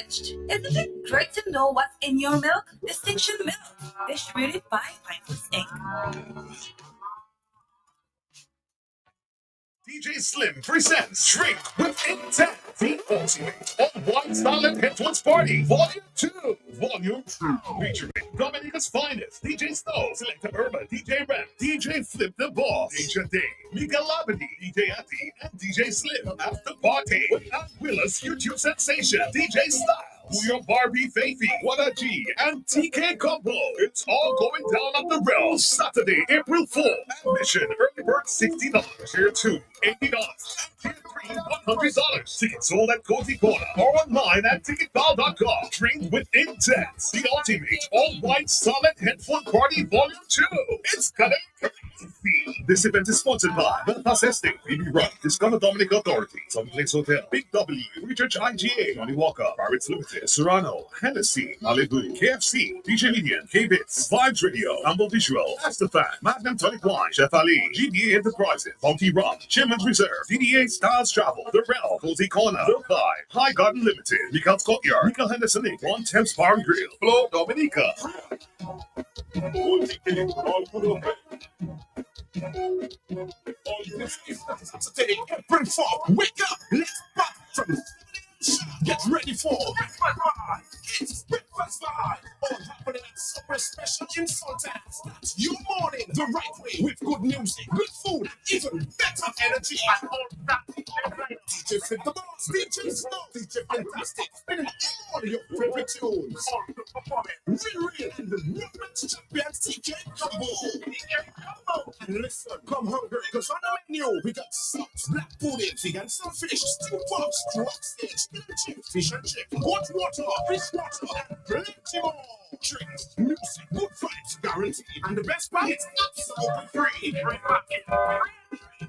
enriched. Isn't it great to know what's in your milk? Distinction Milk, distributed by Pinefoods Inc. DJ Slim presents Drink with Intent, the ultimate all-white silent headphones party, Volume 2. Featuring Dominica's finest, DJ Snow, Selecta Urban, DJ Rem, DJ Flip the Boss, DJ Day, Miguel Labadie, DJ Ati, and DJ Slim. After party with Aunt Willa's YouTube sensation, DJ Style. Your Barbie Faithy, What a G, and TK Combo. It's all going down at the Rail Saturday, April 4th. Admission, early bird $60, tier 2, $80, tier 3, $100. Tickets sold at Cozy Corner or online at ticketball.com. Drink with Intent, the ultimate all-white solid headphone party volume 2. It's gonna be crazy. This event is sponsored by Belfast Estate, BB Run, Discover Dominic Authority, Sunplace Hotel, Big W, Research IGA, Johnny Walker, Pirates Limited, Serrano, Hennessy, Malibu, KFC, DJ Median, K-Bits, Vibes Radio, Humble Visual, Astafan, Magnum Tonic Wine, Chef Ali, GDA Enterprises, Bounty Rum, Chairman's Reserve, DDA Styles Travel, The Rel, Cozy Corner, The Pie, High Garden Limited, Mikael's Courtyard, Mikael Henderson Inc., One Temps Bar and Grill, Flo Dominica. Bring forth, wake up, let's pop from get ready for Breakfast Vibe. It's Breakfast Vibe. All happening at super special insultants. Start your morning the right way with good music, good food, even better energy. And all that DJ Flip the Boss, DJ Snow, DJ Fantastic, spinning all your favorite tunes. Real and the movement champions TK Combo. And listen, come hungry, because on the menu we got sauce, black pudding, vegan some fish, stew pops, drop stage, fish and chip, hot water, fish water, and plenty more. Drinks, music, good vibes guaranteed, and the best part, it's absolutely free.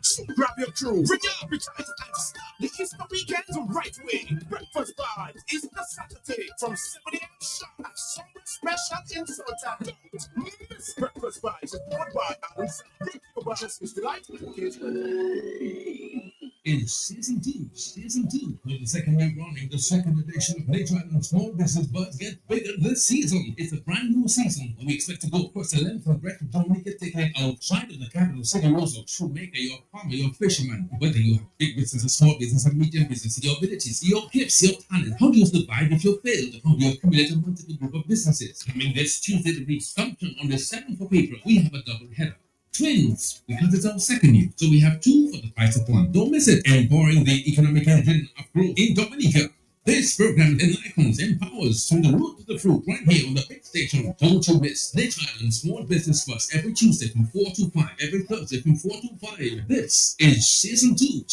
So grab your crew, bring your appetite, and start the Easter weekend the right way. Breakfast Vibe is the Saturday from 7 a.m. sharp at some special insult. Don't miss Breakfast Vibe. Support by Adam Bring your budgets is delight in season two, for the second year running, the second edition of Nature Island Small Business Buzz get bigger this season. It's a brand new season, and we expect to go across the length and breadth of Dominica, taking it outside of the capital city. Also, shoemaker, your farmer, your fisherman, whether you have big business, a small business, a medium business, your abilities, your gifts, your talent. How do you survive if you fail? How do you accumulate a multiple group of businesses? Coming this Tuesday to reach Assumption on the 7th of April, we have a double header. Twins, because it's our second year, so we have two for the price of one. Don't miss it. Empowering the economic engine of growth in Dominica. This program enlightens, empowers from the root to the fruit, right here on the big station. Don't you miss Nature Island Small Business Bus every Tuesday from 4 to 5, every Thursday from 4 to 5. This is season 2.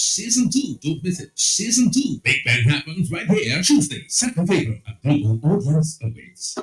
Don't miss it. Season 2. Big Bang happens right here Tuesday, 2nd of April. A global audience awaits.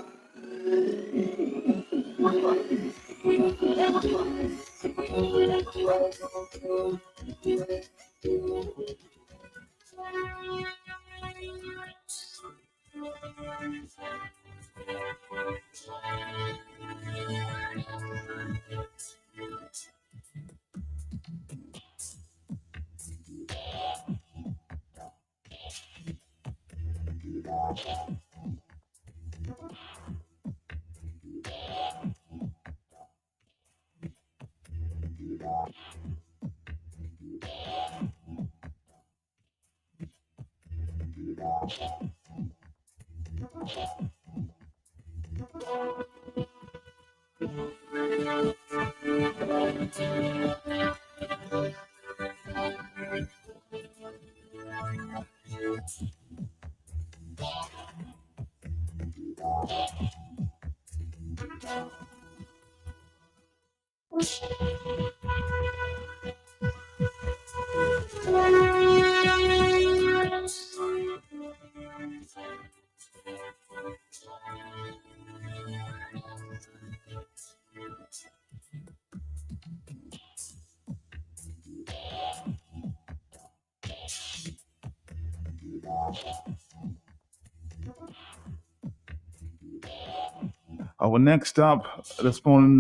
Our next up this morning,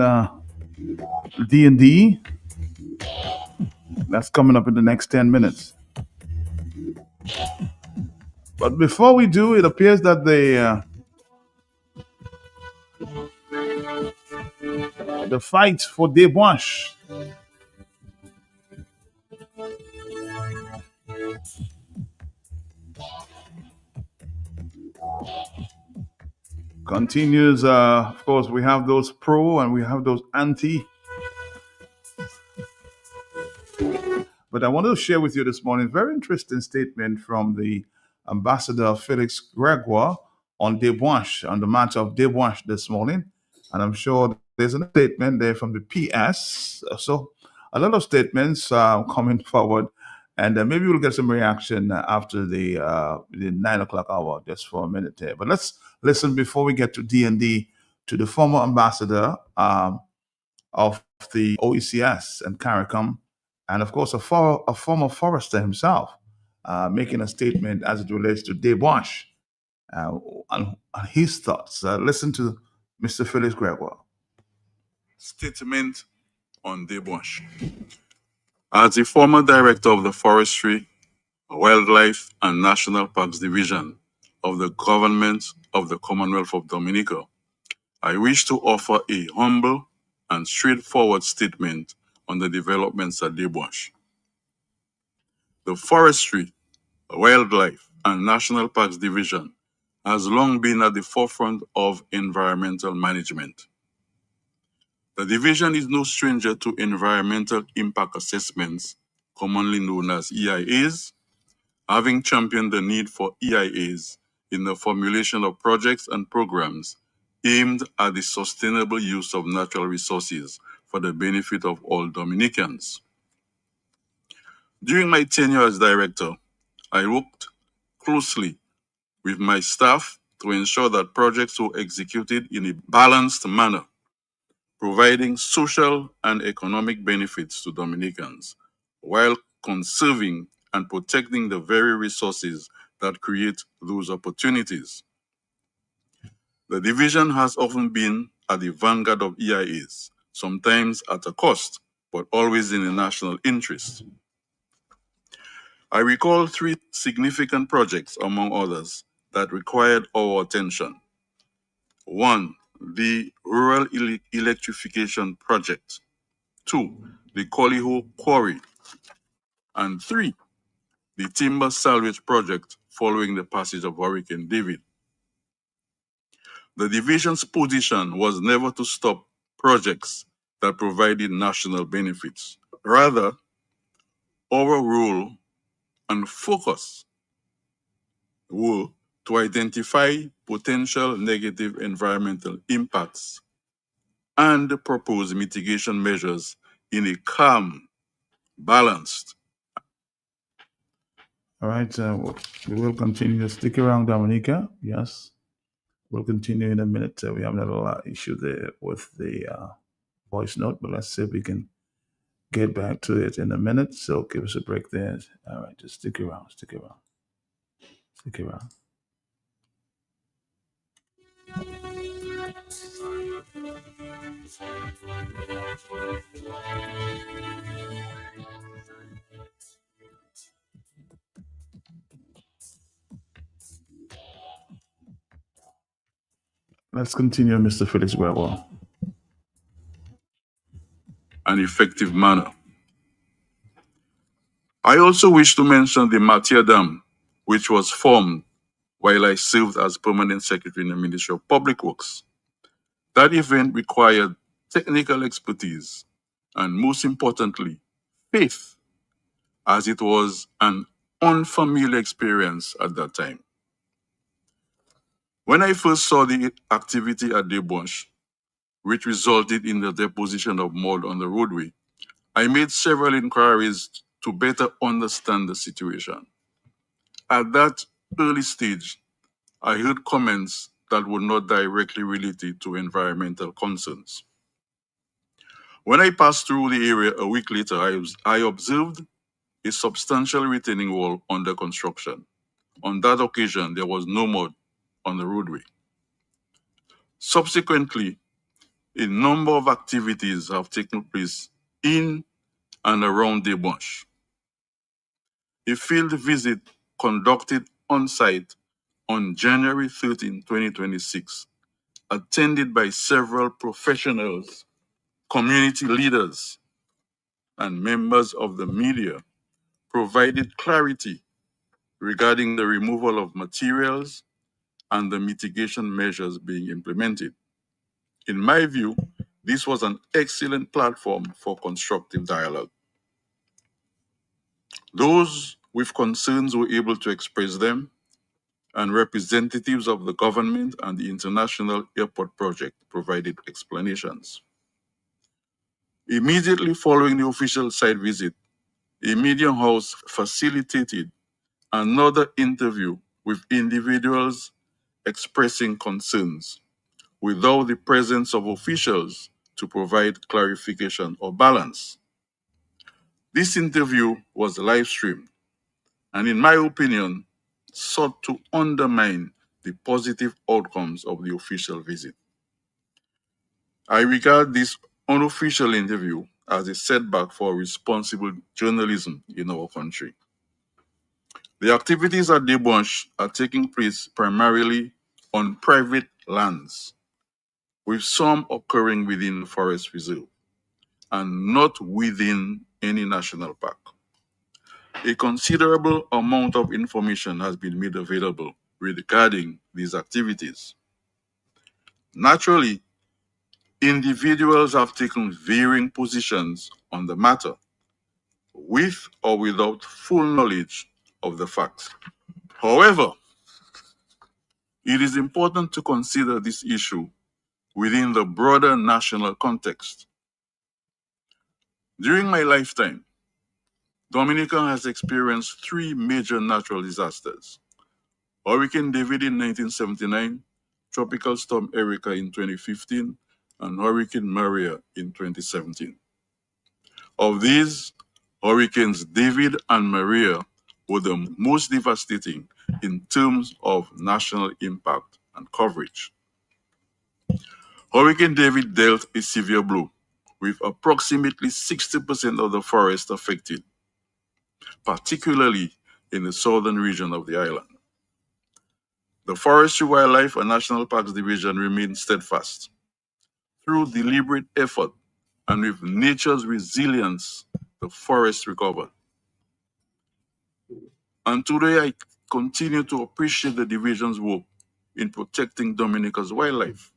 D&D. That's coming up in the next 10 minutes. But before we do, it appears that the fight for debauch continues. Of course, we have those pro and we have those anti. But I wanted to share with you this morning a very interesting statement from the Ambassador Felix Gregoire on debauch, on the matter of debauch this morning. And I'm sure there's a statement there from the PS. So a lot of statements coming forward. And maybe we'll get some reaction after the 9 o'clock hour, just for a minute here. But let's listen before we get to DND to the former ambassador of the OECS and CARICOM, and of course, a former forester himself, making a statement as it relates to debauch and his thoughts. Listen to Mr. Felix Gregoire. Statement on debauch. As the former director of the Forestry, Wildlife and National Parks Division of the Government of the Commonwealth of Dominica, I wish to offer a humble and straightforward statement on the developments at debauch. The Forestry, Wildlife and National Parks Division has long been at the forefront of environmental management. The division is no stranger to environmental impact assessments, commonly known as EIAs, having championed the need for EIAs in the formulation of projects and programs aimed at the sustainable use of natural resources for the benefit of all Dominicans. During my tenure as director, I worked closely with my staff to ensure that projects were executed in a balanced manner, providing social and economic benefits to Dominicans, while conserving and protecting the very resources that create those opportunities. The division has often been at the vanguard of EIAs, sometimes at a cost, but always in the national interest. I recall 3 significant projects, among others, that required our attention. 1, the Rural Electrification Project. 2, the Coliho Quarry. And 3, the Timber Salvage Project following the passage of Hurricane David. The division's position was never to stop projects that provided national benefits. Rather, our role and focus were to identify potential negative environmental impacts and propose mitigation measures in a calm, balanced. All right, we will continue. Stick around, Dominica. Yes, we'll continue in a minute. We have another issue there with the voice note, but let's see if we can get back to it in a minute. So give us a break there. All right, just stick around, stick around, stick around. Let's continue, Mr. Felix Gregoire. An effective manner. I also wish to mention the Matia Dam, which was formed while I served as Permanent Secretary in the Ministry of Public Works. That event required technical expertise and, most importantly, faith, as it was an unfamiliar experience at that time. When I first saw the activity at debauch, which resulted in the deposition of mud on the roadway, I made several inquiries to better understand the situation. At that early stage, I heard comments that were not directly related to environmental concerns. When I passed through the area a week later, I observed a substantial retaining wall under construction. On that occasion, there was no mud on the roadway. Subsequently, a number of activities have taken place in and around debauch. A field visit conducted on site on January 13, 2026, attended by several professionals, community leaders, and members of the media, provided clarity regarding the removal of materials and the mitigation measures being implemented. In my view, this was an excellent platform for constructive dialogue. Those with concerns were able to express them, and representatives of the government and the International Airport Project provided explanations. Immediately following the official site visit, a media house facilitated another interview with individuals expressing concerns without the presence of officials to provide clarification or balance. This interview was live streamed and, in my opinion, sought to undermine the positive outcomes of the official visit. I regard this unofficial interview as a setback for responsible journalism in our country. The activities at Debonche are taking place primarily on private lands, with some occurring within the forest reserve and not within any national park. A considerable amount of information has been made available regarding these activities. Naturally, individuals have taken varying positions on the matter, with or without full knowledge of the facts. However, it is important to consider this issue within the broader national context. During my lifetime, Dominica has experienced three major natural disasters: Hurricane David in 1979, Tropical Storm Erika in 2015, and Hurricane Maria in 2017. Of these, Hurricanes David and Maria were the most devastating in terms of national impact and coverage. Hurricane David dealt a severe blow, with approximately 60% of the forest affected, particularly in the southern region of the island. The Forestry, Wildlife and National Parks Division remained steadfast. Through deliberate effort and with nature's resilience, the forest recovered. And today I continue to appreciate the division's work in protecting Dominica's wildlife.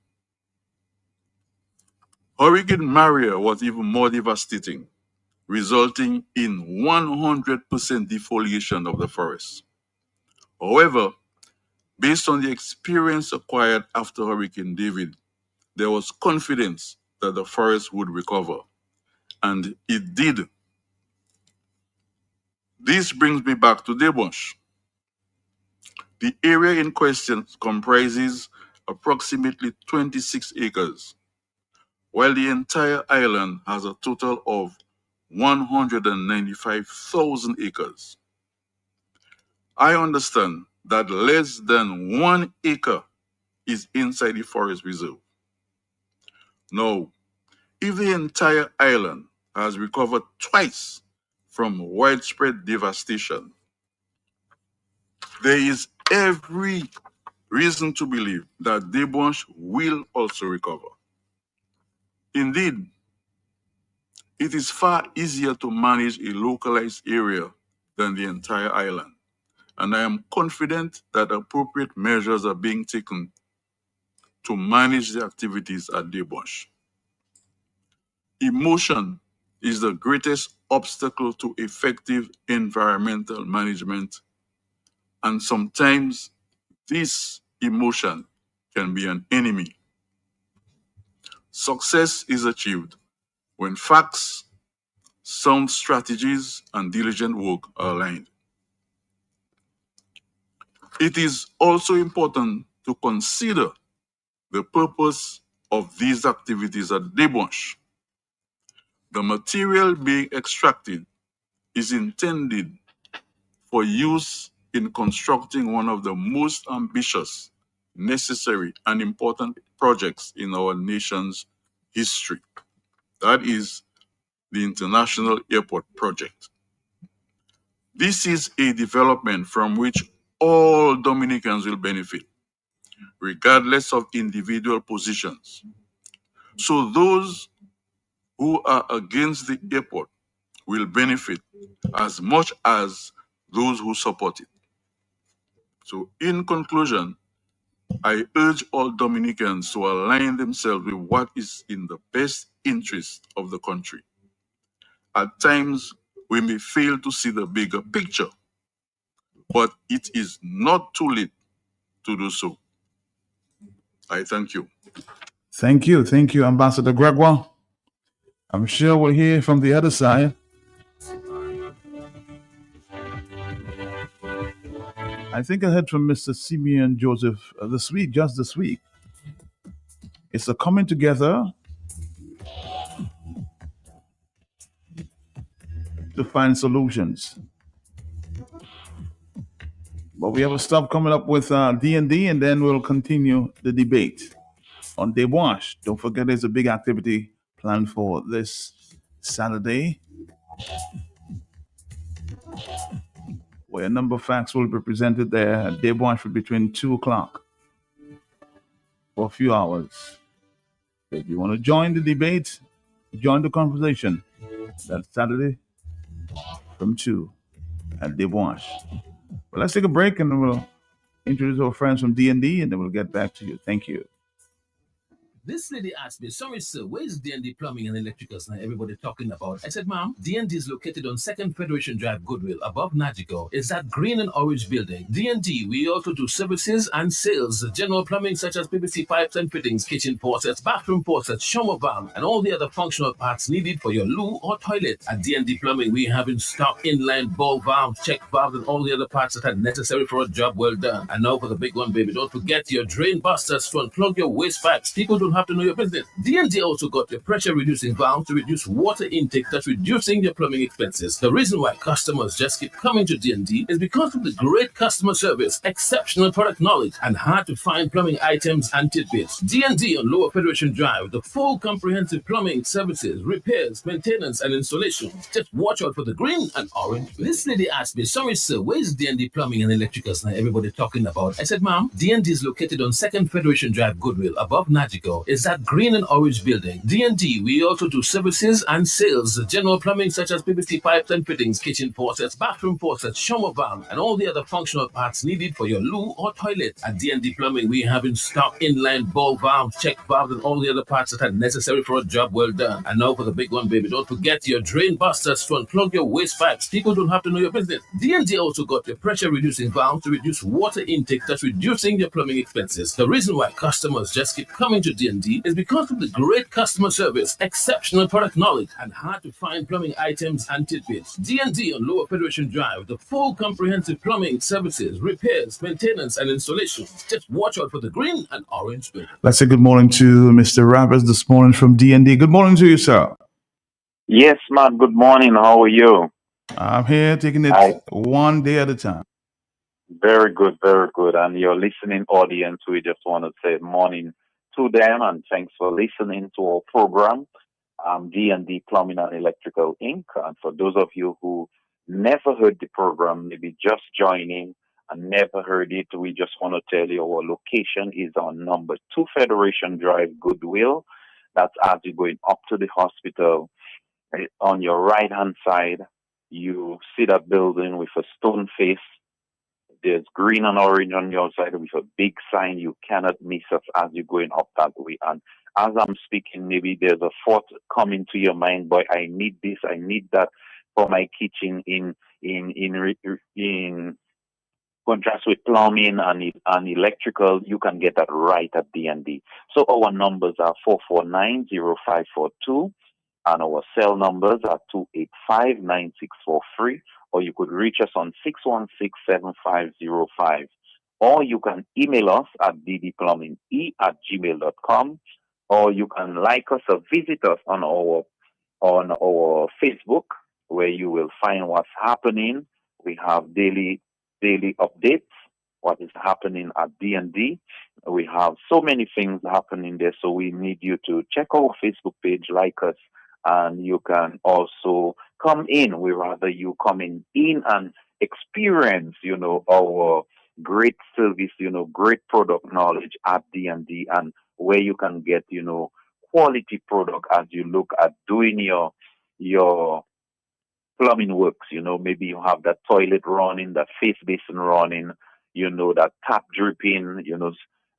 Hurricane Maria was even more devastating, resulting in 100% defoliation of the forest. However, based on the experience acquired after Hurricane David, there was confidence that the forest would recover, and it did. This brings me back to Debonche. The area in question comprises approximately 26 acres, while the entire island has a total of 195,000 acres. I understand that less than 1 acre is inside the forest reserve. Now, if the entire island has recovered twice from widespread devastation, there is every reason to believe that Debonche will also recover. Indeed, it is far easier to manage a localized area than the entire island, and I am confident that appropriate measures are being taken to manage the activities at Debonche. Emotion is the greatest obstacle to effective environmental management, and sometimes this emotion can be an enemy. Success is achieved when facts, sound strategies, and diligent work are aligned. It is also important to consider the purpose of these activities at Debonche. The material being extracted is intended for use in constructing one of the most ambitious, necessary, and important projects in our nation's history. That is the International Airport Project. This is a development from which all Dominicans will benefit, regardless of individual positions. So those who are against the airport will benefit as much as those who support it. So in conclusion, I urge all Dominicans to align themselves with what is in the best interest of the country. At times, we may fail to see the bigger picture, but it is not too late to do so. I thank you. Thank you. Thank you, Ambassador Gregoire. I'm sure we'll hear from the other side. I think I heard from Mr. Simeon Joseph just this week. It's a coming together to find solutions. But we have a stop coming up with DND, and then we'll continue the debate on Day Wash. Don't forget there's a big activity planned for this Saturday, where a number of facts will be presented there at Day Wash between 2 o'clock for a few hours. If you want to join the debate, join the conversation. That's Saturday from 2 at Day Wash. Well, let's take a break and then we'll introduce our friends from DND and then we'll get back to you. Thank you. This lady asked me, sorry, sir, where's DND Plumbing and Electricals now everybody talking about? I said, ma'am, DND is located on 2nd Federation Drive, Goodwill, above Nagico. It's that green and orange building. DND, we also do services and sales, general plumbing such as PVC pipes and fittings, kitchen faucets, bathroom faucets, shower valve, and all the other functional parts needed for your loo or toilet. At DND Plumbing, we have in stock inline ball valves, check valves, and all the other parts that are necessary for a job well done. And now for the big one, baby, don't forget your drain busters to unplug your waste pipes. People don't have to know your business. DND also got your pressure reducing valve to reduce water intake, thus reducing your plumbing expenses. The reason why customers just keep coming to DND is because of the great customer service, exceptional product knowledge, and hard to find plumbing items and tidbits. DND on Lower Federation Drive, the full comprehensive plumbing services, repairs, maintenance, and installation. Just watch out for the green and orange. This lady asked me, sorry, sir, where's DND Plumbing and Electricals now everybody talking about? I said, ma'am, DND is located on 2nd Federation Drive, Goodwill, above Nagico. It's that green and orange building. DND, we also do services and sales, general plumbing such as PVC pipes and fittings, kitchen faucets, bathroom faucets, shower valve, and all the other functional parts needed for your loo or toilet. At DND Plumbing, we have in stock inline ball valves, check valves, and all the other parts that are necessary for a job well done. And now for the big one, baby, don't forget your drain busters to unplug your waste pipes. People don't have to know your business. DND also got your pressure reducing valve to reduce water intake, thus reducing your plumbing expenses. The reason why customers just keep coming to DND is because of the great customer service, exceptional product knowledge, and hard to find plumbing items and tidbits. DND on Lower Federation Drive, the full comprehensive plumbing services, repairs, maintenance, and installation. Just watch out for the green and orange building. Let's say good morning to Mr. Rabbits this morning from DND. Good morning to you, sir. Yes, Matt. Good morning. How are you? I'm here taking it one day at a time. Very good, very good. And your listening audience, we just want to say morning to them and thanks for listening to our program, DND Plumbing and Electrical Inc. And for those of you who never heard the program, maybe just joining and never heard it, we just want to tell you our location is on number 2 Federation Drive, Goodwill. That's as you're going up to the hospital. On your right-hand side, you see that building with a stone face. There's green and orange on your side with a big sign. You cannot miss us as you're going up that way. And as I'm speaking, maybe there's a thought coming to your mind, boy, I need this, I need that for my kitchen in contrast with plumbing and electrical. You can get that right at DND. So our numbers are 449-0542. And our cell numbers are 285-9643, or you could reach us on 616-7505. Or you can email us at ddplumbinge@gmail.com, or you can like us or visit us on our Facebook, where you will find what's happening. We have daily updates, what is happening at DND. We have so many things happening there, so we need you to check our Facebook page, like us, and you can also come in. We rather you coming in and experience, our great service, great product knowledge at D&D, and where you can get, quality product as you look at doing your plumbing works. Maybe you have that toilet running, that face basin running, that tap dripping.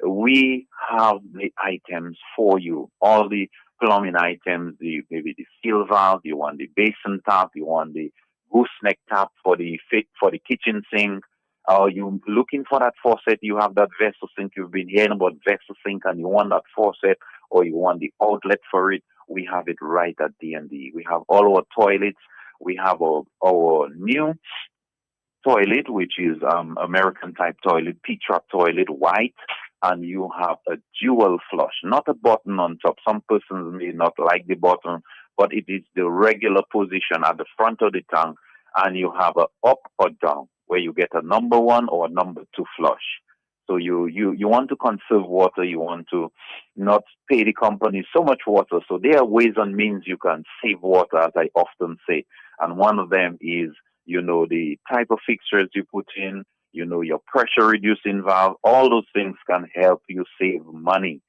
We have the items for you. All the plumbing items, maybe the seal valve, you want the basin tap, you want the gooseneck tap for the for the kitchen sink. You looking for that faucet, you have that vessel sink, you've been hearing about vessel sink and you want that faucet or you want the outlet for it, we have it right at D&D. We have all our toilets. We have our new toilet, which is American type toilet, P-trap toilet, white, and you have a dual flush, not a button on top. Some persons may not like the button, but it is the regular position at the front of the tank, and you have a up or down where you get a number one or a number two flush. So you want to conserve water, you want to not pay the company so much water. So there are ways and means you can save water, as I often say. And one of them is, the type of fixtures you put in, your pressure reducing valve, all those things can help you save money,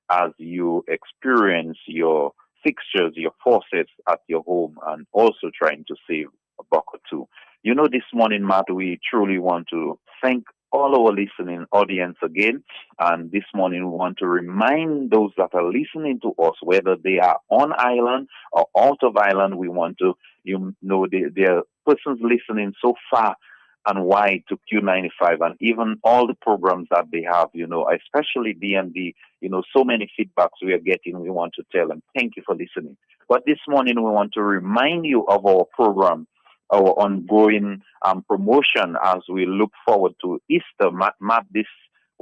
as you experience your fixtures, your faucets at your home, and also trying to save a buck or two. This morning, Matt, we truly want to thank all our listening audience again. And this morning, we want to remind those that are listening to us, whether they are on island or out of island, we want to, there are persons listening so far and wide to Q95 and even all the programs that they have, especially DND, so many feedbacks we are getting. We want to tell them, thank you for listening. But this morning, we want to remind you of our program, our ongoing promotion as we look forward to Easter. Matt, this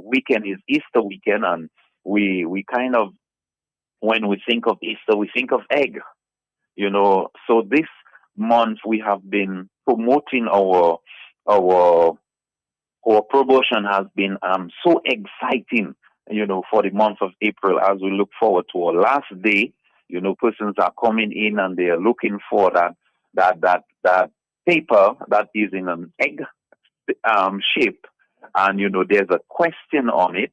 weekend is Easter weekend, and we kind of, when we think of Easter, we think of egg, So this month we have been promoting our promotion has been so exciting, for the month of April as we look forward to our last day. Persons are coming in and they are looking for that paper that is in an egg shape, and there's a question on it,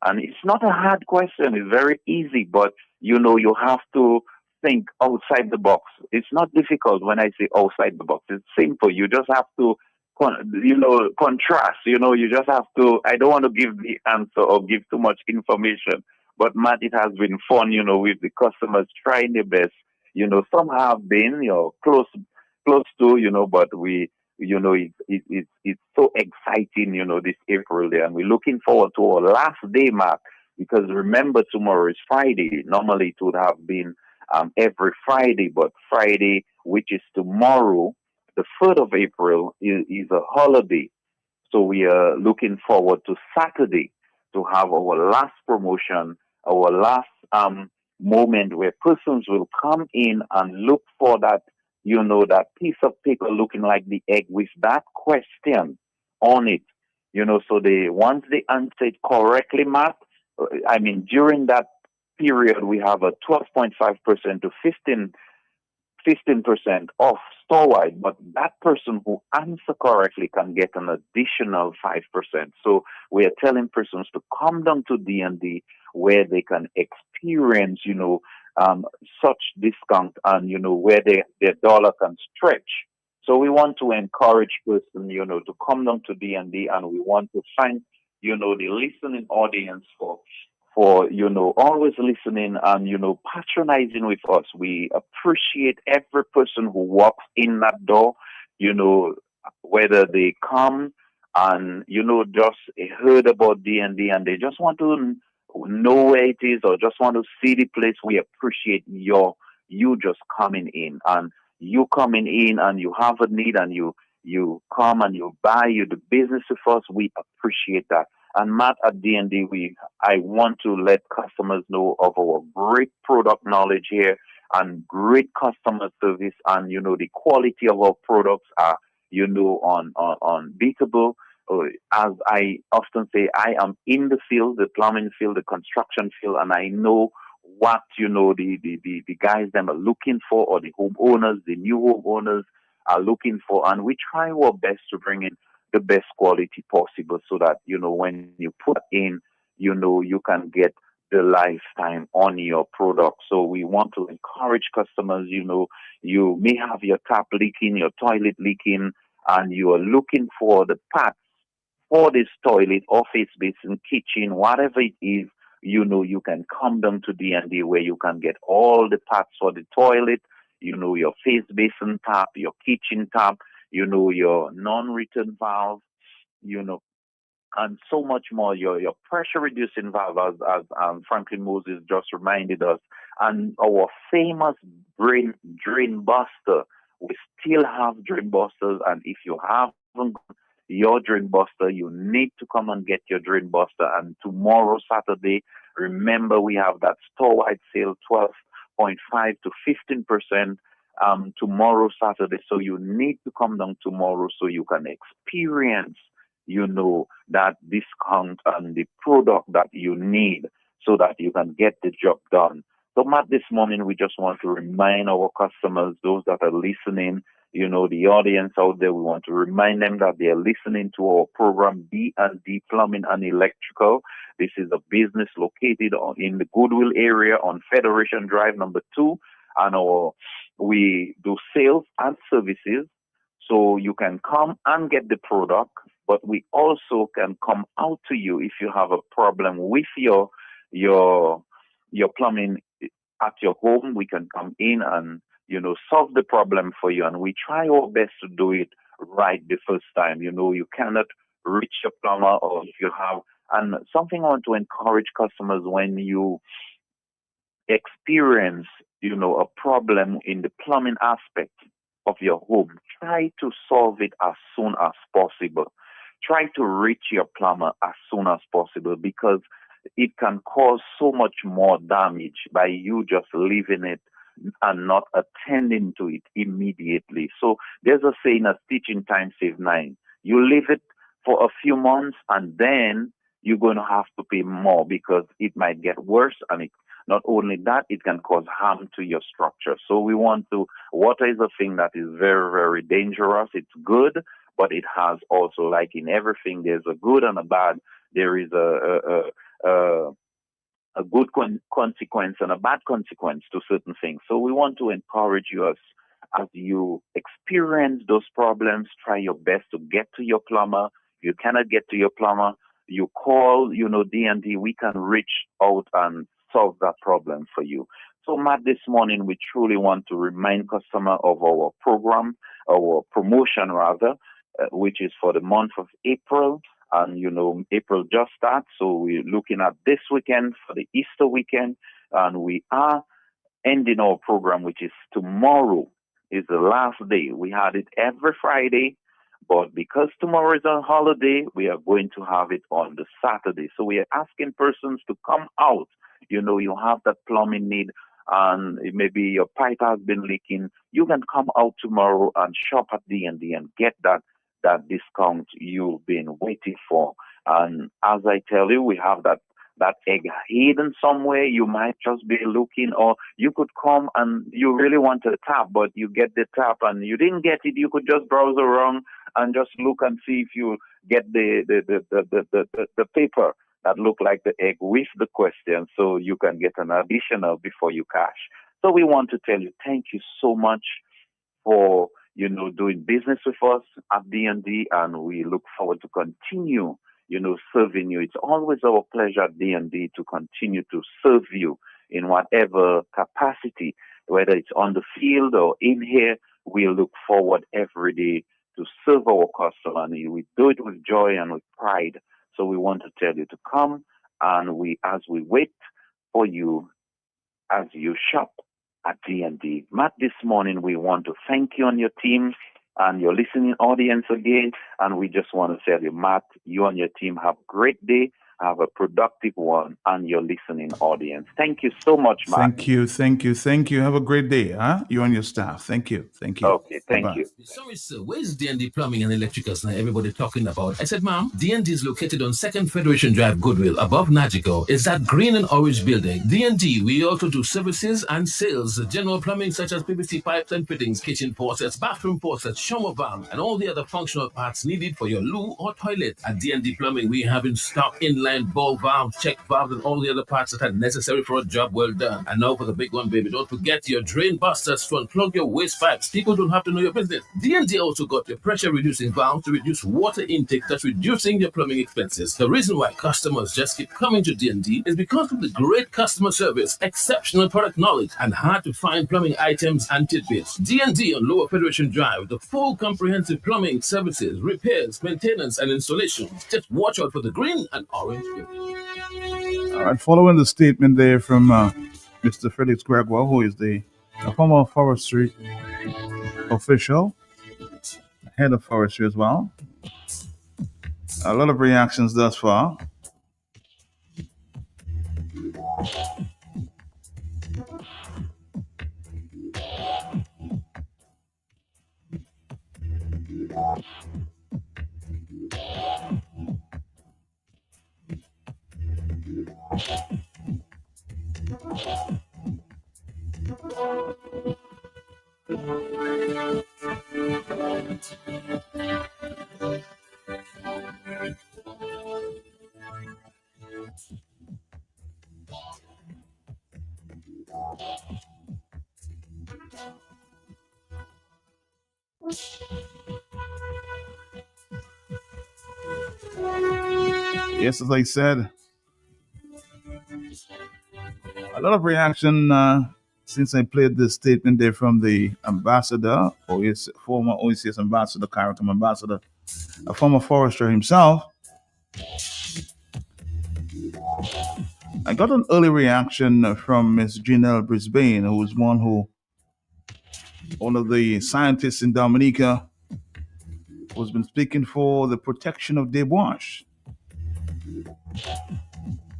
and it's not a hard question, it's very easy, but you have to think outside the box. It's not difficult. When I say outside the box, it's simple. You just have to contrast, you just have to, I don't want to give the answer or give too much information, but Matt, it has been fun, with the customers trying their best. Some have been, close to, but we, it's so exciting, this April day. And we're looking forward to our last day, Matt, because remember, tomorrow is Friday. Normally it would have been every Friday, but Friday, which is tomorrow, the 3rd of April, is a holiday. So we are looking forward to Saturday to have our last promotion, our last moment where persons will come in and look for that, that piece of paper looking like the egg with that question on it. So once they answer it correctly, Matt, during that period, we have a 12.5% to 15% off store-wide, but that person who answer correctly can get an additional 5%. So we are telling persons to come down to D&D where they can experience, such discount and, where their dollar can stretch. So we want to encourage persons, to come down to D&D, and we want to thank, the listening audience for always listening and, patronizing with us. We appreciate every person who walks in that door, whether they come and, just heard about D&D and they just want to know where it is or just want to see the place. We appreciate you just coming in, and you coming in and you have a need and you come and you buy, you do business with us. We appreciate that. And Matt, at D&D, I want to let customers know of our great product knowledge here and great customer service, and the quality of our products are unbeatable. As I often say, I am in the field, the plumbing field, the construction field, and I know what the guys them are looking for, or the homeowners, the new homeowners are looking for, and we try our best to bring in the best quality possible so that, when you put in, you can get the lifetime on your product. So we want to encourage customers, you may have your tap leaking, your toilet leaking, and you are looking for the parts for this toilet, office basin, kitchen, whatever it is, you can come down to D&D where you can get all the parts for the toilet, your face basin tap, your kitchen tap, your non-return valve, you know, and so much more. Your pressure reducing valve, as Franklin Moses just reminded us, and our famous drain buster. We still have drain busters, and if you haven't got your drain buster, you need to come and get your drain buster. And tomorrow, Saturday, remember we have that store-wide sale, 12.5 to 15%. Tomorrow, Saturday, so you need to come down tomorrow so you can experience that discount and the product that you need so that you can get the job done. So, Matt, this morning we just want to remind our customers, those that are listening, the audience out there, we want to remind them that they are listening to our program, D&D Plumbing and Electrical. This is a business located in the Goodwill area on Federation Drive number 2, and we do sales and services. So you can come and get the product, but we also can come out to you if you have a problem with your plumbing at your home. We can come in and solve the problem for you, and we try our best to do it right the first time. You cannot reach a plumber, or if you have, and something I want to encourage customers, when you experience a problem in the plumbing aspect of your home, try to solve it as soon as possible. Try to reach your plumber as soon as possible, because it can cause so much more damage by you just leaving it and not attending to it immediately. So there's a saying, a stitch in time save 9. You leave it for a few months and then you're going to have to pay more because it might get worse, and not only that, it can cause harm to your structure. So water is a thing that is very, very dangerous. It's good, but it has also, like in everything, there's a good and a bad. There is a good consequence and a bad consequence to certain things. So we want to encourage you, as you experience those problems, try your best to get to your plumber. If you cannot get to your plumber, you call, D&D, we can reach out and solve that problem for you. So, Matt, this morning we truly want to remind customer of our program, our promotion rather, which is for the month of April. And, April just starts, so we're looking at this weekend for the Easter weekend, and we are ending our program, which is tomorrow is the last day. We had it every Friday, but because tomorrow is a holiday, we are going to have it on the Saturday. So we are asking persons to come out. You have that plumbing need, and maybe your pipe has been leaking. You can come out tomorrow and shop at D&D and get that discount you've been waiting for. And as I tell you, we have that egg hidden somewhere. You might just be looking, or you could come and you really want a tap, but you get the tap and you didn't get it. You could just browse around and just look and see if you get the paper that look like the egg with the question, so you can get an additional before you cash. So we want to tell you, thank you so much for doing business with us at D&D, and we look forward to continue, serving you. It's always our pleasure at D&D to continue to serve you in whatever capacity, whether it's on the field or in here. We look forward every day to serve our customer, and we do it with joy and with pride. So we want to tell you to come, and as we wait for you, as you shop at D&D. Matt, this morning we want to thank you and your team and your listening audience again, and we just want to tell you, Matt, you and your team have a great day, Have a productive one and your listening audience. Thank you so much, Mark. Thank you. Have a great day, huh? You and your staff. Thank you. Okay, thank Bye-bye. you. Sorry, sir. Where's DND Plumbing and Electricals now everybody talking about? I said, ma'am, DND is located on 2nd Federation Drive, Goodwill, above Nagico. It's that green and orange building. DND, we also do services and sales, general plumbing such as PVC pipes and fittings, kitchen faucets, bathroom faucets, shower valve, and all the other functional parts needed for your loo or toilet. At DND Plumbing, we have in stock inline ball valves, check valves, and all the other parts that are necessary for a job well done. And now for the big one, baby, don't forget your drain busters to unplug your waste pipes. People don't have to know your business. DND also got your pressure reducing valve to reduce water intake, thus reducing your plumbing expenses. The reason why customers just keep coming to DND is because of the great customer service, exceptional product knowledge, and hard to find plumbing items and tidbits. DND on Lower Federation Drive, the full comprehensive plumbing services, repairs, maintenance, and installation. Just watch out for the green and orange building. All right, following the statement there from Mr. Felix Gregoire, who is a former forestry official, head of forestry as well. A lot of reactions thus far. Yes, as I said, a lot of reaction since I played this statement there from the ambassador, or his former OECS ambassador, CARICOM ambassador, a former forester himself. I got an early reaction from Miss Janelle Brisbane, who is one of the scientists in Dominica who's been speaking for the protection of Debwash.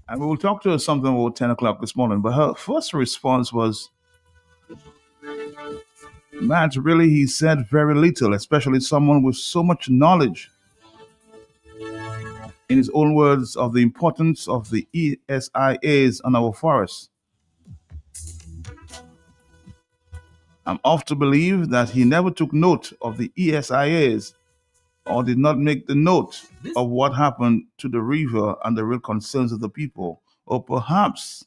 And we will talk to her something about 10 o'clock this morning. But her first response was, Matt, really, he said very little, especially someone with so much knowledge, in his own words, of the importance of the ESIAs on our forests. I'm off to believe that he never took note of the ESIAs or did not make the note of what happened to the river and the real concerns of the people. Or perhaps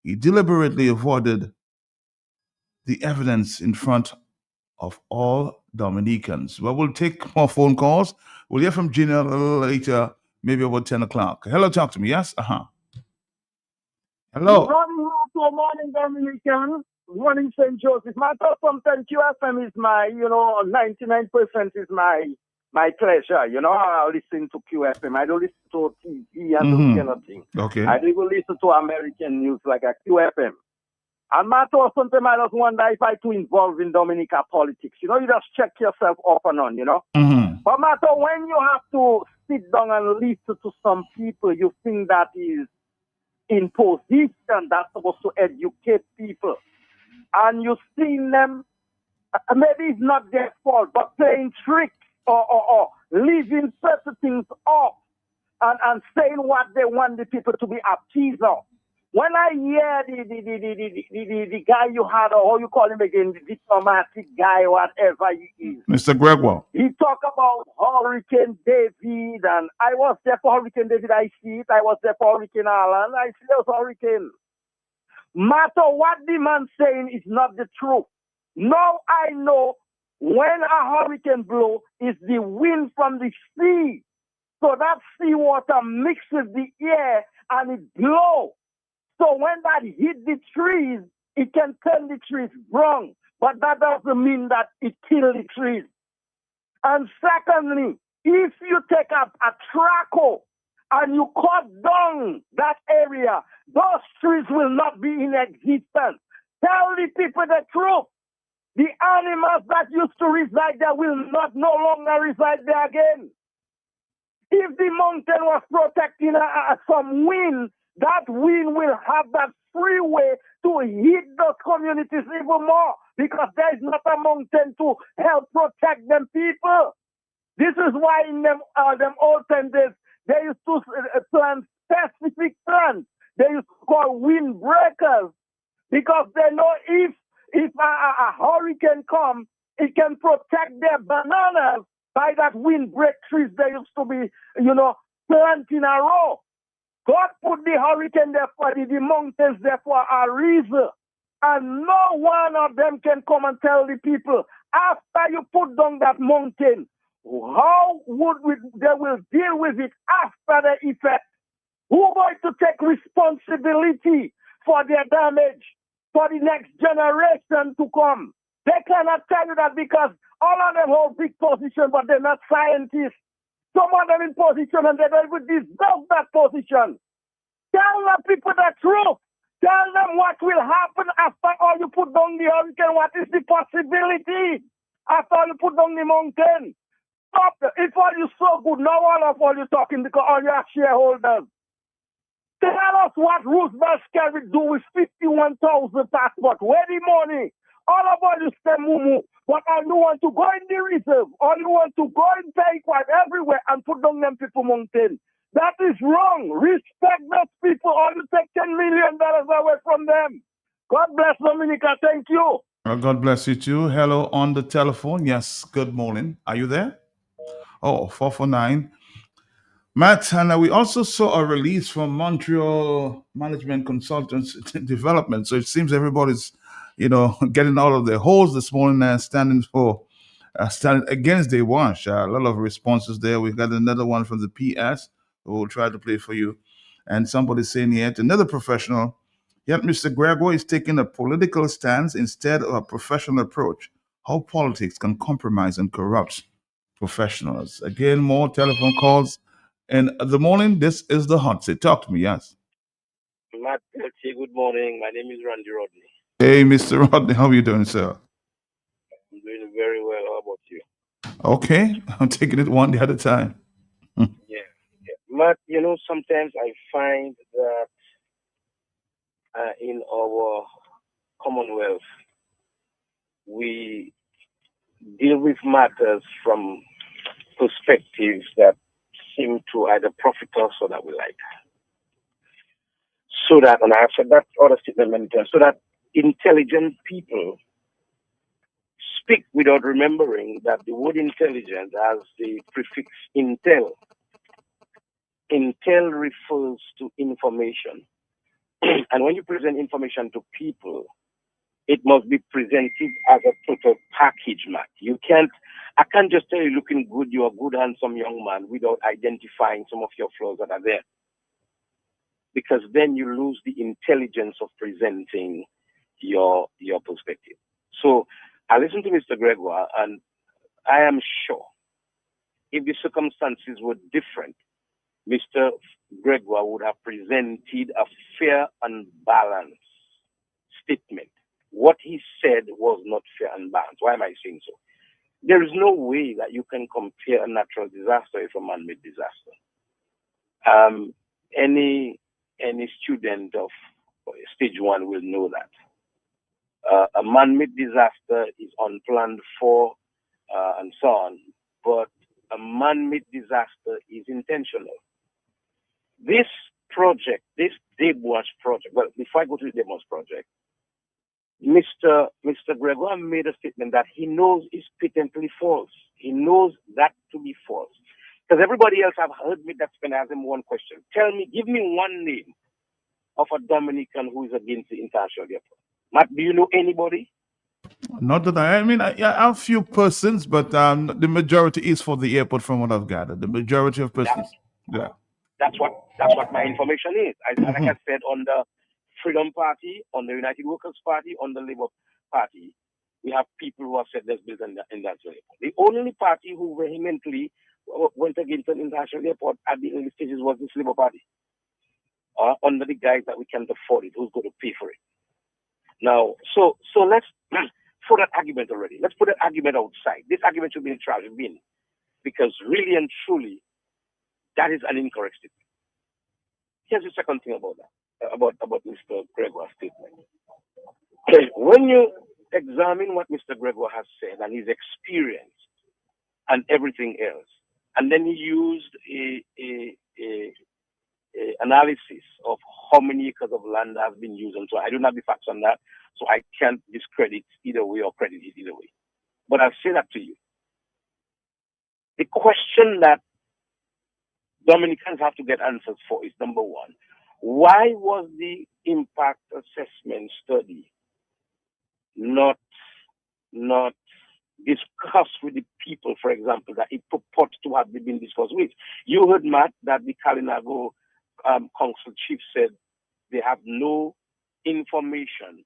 he deliberately avoided the evidence in front of all Dominicans. Well, we'll take more phone calls. We'll hear from Gina a little later, maybe about 10 o'clock. Hello, talk to me. Yes? Hello. Good morning, Dominican. Good morning, St. Joseph. My thought from 10 QFM is 99% is my pleasure. I listen to QFM. I don't listen to TV and those kind of things. Okay. I even listen to American news like a QFM. And my thought sometimes I just wonder if I too involved in Dominica politics. You just check yourself off and on, But my thought, when you have to sit down and listen to some people you think that is in position that's supposed to educate people, and you see them, maybe it's not their fault, but playing tricks or leaving certain things off and saying what they want the people to be appeased of. When I hear the guy you had, or how you call him again, the diplomatic guy, whatever he is, Mr. Gregoire. He talk about Hurricane David, and I was there for Hurricane David, I see it. I was there for Hurricane Alan, I see those hurricane. Matter what the man saying is not the truth. Now I know when a hurricane blow, is the wind from the sea. So that seawater mixes the air and it blows. So when that hit the trees, it can turn the trees brown. But that doesn't mean that it kills the trees. And secondly, if you take up a tracker and you cut down that area, those trees will not be in existence. Tell the people the truth. The animals that used to reside there will not no longer reside there again. If the mountain was protecting some wind, that wind will have that freeway to hit those communities even more because there is not a mountain to help protect them people. This is why in them old times they used to plant specific plants. They used to call windbreakers because they know if a hurricane comes, it can protect their bananas by that windbreak trees they used to be, planting a row. God put the hurricane there for the mountains there for a reason. And no one of them can come and tell the people, after you put down that mountain, how they will deal with it after the effect? Who is going to take responsibility for their damage for the next generation to come? They cannot tell you that because all of them hold big position, but they're not scientists. Some of them in position and they don't even deserve that position. Tell the people the truth. Tell them what will happen after all you put down the hurricane. What is the possibility after all you put down the mountain? Stop. If all you so good, now all you talking because all you are shareholders. Tell us what Roosevelt Scary do with 51,000 passports. Where the money? All of all you say mumu. But all you want to go in the reserve. All you want to go in Payquad everywhere and put down them people mountain. That is wrong. Respect those people or you take $10 million away from them. God bless Dominica. Thank you. God bless you too. Hello on the telephone. Yes, good morning. Are you there? Oh, 449. Matt, and we also saw a release from Montreal Management Consultants Development. So it seems everybody's, getting out of their holes this morning and standing against the wash. A lot of responses there. We've got another one from the PS who will try to play for you. And somebody saying yet another professional, yet Mr. Gregoire is taking a political stance instead of a professional approach. How politics can compromise and corrupt professionals. Again, more telephone calls. And the morning, this is the hot seat. Talk to me, yes. Matt, good morning. My name is Randy Rodney. Hey, Mr. Rodney, how are you doing, sir? I'm doing very well. How about you? Okay, I'm taking it one day at a time. Yeah. Matt, sometimes I find that in our Commonwealth, we deal with matters from perspectives that seem to either profit us or that we like. So that, and I've said that other statement many times, so that intelligent people speak without remembering that the word intelligent has the prefix intel. Intel refers to information. And when you present information to people, it must be presented as a total package, Matt. I can't just tell you looking good, you're a good, handsome young man without identifying some of your flaws that are there. Because then you lose the intelligence of presenting your perspective. So I listened to Mr. Gregoire, and I am sure if the circumstances were different, Mr. Gregoire would have presented a fair and balanced statement. What he said was not fair and balanced. Why am I saying so? There is no way that you can compare a natural disaster with a man-made disaster. Any student of stage 1 will know that. A man-made disaster is unplanned for and so on, but a man-made disaster is intentional. This project, this Debwash project, well, before I go to the Debwash project, Mr. Gregoire made a statement that he knows is patently false. He knows that to be false. Because everybody else have heard me that's going to ask him one question. Give me one name of a Dominican who is against the international airport. Matt, do you know anybody? Not that I have a few persons, but the majority is for the airport from what I've gathered. The majority of persons. That's what my information is. Like I said, on the Freedom Party, on the United Workers Party, on the Labour Party, we have people who have said there's built in that airport. The only party who vehemently went against an international airport at the early stages was this Labour Party. Under the guise that we can't afford it, who's going to pay for it? Now, so let's for that argument already. Let's put that argument outside. This argument should be in trash bin, because really and truly, That is an incorrect statement. Here's the second thing about that, about Mr. Gregoire's statement. When you examine what Mr. Gregoire has said and his experience and everything else, and then he used a analysis of how many acres of land has been used, and so I don't have the facts on that, so I can't discredit either way or credit it either way. But I'll say that to you. The question that Dominicans have to get answers for is, number one, why was the impact assessment study not discussed with the people, for example, that it purports to have been discussed with? You heard, Matt, that the Kalinago council chief said they have no information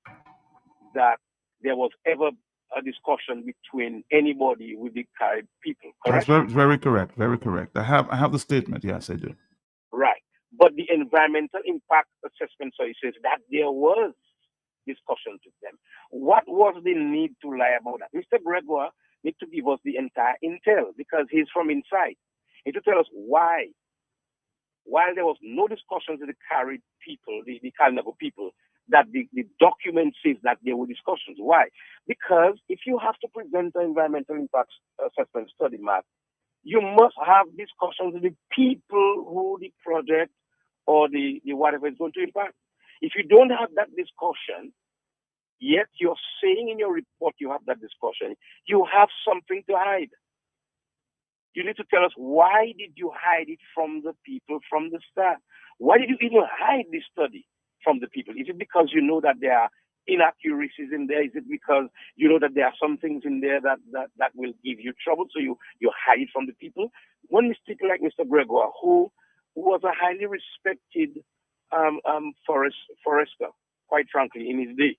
that there was ever a discussion between anybody with the Carib people, correct? That's very, very correct. Very correct. I have the statement. Yes, I do. Right. But the environmental impact assessment study says that there was discussions with them. What was the need to lie about that? Mr. Gregoire needs to give us the entire intel because he's from inside. He needs to tell us why. While there was no discussions with the Carib people, the Kalinago people, that the document says that there were discussions. Why? Because if you have to present an environmental impact assessment study, Matt, you must have discussions with the people who the project or the whatever is going to impact. If you don't have that discussion, yet you're saying in your report you have that discussion, you have something to hide. You need to tell us, why did you hide it from the people from the start? Why did you even hide this study from the people? Is it because you know that there are inaccuracies in there? Is it because you know that there are some things in there that will give you trouble, so you hide it from the people? When it's people like Mr. Gregoire, who was a highly respected forester, quite frankly, in his day,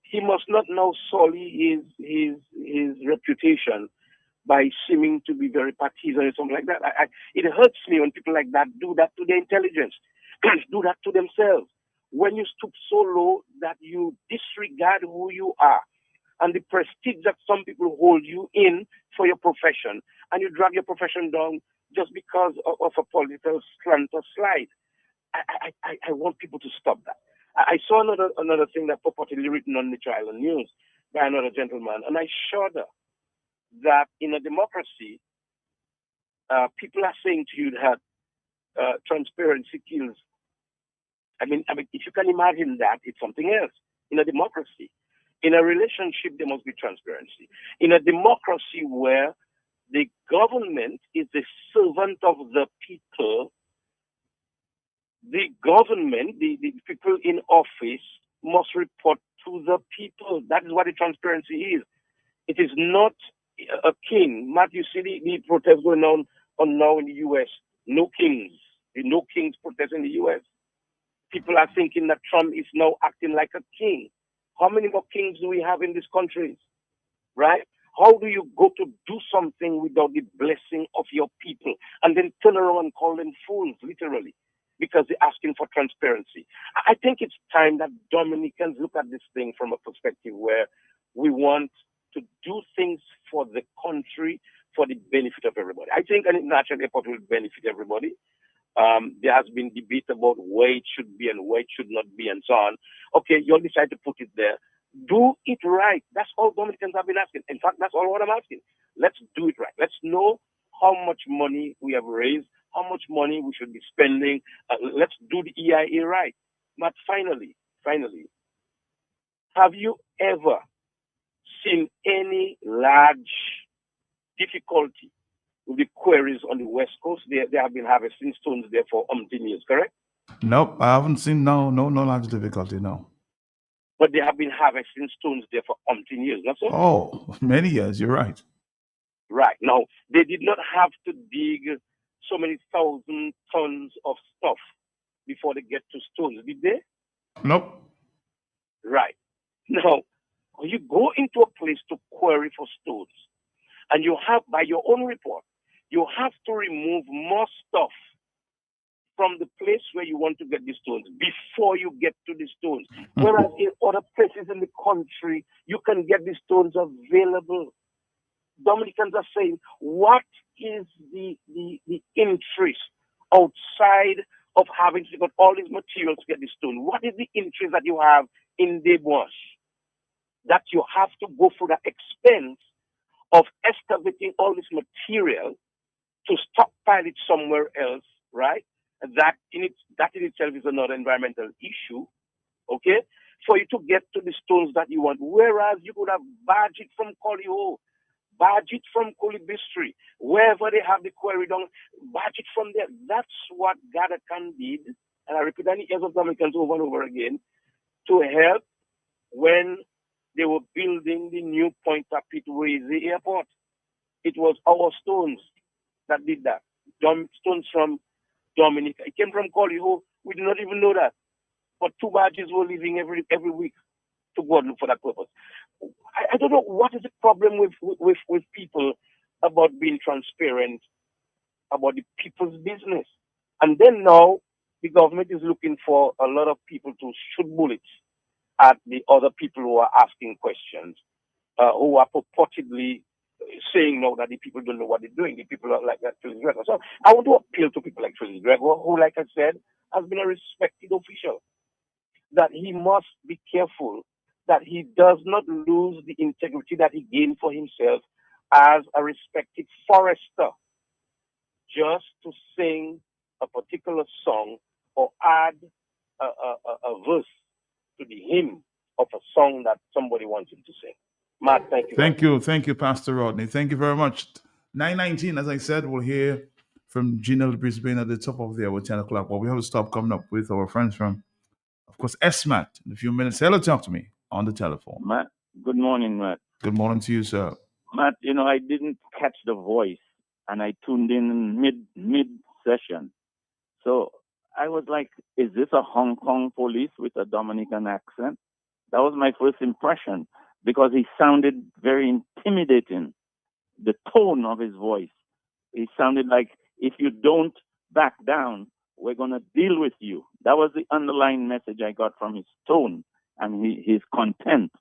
he must not now sully his reputation by seeming to be very partisan or something like that. It hurts me when people like that do that to their intelligence, do that to themselves. When you stoop so low that you disregard who you are and the prestige that some people hold you in for your profession, and you drag your profession down just because of a political slant or slide. I want people to stop that. I saw another thing that purportedly written on Nature Island News by another gentleman, and I shudder that in a democracy, people are saying to you that transparency kills. I mean, if you can imagine that, it's something else. In a democracy, in a relationship, there must be transparency. In a democracy where the government is the servant of the people, the government, the people in office must report to the people. That is what the transparency is. It is not a king. Matt, you see the protests going on now in the U.S. No kings. No kings protest in the U.S. People are thinking that Trump is now acting like a king. How many more kings do we have in this country? Right? How do you go to do something without the blessing of your people and then turn around and call them fools, literally, because they're asking for transparency? I think it's time that Dominicans look at this thing from a perspective where we want to do things for the country for the benefit of everybody. I think an international airport will benefit everybody. There has been debate about where it should be and where it should not be and so on. Okay, you'll decide to put it there. Do it right. That's all Dominicans have been asking. In fact, that's all what I'm asking. Let's do it right. Let's know how much money we have raised, how much money we should be spending. Let's do the EIA right. But finally, have you ever seen any large difficulty with the quarries on the West Coast? They have been harvesting stones there for umpteen years, correct? Nope, I haven't seen no large difficulty. No. But they have been harvesting stones there for umpteen years, not so? Oh, many years. You're right. Right. Now, they did not have to dig so many 1,000 tons of stuff before they get to stones, did they? Nope. Right. Now, when you go into a place to quarry for stones, and you have, by your own report, you have to remove more stuff from the place where you want to get the stones before you get to the stones. Whereas in other places in the country, you can get the stones available. Dominicans are saying, what is the interest outside of having to get all these materials to get the stone? What is the interest that you have in Debwash that you have to go through the expense of excavating all this material to stockpile it somewhere else, right? That in itself is another environmental issue, okay? For you to get to the stones that you want, whereas you could have barged it from Collyho, barge it from Colibistry, wherever they have the quarry down, barge it from there. That's what Gadakan did, and I repeat that in the ears of Dominicans over and over again, to help when they were building the new Point-à-Pitre airport. It was our stones that did that. Stones from Dominica. It came from Collyho. We did not even know that. But 2 barges were leaving every week to go and look for that purpose. I don't know what is the problem with people about being transparent about the people's business. And then now the government is looking for a lot of people to shoot bullets at the other people who are asking questions, who are purportedly saying no, that the people don't know what they're doing. The people are like that, Phyllis Gregor. So I want to appeal to people like Phyllis Gregor, who, like I said, has been a respected official, that he must be careful that he does not lose the integrity that he gained for himself as a respected forester just to sing a particular song or add a verse to the hymn of a song that somebody wants him to sing. Matt, thank you. Thank you, Pastor Rodney. Thank you very much. 9:19, as I said, we'll hear from Gina Brisbane at the top of the hour, 10 o'clock. But we have to stop coming up with our friends from, of course, Esmart in a few minutes. Hello, talk to me on the telephone. Matt, good morning, Matt. Good morning to you, sir. Matt, I didn't catch the voice, and I tuned in mid session. So I was like, is this a Hong Kong police with a Dominican accent? That was my first impression, because he sounded very intimidating. The tone of his voice, he sounded like, if you don't back down, we're going to deal with you. That was the underlying message I got from his tone and his content.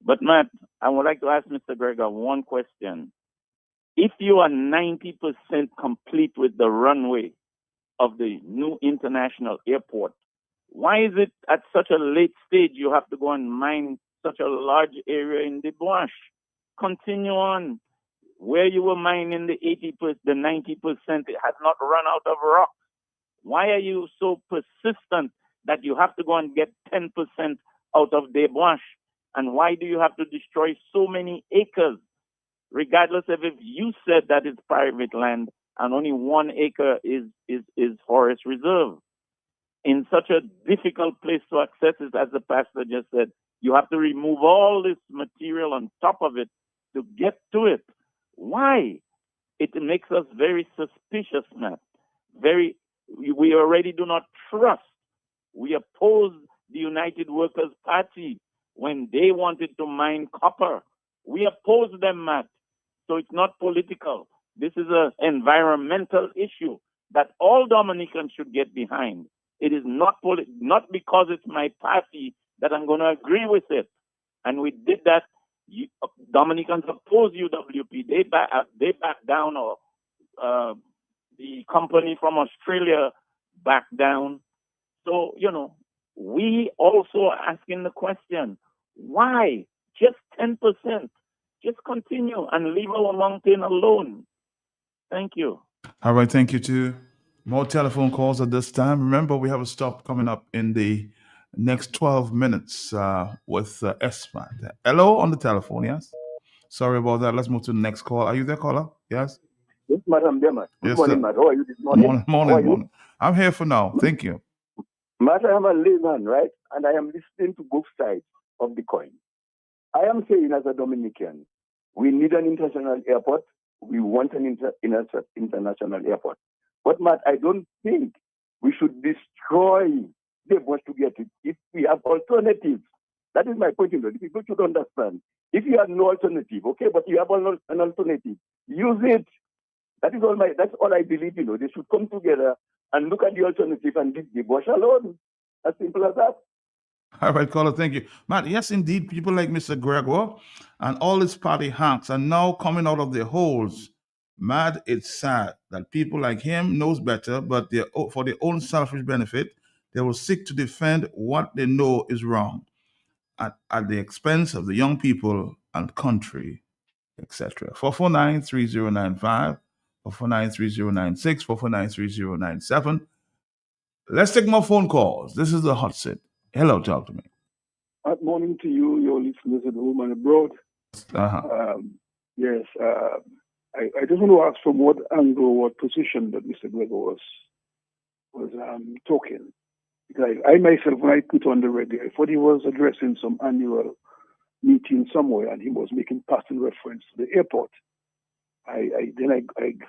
But Matt, I would like to ask Mr. Gregor one question. If you are 90% complete with the runway of the new international airport, why is it at such a late stage you have to go and mine such a large area in the bush? Continue on. Where you were mining the 80%, the 90%, it has not run out of rock. Why are you so persistent that you have to go and get 10% out of the bush? And why do you have to destroy so many acres, regardless of if you said that it's private land and only 1 acre is forest reserve? In such a difficult place to access it, as the pastor just said, you have to remove all this material on top of it to get to it. Why? It makes us very suspicious, Matt. We already do not trust. We oppose the United Workers' Party when they wanted to mine copper. We oppose them, Matt. So it's not political. This is an environmental issue that all Dominicans should get behind. It is not because it's my party that I'm going to agree with it. And we did that. Dominicans oppose UWP. They back down, or the company from Australia backed down. So, we also are asking the question, why just 10%? Just continue and leave our mountain alone. Thank you. All right, thank you too. More telephone calls at this time. Remember, we have a stop coming up in the next 12 minutes with Esmart. Hello on the telephone, yes? Sorry about that. Let's move to the next call. Are you there, caller? Yes? Yes, Madam Demat. Good Yes, morning, sir. Matt. How are you this morning? Morning. I'm here for now. Thank you. Matt, I am a layman, right? And I am listening to both sides of the coin. I am saying, as a Dominican, we need an international airport. We want an international airport. But Matt, I don't think we should destroy the bush to get it if we have alternatives. That is my point. The people should understand. If you have no alternative, okay, but you have an alternative, use it. That's all I believe. They should come together and look at the alternative and leave the bush alone. As simple as that. All right, caller, thank you. Matt, yes, indeed, people like Mr. Gregoire and all his party hacks are now coming out of their holes. Matt, it's sad that people like him knows better, but for their own selfish benefit, they will seek to defend what they know is wrong at the expense of the young people and country, etc. 449-3095, 449-3096, 449-3097. Let's take more phone calls. This is the hot seat. Hello, talk to me. Good morning to you, your listeners at home and abroad. Uh-huh. Yes, I just want to ask from what angle, what position that Mr. Gregor was talking. Because I myself, when I put on the radio, I thought he was addressing some annual meeting somewhere, and he was making passing reference to the airport. I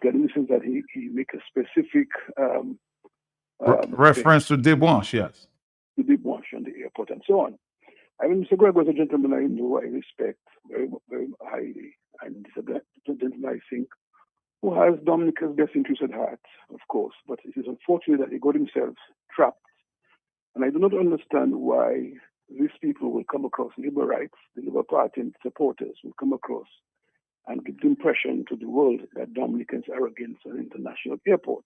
got in the sense that he make a specific reference to Deblanche, yes. To Deblanche on the airport and so on. I mean, Mr. Greg was a gentleman I know, I respect very, very highly. And he's a gentleman, I think, who has Dominica's best interest at heart, of course. But it is unfortunate that he got himself trapped. And I do not understand why these people will come across, Labour rights, the Labour Party and supporters will come across and give the impression to the world that Dominicans are against an international airport.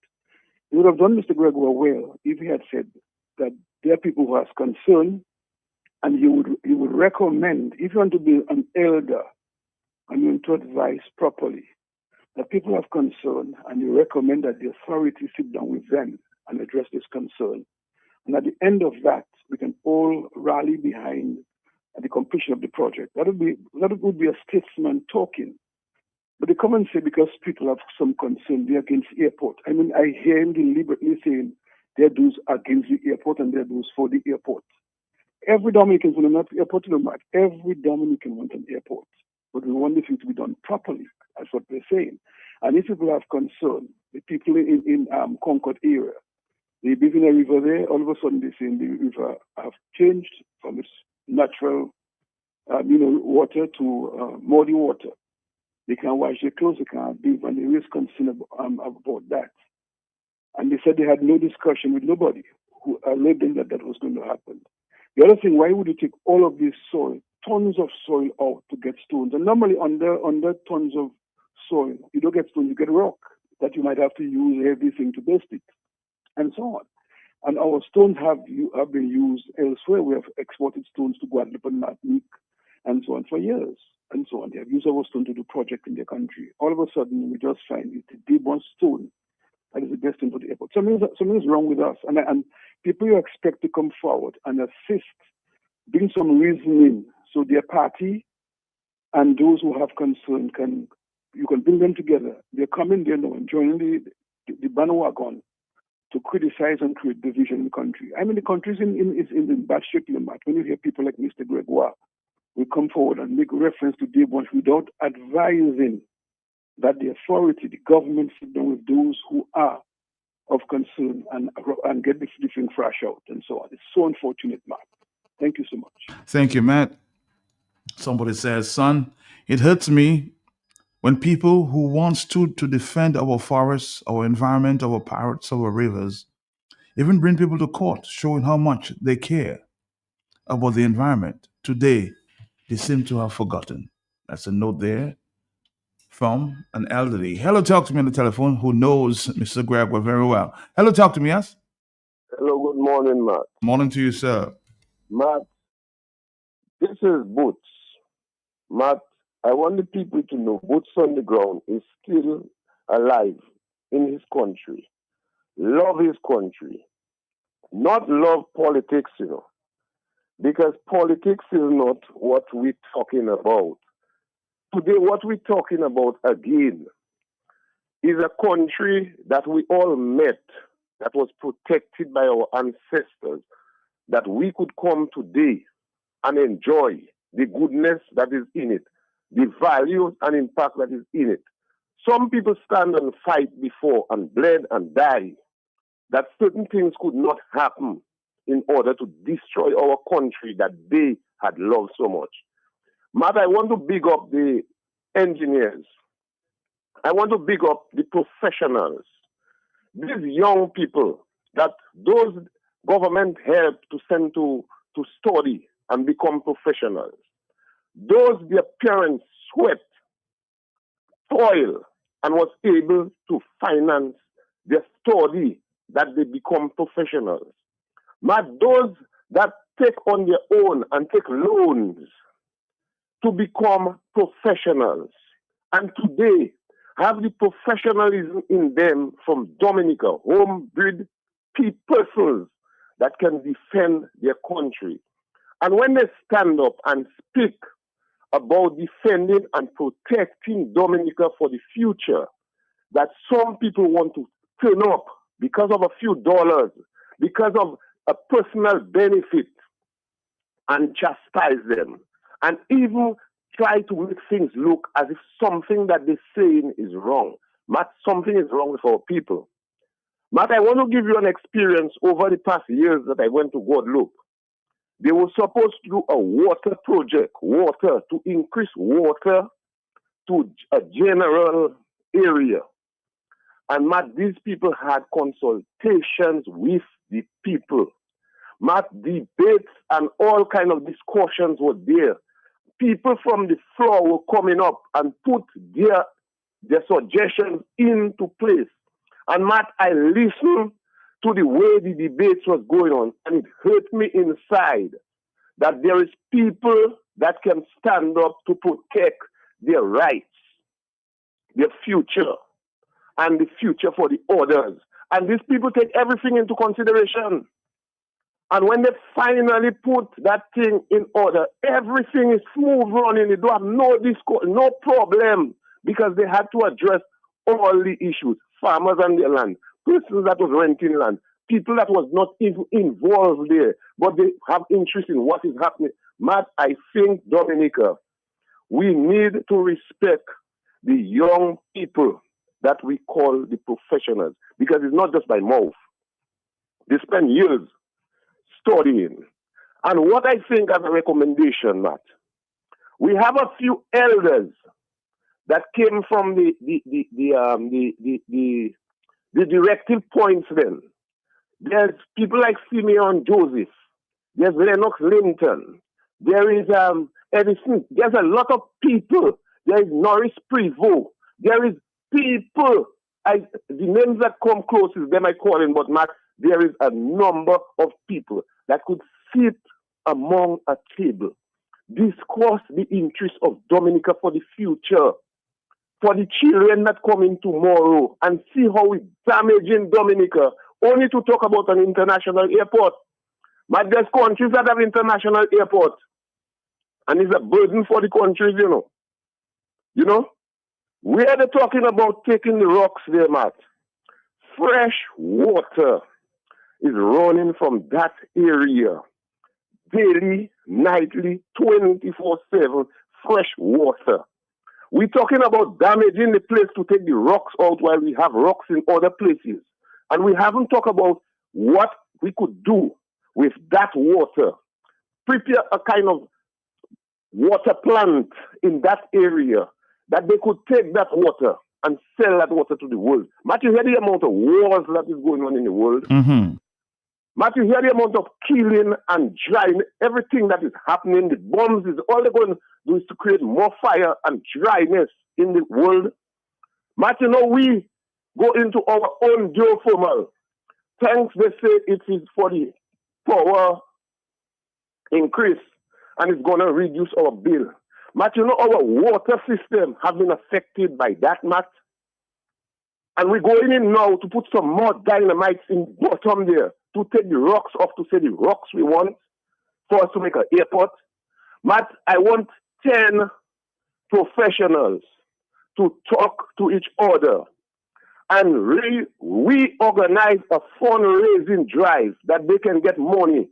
He would have done Mr. Gregoire well if he had said that there are people who are concerned, and he would recommend, if you want to be an elder and you want to advise properly, that people have concern, and you recommend that the authorities sit down with them and address this concern. And at the end of that, we can all rally behind the completion of the project. That would be a statesman talking. But they come and say because people have some concern, they're against the airport. I mean, I hear him deliberately saying they're those against the airport and they're those for the airport. Every Dominican want an airport, every Dominican wants an airport. But we want the thing to be done properly. That's what they're saying. And if people have concern, the people in Concord area, they live in a river there, all of a sudden they say the river have changed from its natural water to muddy water. They can't wash their clothes, they can't bathe, and there is concern about that. And they said they had no discussion with nobody who alleged them that was going to happen. The other thing, why would you take all of this soil, tons of soil out to get stones? And normally under tons of soil, you don't get stones, you get rock that you might have to use everything to bust it, and so on. And our stones have been used elsewhere. We have exported stones to Guadeloupe and Martinique and so on for years, and so on. They have used our stone to do projects in their country. All of a sudden, we just find it's the Debon stone that is the best thing for the airport. Something is wrong with us. And people you expect to come forward and assist, bring some reasoning so their party and those who have concern you can bring them together. They're coming there now and joining the bandwagon to criticize and create division in the country. I mean, the country is in bad shape, Matt. When you hear people like Mr. Gregoire will come forward and make reference to Debonche without advising that the authority, the government, sit down with those who are of concern and get this thing fresh out and so on. It's so unfortunate, Matt. Thank you so much. Thank you, Matt. Somebody says, son, it hurts me when people who once stood to defend our forests, our environment, our parrots, our rivers, even bring people to court showing how much they care about the environment. Today, they seem to have forgotten. That's a note there from an elderly. Hello, talk to me on the telephone who knows Mr. Gregoire very well. Hello, talk to me, yes? Hello, good morning, Matt. Morning to you, sir. Matt, this is Boots. Matt, I want the people to know Boots on the ground is still alive in his country. Love his country. Not love politics, because politics is not what we're talking about. Today, what we're talking about again is a country that we all met, that was protected by our ancestors, that we could come today and enjoy the goodness that is in it, the values and impact that is in it. Some people stand and fight before and bled and die, that certain things could not happen in order to destroy our country that they had loved so much. Matt, I want to big up the engineers. I want to big up the professionals. These young people that those government help to send to to study and become professionals. Those their parents sweat, toil, and was able to finance their study that they become professionals. But those that take on their own and take loans to become professionals, and today have the professionalism in them from Dominica, homebred persons that can defend their country. And when they stand up and speak about defending and protecting Dominica for the future, that some people want to turn up because of a few dollars, because of a personal benefit, and chastise them, and even try to make things look as if something that they're saying is wrong. Matt, something is wrong with our people. Matt, I want to give you an experience over the past years that I went to Guadeloupe. They were supposed to do a water project, water, to increase water to a general area. And Matt, these people had consultations with the people. Matt, debates and all kind of discussions were there. People from the floor were coming up and put their suggestions into place. And Matt, I listened to the way the debates was going on, and it hurt me inside that there is people that can stand up to protect their rights, their future, and the future for the others. And these people take everything into consideration. And when they finally put that thing in order, everything is smooth running. They don't have no problem, because they had to address all the issues. Farmers and their land, persons that was renting land, people that was not even involved there, but they have interest in what is happening. Matt, I think, Dominica, we need to respect the young people that we call the professionals, because it's not just by mouth. They spend years studying. And what I think as a recommendation, Matt, we have a few elders that came from the directive points then. There's people like Simeon Joseph. There's Lennox Linton. There is Edison. There's a lot of people. There is Norris Prevost. There is people. The names that come closest, them I call in, but Matt, there is a number of people that could sit among a table, discuss the interests of Dominica for the future, for the children that come in tomorrow, and see how we're damaging Dominica, only to talk about an international airport. But there's countries that have international airports, and it's a burden for the countries, you know. You know? Where they're talking about taking the rocks there, Matt. Fresh water is running from that area. Daily, nightly, 24/7, fresh water. We're talking about damaging the place to take the rocks out while we have rocks in other places. And we haven't talked about what we could do with that water. Prepare a kind of water plant in that area that they could take that water and sell that water to the world. Matt, you hear the amount of wars that is going on in the world? Mm-hmm. Matt, you hear the amount of killing and drying, everything that is happening, the bombs, is all they're going to do is to create more fire and dryness in the world. Matt, you know, we go into our own geothermal. Thanks, they say it is for the power increase, and it's going to reduce our bill. Matt, you know, our water system has been affected by that, Matt. And we're going in now to put some more dynamites in bottom there to take the rocks off, to say the rocks we want for us to make an airport. Matt, I want 10 professionals to talk to each other and reorganize a fundraising drive that they can get money.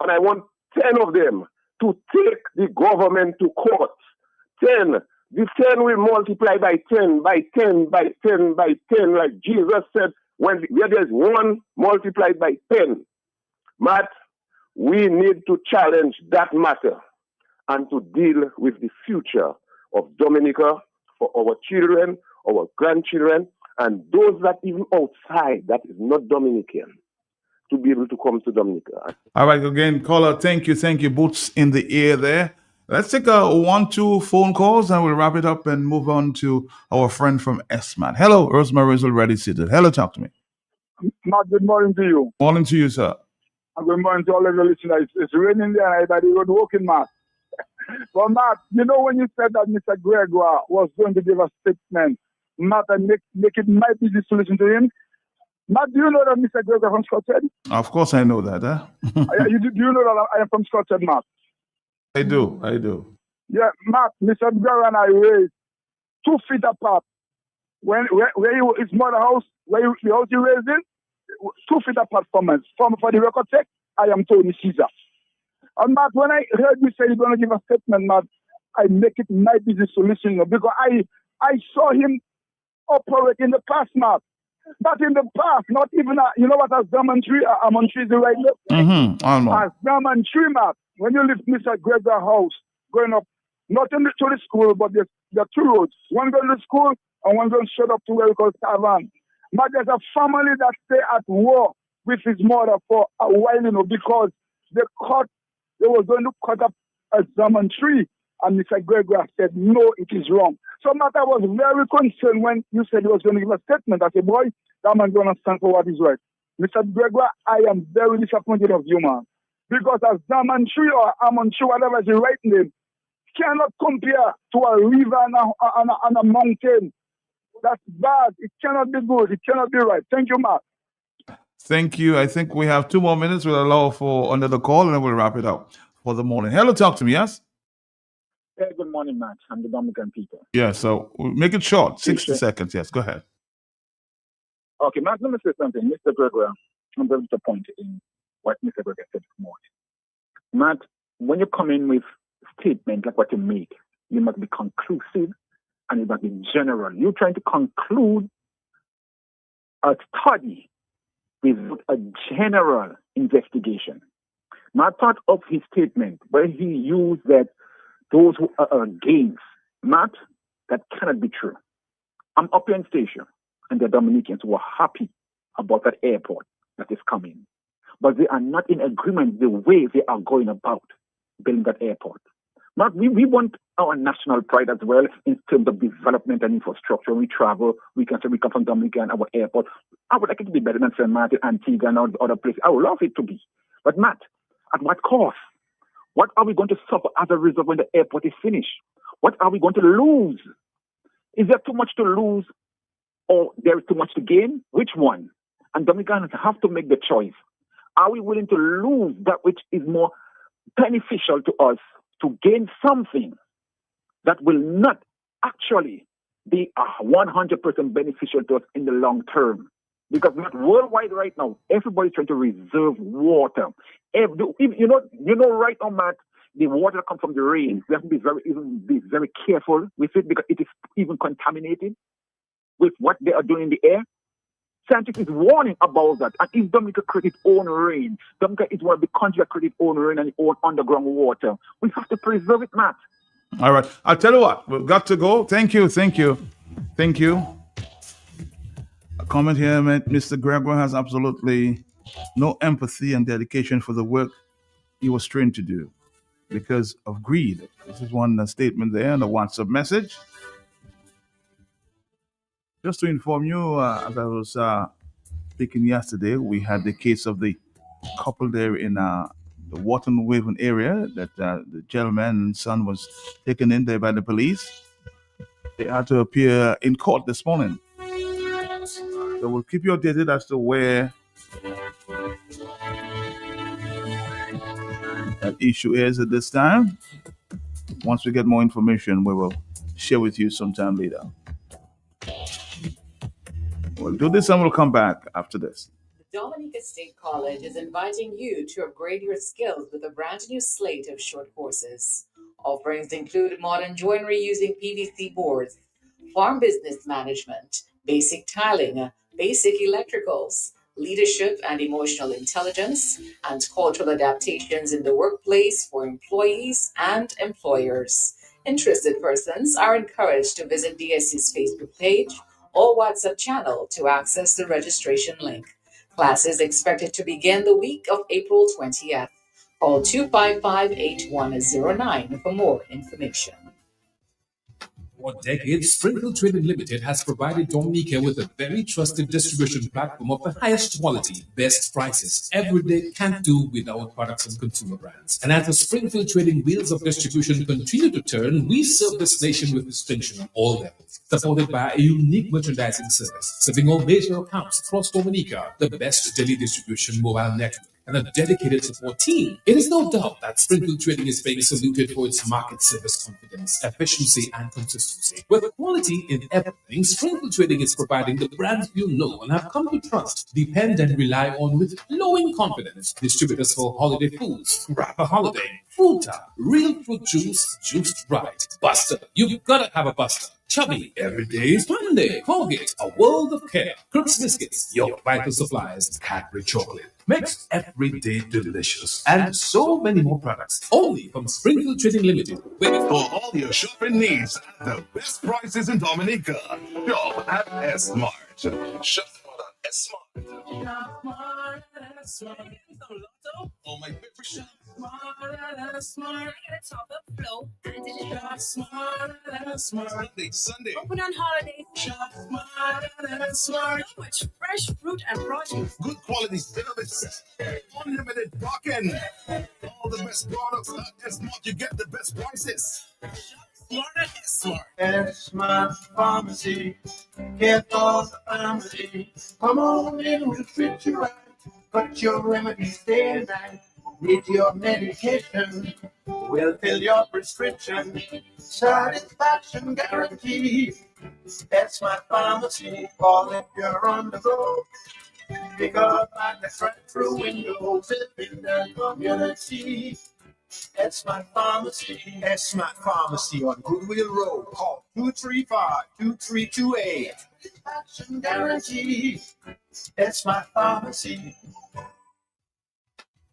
And I want 10 of them to take the government to court. 10. The 10 will multiply by 10, by 10, by 10, by 10, like Jesus said, where there's 1 multiplied by 10. Matt, we need to challenge that matter and to deal with the future of Dominica for our children, our grandchildren, and those that even outside that is not Dominican. to be able to come to Dominica. All right, again, caller, thank you. Boots in the air there. Let's take a 1-2 phone calls and we'll wrap it up and move on to our friend from Esmart. Hello, Rosemary is already seated. Hello, talk to me. Matt, good morning to you. Morning to you, sir. And good morning to all of the listeners. It's raining there and everybody road walking, Matt. But Matt, you know when you said that Mr. Gregoire was going to give a statement, Matt, and make it my business to listen to him. Matt, do you know that Mr. Gregoire from Scotland? Of course I know that, huh? Do you know that I am from Scotland, Matt? I do. Yeah, Matt, Mr. Gregoire and I raised 2 feet apart. Where his mother house, the house he raised in, 2 feet apart from us. For the record sake, I am Tony Caesar. And Matt, when I heard you say you're going to give a statement, Matt, I make it my business to listen, because I saw him operate in the past, Matt. But in the past, not even, you know what, as Diamond Tree, Almond Tree is right there? As Diamond Tree, Matt, when you leave Mr. Gregor's house, going up, not to the school, but there are 2 roads. One going to school and one going straight up to where we call Tavan. But there's a family that stay at war with his mother for a while, because they were going to cut up a Diamond Tree. And Mr. Gregor said, no, it is wrong. So, Matt, I was very concerned when you said he was going to give a statement. I said, boy, that man going to stand for what is right. Mr. Gregor, I am very disappointed of you, man. Because as Diamond Tree or Almond Tree, whatever is the right name, cannot compare to a river and a mountain. That's bad. It cannot be good. It cannot be right. Thank you, Matt. Thank you. I think we have 2 more minutes. We'll allow for another call and then we'll wrap it up for the morning. Hello, talk to me, yes? Yeah, good morning, Matt. I'm the Dominican people. Yeah, so we'll make it short, 60 seconds. Yes, go ahead. Okay, Matt, let me say something. Mr. Gregoire, I'm very disappointed in what Mr. Gregoire said this morning. Matt, when you come in with statement like what you make, you must be conclusive and you must be general. You're trying to conclude a study with a general investigation. My part of his statement, where he used that those who are against, Matt, that cannot be true. I'm up here in station, and the Dominicans were happy about that airport that is coming. But they are not in agreement the way they are going about building that airport. Matt, we want our national pride as well in terms of development and infrastructure. When we travel, we can say we come from Dominica and our airport. I would like it to be better than St. Martin, Antigua, and all other places. I would love it to be. But Matt, at what cost? What are we going to suffer as a result when the airport is finished? What are we going to lose? Is there too much to lose or there is too much to gain? Which one? And Dominicans have to make the choice. Are we willing to lose that which is more beneficial to us to gain something that will not actually be 100% beneficial to us in the long term? Because not worldwide right now, everybody's trying to reserve water. You know, right now, Matt, the water that comes from the rain, we have to be very careful with it because it is even contaminated with what they are doing in the air. Scientists is warning about that. And if Dominica create its own rain, Dominica is one of the countries that create its own rain and its own underground water. We have to preserve it, Matt. All right. I'll tell you what, we've got to go. Thank you. A comment here, Mr. Gregoire has absolutely no empathy and dedication for the work he was trained to do because of greed. This is one statement there in the WhatsApp message. Just to inform you, as I was speaking yesterday, we had the case of the couple there in the Wharton Waven area that the gentleman and son was taken in there by the police. They had to appear in court this morning. So we'll keep you updated as to where that issue is at this time. Once we get more information, we will share with you sometime later. We'll do this and we'll come back after this. Dominica State College is inviting you to upgrade your skills with a brand new slate of short courses. Offerings include modern joinery using PVC boards, farm business management, basic tiling, basic electricals, leadership and emotional intelligence, and cultural adaptations in the workplace for employees and employers. Interested persons are encouraged to visit DSC's Facebook page or WhatsApp channel to access the registration link. Classes expected to begin the week of April 20th. Call 255-8109 for more information. For decades, Springfield Trading Limited has provided Dominica with a very trusted distribution platform of the highest quality, best prices. Every day can't do without products and consumer brands. And as the Springfield Trading wheels of distribution continue to turn, we serve this nation with distinction on all levels, supported by a unique merchandising service, serving all major accounts across Dominica, the best daily distribution mobile network, and a dedicated support team. It is no doubt that Springfield Trading is being saluted for its market service confidence, efficiency, and consistency. With quality in everything, Springfield Trading is providing the brands you know and have come to trust, depend, and rely on with flowing confidence. Distributors for holiday foods, Rapper Holiday, Fruta, Real Fruit Juice, Juiced Right, Buster. You've gotta have a Buster. Chubby, every day is Monday. Colgate, a world of care. Crooks Biscuits, your vital supplies. Cadbury Chocolate, makes every day delicious. And so many more products. Only from Springfield Trading Limited. For all your shopping needs at the best prices in Dominica, shop at Esmart. Shop at Esmart. Oh, my favorite shop. Smart, top up flow, and digital. Smart. Sunday. Open on holidays. Shop smart. So much fresh fruit and produce. Good quality service. Unlimited parking. All the best products at Esmart. You get the best prices. Smart. Esmart Pharmacy, care for the family. Come on in, we'll treat you right. Put your remedies day and night. Need your medication, we'll fill your prescription. Satisfaction guaranteed. Esmart Pharmacy, call if you're on the go. Pick up at the drive-through windows in the community. Esmart Pharmacy. Esmart Pharmacy on Goodwill Road. Call 235-2328. Satisfaction guaranteed. Esmart Pharmacy.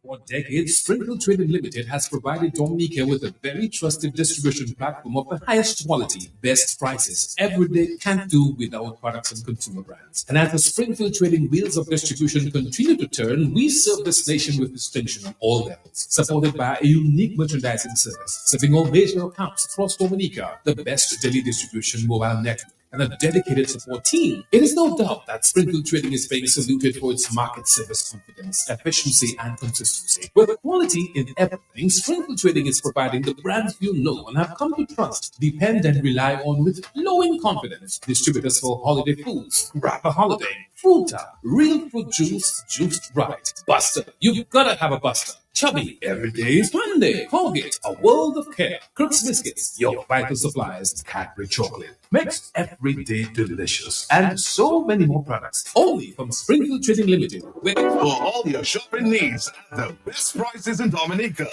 For decades, Springfield Trading Limited has provided Dominica with a very trusted distribution platform of the highest quality, best prices. Every day can't do without products and consumer brands. And as the Springfield Trading wheels of distribution continue to turn, we serve this nation with distinction on all levels, supported by a unique merchandising service, serving all major accounts across Dominica, the best daily distribution mobile network, and a dedicated support team. It is no doubt that Springfield Trading is being saluted for its market service confidence, efficiency, and consistency. With quality in everything, Springfield Trading is providing the brands you know and have come to trust, depend, and rely on with flowing confidence. Distributors for holiday foods, Rapper Holiday, Fruta, Real Fruit Juice, Juiced Right, Buster. You've gotta have a Buster. Chubby, every day is Monday. Colgate, a world of care. Crooks Biscuits, your vital supplies. Cadbury Chocolate, makes every day delicious. And so many more products. Only from Springfield Trading Limited. For all your shopping needs at the best prices in Dominica,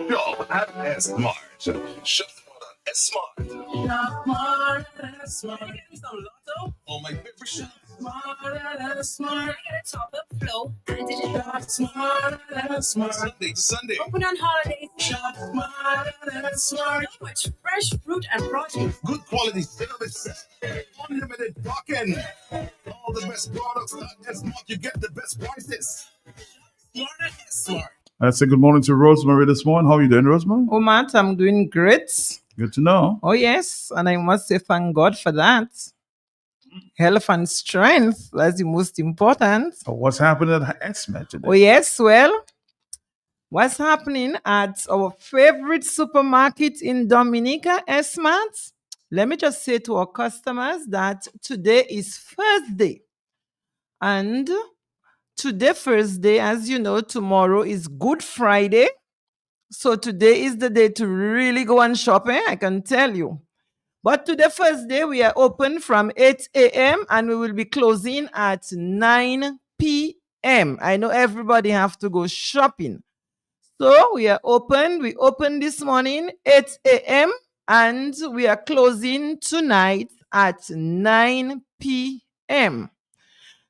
shop at Esmart. Shop at Esmart. Oh, my favorite shop. Smart, top up flow, and digital. Smart. Sunday. Open on holidays. Shop So much fresh fruit and produce. Good quality service. Unlimited parking. All the best products at Esmart. You get the best prices. Smart. Let's say good morning to Rosemary this morning. How are you doing, Rosemary? Oh, Matt, I'm doing great. Good to know. Oh, yes. And I must say thank God for that. Health and strength, that's the most important. So what's happening at Esmart today? Oh, yes. Well, what's happening at our favorite supermarket in Dominica, Esmart? Let me just say to our customers that today is Thursday. And today, Thursday, as you know, tomorrow is Good Friday. So today is the day to really go and shop, I can tell you. But today, Thursday, we are open from 8 a.m. and we will be closing at 9 p.m. I know everybody have to go shopping. So we are open. We opened this morning 8 a.m. and we are closing tonight at 9 p.m.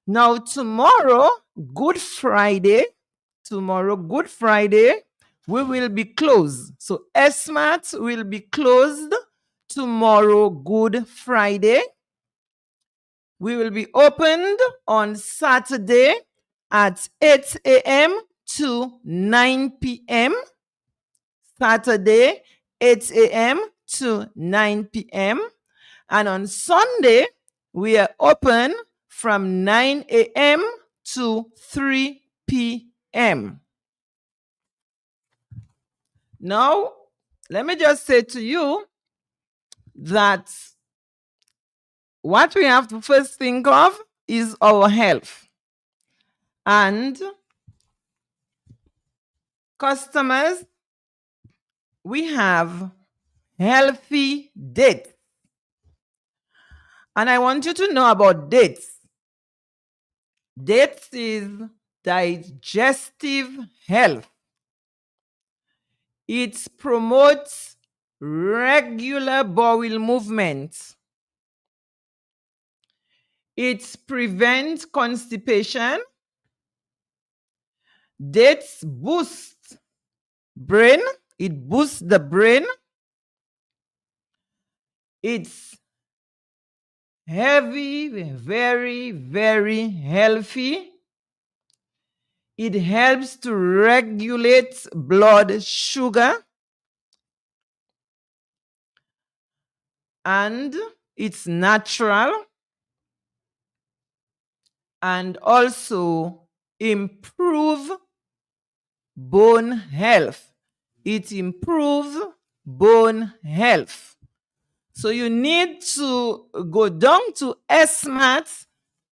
Now, tomorrow, Good Friday, we will be closed. So Esmart will be closed tomorrow, Good Friday. We will be opened on Saturday, at 8 a.m. to 9 p.m. Saturday, 8 a.m. to 9 p.m. And on Sunday, we are open from 9 a.m. to 3 p.m. Now, let me just say to you that what we have to first think of is our health. And customers, we have healthy dates. And I want you to know about dates. Dates is digestive health. It promotes regular bowel movements. It prevents constipation. Dates boost brain. It boosts the brain. It's heavy, very, very healthy. It helps to regulate blood sugar. And it's natural. And also improve bone health. It improves bone health. So you need to go down to Esmart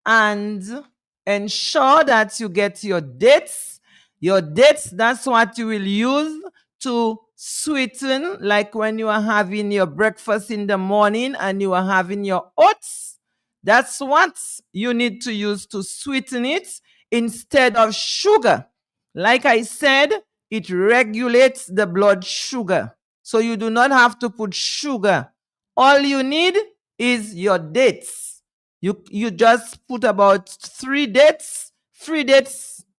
and ensure that you get your dates. Your dates, that's what you will use to sweeten, like when you are having your breakfast in the morning and you are having your oats. That's what you need to use to sweeten it instead of sugar. Like I said, it regulates the blood sugar. So you do not have to put sugar. All you need is your dates. You just put about 3 dates,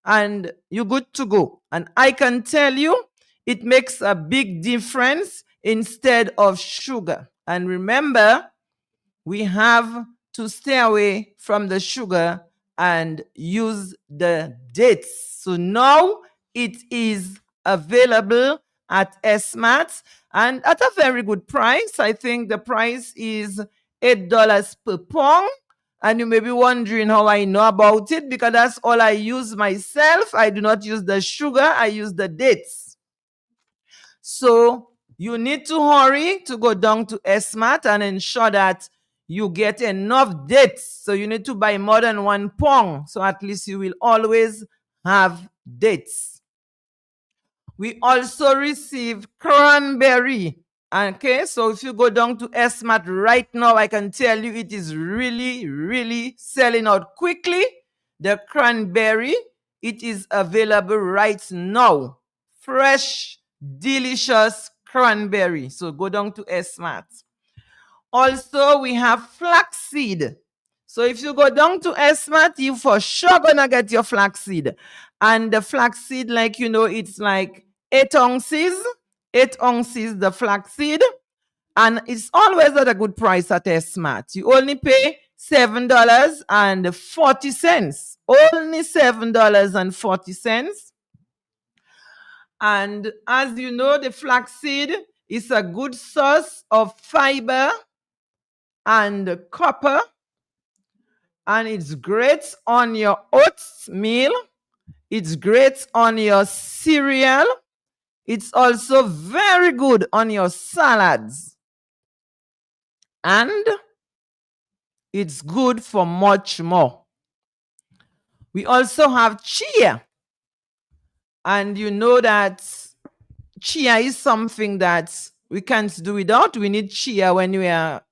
and you're good to go. And I can tell you, it makes a big difference instead of sugar. And remember, we have to stay away from the sugar and use the dates. So now it is available at Esmart and at a very good price. I think the price is $8 per pound. And you may be wondering how I know about it, because that's all I use myself. I do not use the sugar, I use the dates. So you need to hurry to go down to Esmart and ensure that you get enough dates. So you need to buy more than 1 pound. So at least you will always have dates. We also receive cranberry. Okay, so if you go down to Esmart right now, I can tell you it is really, really selling out quickly. The cranberry, it is available right now. Fresh, delicious cranberry. So go down to Esmart. Also, we have flaxseed. So if you go down to Esmart, you for sure gonna get your flaxseed. And the flaxseed, like, it's like 8 ounces. 8 ounces, the flaxseed. And it's always at a good price at Esmart. You only pay $7.40. Only $7.40. And as you know, the flaxseed is a good source of fiber and copper, and it's great on your oatmeal. It's great on your cereal. It's also very good on your salads, and it's good for much more. We also have chia, and you know that chia is something that we can't do without. We need chia when we are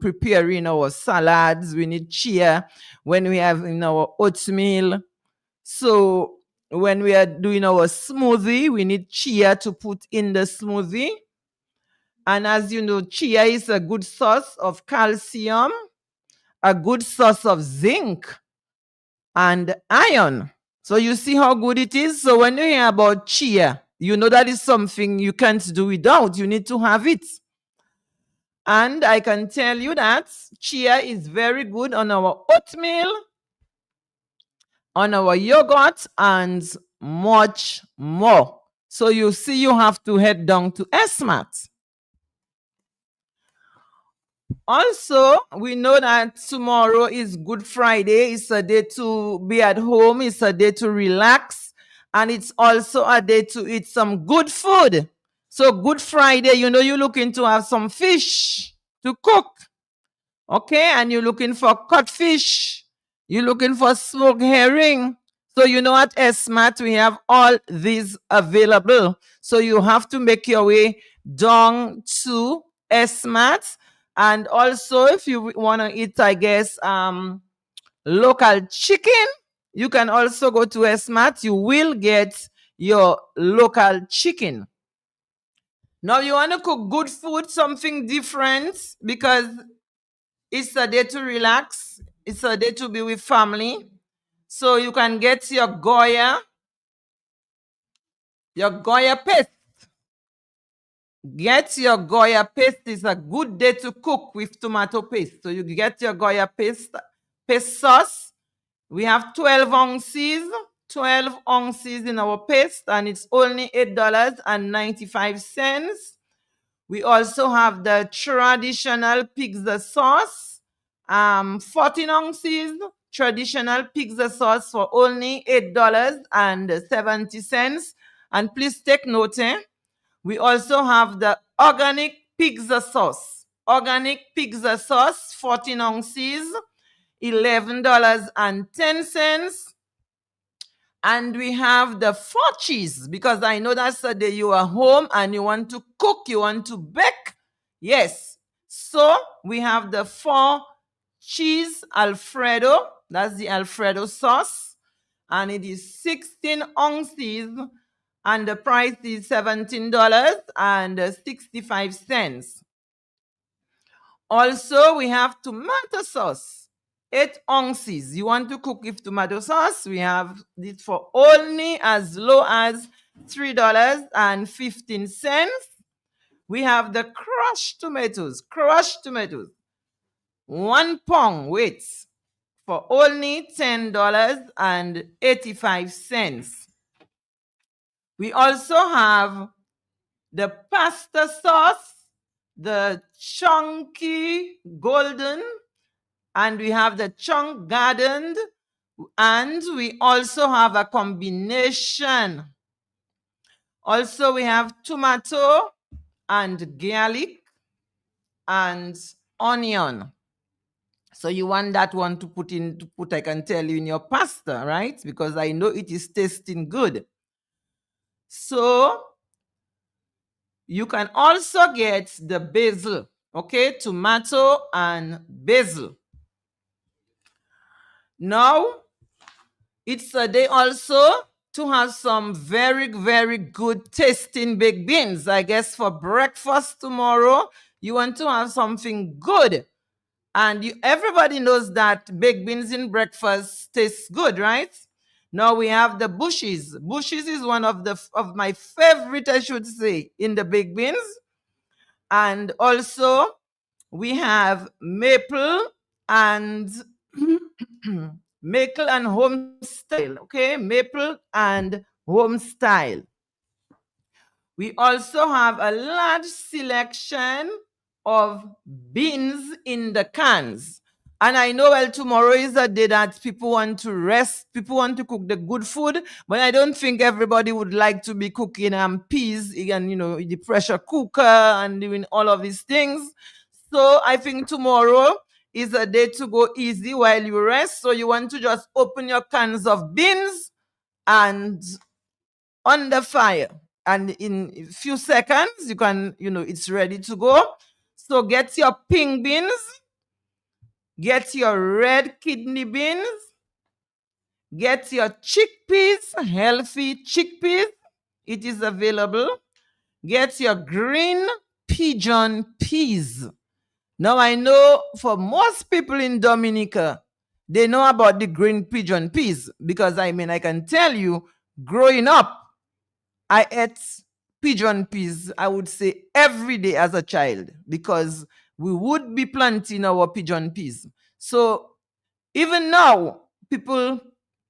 preparing our salads. We need chia when we have in our oatmeal. So when we are doing our smoothie, we need chia to put in the smoothie. And as you know, chia is a good source of calcium, a good source of zinc and iron. So you see how good it is. So when you hear about chia, you know that is something you can't do without. You need to have it. And I can tell you that chia is very good on our oatmeal on our yogurt, and much more. So you see, you have to head down to Esmart. Also, we know that tomorrow is Good Friday. It's a day to be at home. It's a day to relax. And it's also a day to eat some good food. So Good Friday, you know, you're looking to have some fish to cook. Okay, and you're looking for codfish. You're looking for smoked herring. So you know at Esmart, we have all these available. So you have to make your way down to Esmart. And also, if you want to eat, I guess, local chicken, you can also go to Esmart. You will get your local chicken. Now, you want to cook good food, something different, because it's a day to relax. It's a day to be with family. So you can get your Goya paste. Get your Goya paste. It's a good day to cook with tomato paste. So you get your Goya paste sauce. We have 12 ounces in our paste, and it's only $8.95. We also have the traditional pizza sauce, 14 ounces, traditional pizza sauce for only $8.70. And please take note, we also have the organic pizza sauce. Organic pizza sauce, 14 ounces, $11.10. And we have the 4 cheese, because I know that's the day you are home and you want to cook, you want to bake. Yes. So we have the 4 cheese Alfredo. That's the Alfredo sauce. And it is 16 ounces. And the price is $17.65. Also, we have tomato sauce, 8 ounces. You want to cook with tomato sauce? We have it for only as low as $3.15. We have the crushed tomatoes, 1 pound weight for only $10.85. We also have the pasta sauce, the chunky golden, and we have the chunk gardened, and we also have a combination. Also, we have tomato and garlic and onion. So you want that one to put, I can tell you, in your pasta, right? Because I know it is tasting good. So you can also get the basil, okay? Tomato and basil. Now, it's a day also to have some very, very good tasting baked beans. I guess for breakfast tomorrow, you want to have something good. And everybody knows that baked beans in breakfast tastes good, right? Now we have the bushes. Bushes is one of my favorite, I should say, in the baked beans. And also we have maple and maple and home style. Okay, maple and home style. We also have a large selection of beans in the cans. And I know, well, tomorrow is a day that people want to rest, people want to cook the good food, but I don't think everybody would like to be cooking peas and, the pressure cooker and doing all of these things. So I think tomorrow is a day to go easy while you rest. So you want to just open your cans of beans and on the fire. And in a few seconds, you can, it's ready to go. So get your pink beans, get your red kidney beans, get your chickpeas, healthy chickpeas. It is available. Get your green pigeon peas. Now, I know for most people in Dominica, they know about the green pigeon peas because, I can tell you, growing up, I ate pigeon peas, I would say, every day as a child because we would be planting our pigeon peas. So even now, people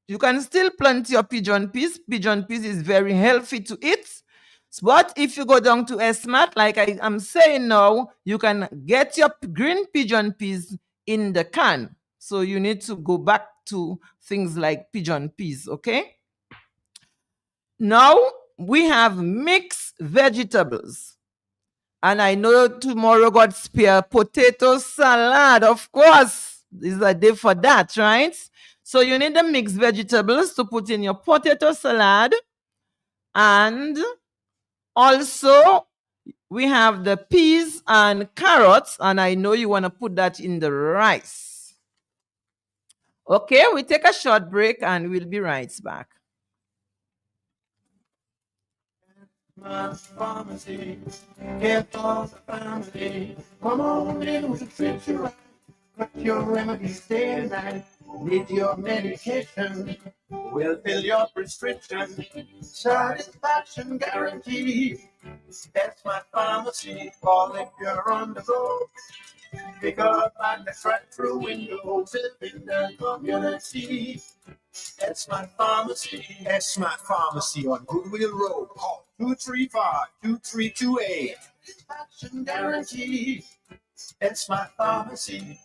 You can still plant your pigeon peas. Pigeon peas is very healthy to eat. But if you go down to Esmart, like I'm saying now, you can get your green pigeon peas in the can. So you need to go back to things like pigeon peas, okay? Now we have mixed vegetables. And I know tomorrow got spare potato salad, of course. This is a day for that, right? So you need the mixed vegetables to put in your potato salad. And also we have the peas and carrots, and I know you want to put that in the rice. Okay, we take a short break and we'll be right back. My pharmacy, care for the family. Come on in, we'll treat you right. Got your remedies day and night. Need your medication. We'll fill your prescription. Satisfaction guaranteed. That's my pharmacy. Call if you're on the road. Pick up at the drive-through window. In the community. That's my pharmacy. That's my pharmacy on Goodwill Road. Call 235-2328. Satisfaction guaranteed. That's my pharmacy.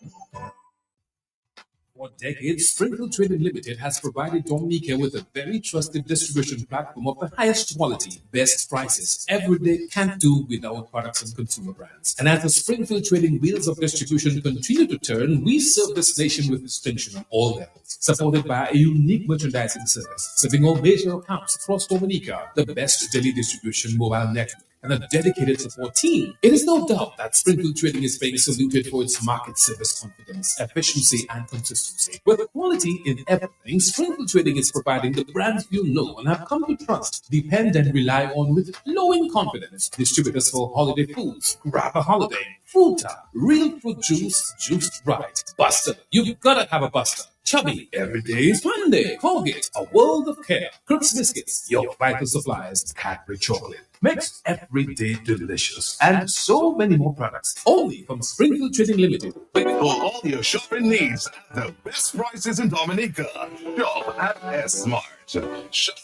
For decades, Springfield Trading Limited has provided Dominica with a very trusted distribution platform of the highest quality, best prices. Every day can't do without products and consumer brands. And as the Springfield Trading wheels of distribution continue to turn, we serve this nation with distinction on all levels, supported by a unique merchandising service, serving all major accounts across Dominica, the best daily distribution mobile network, and a dedicated support team. It is no doubt that Springfield Trading is being saluted for its market service confidence, efficiency, and consistency. With quality in everything, Springfield Trading is providing the brands you know and have come to trust, depend, and rely on with flowing confidence. Distributors for holiday foods, grab a holiday, Fruta, real fruit juice, juiced right. Buster, you've gotta have a Buster. Chubby, every day is fun day. Colgate, a world of care. Crooks Biscuits, your vital supplies. Cadbury Chocolate, makes every day delicious. And so many more products, only from Springfield Trading Limited. For all your shopping needs at the best prices in Dominica, shop at Esmart. Shop at Esmart. Shop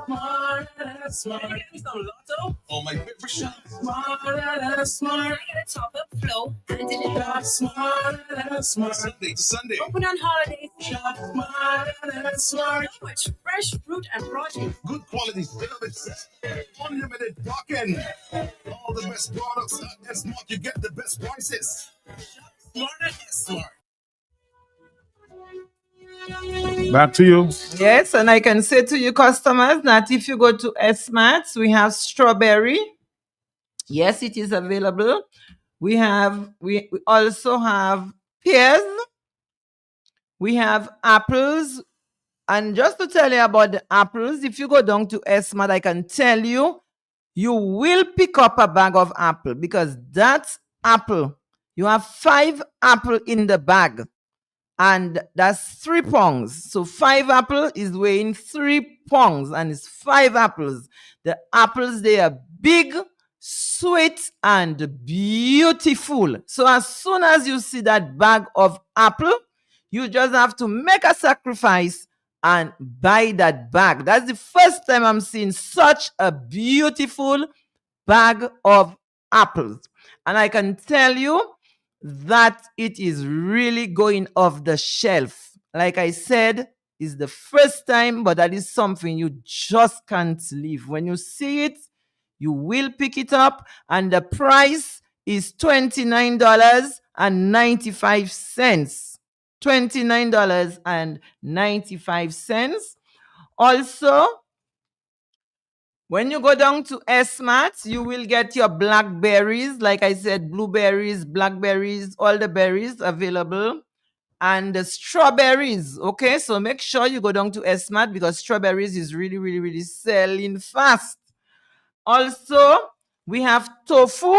smart at Esmart. Some lotto. Oh, my favorite shop. Smart at Esmart. Get a top up flow. And did it Shop smart at Esmart. Sunday to Sunday. open on holidays. Shop smart at Esmart. So much fresh fruit and produce. Good quality service. Unlimited parking. All the best products at Esmart. You get the best prices. Smart at Esmart. Back to you. Yes, and I can say to you customers that if you go to Esmart, we have strawberry. Yes, it is available. We also have pears. We have apples. And just to tell you about the apples, if you go down to Esmart, I can tell you, you will pick up a bag of apple because that apple, you have 5 apple in the bag. And that's 3 pounds. So 5 apple is weighing 3 pounds and it's 5 apples. The apples, they are big, sweet, and beautiful. So as soon as you see that bag of apple, you just have to make a sacrifice and buy that bag. That's the first time I'm seeing such a beautiful bag of apples. And I can tell you that it is really going off the shelf. Like I said, it's the first time, but that is something you just can't leave. When you see it, you will pick it up, and the price is $29.95. $29.95. Also, when you go down to Esmart, you will get your blackberries. Like I said, blueberries, blackberries, all the berries available. And the strawberries. Okay, so make sure you go down to Esmart because strawberries is really, really, really selling fast. Also, we have tofu.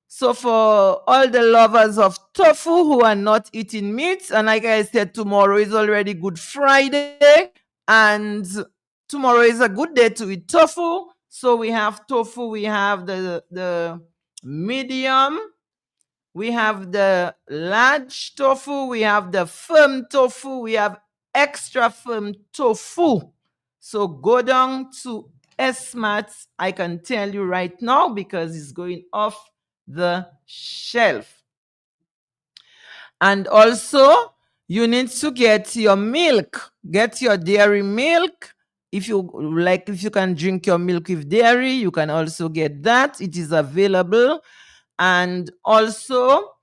So for all the lovers of tofu who are not eating meat, and like I said, tomorrow is already Good Friday, and tomorrow is a good day to eat tofu. So we have tofu, we have the medium, we have the large tofu, we have the firm tofu, we have extra firm tofu. So go down to Esmart, I can tell you right now, because it's going off the shelf. And also, you need to get your milk. Get your dairy milk. If you can drink your milk with dairy, you can also get that. It is available. And also,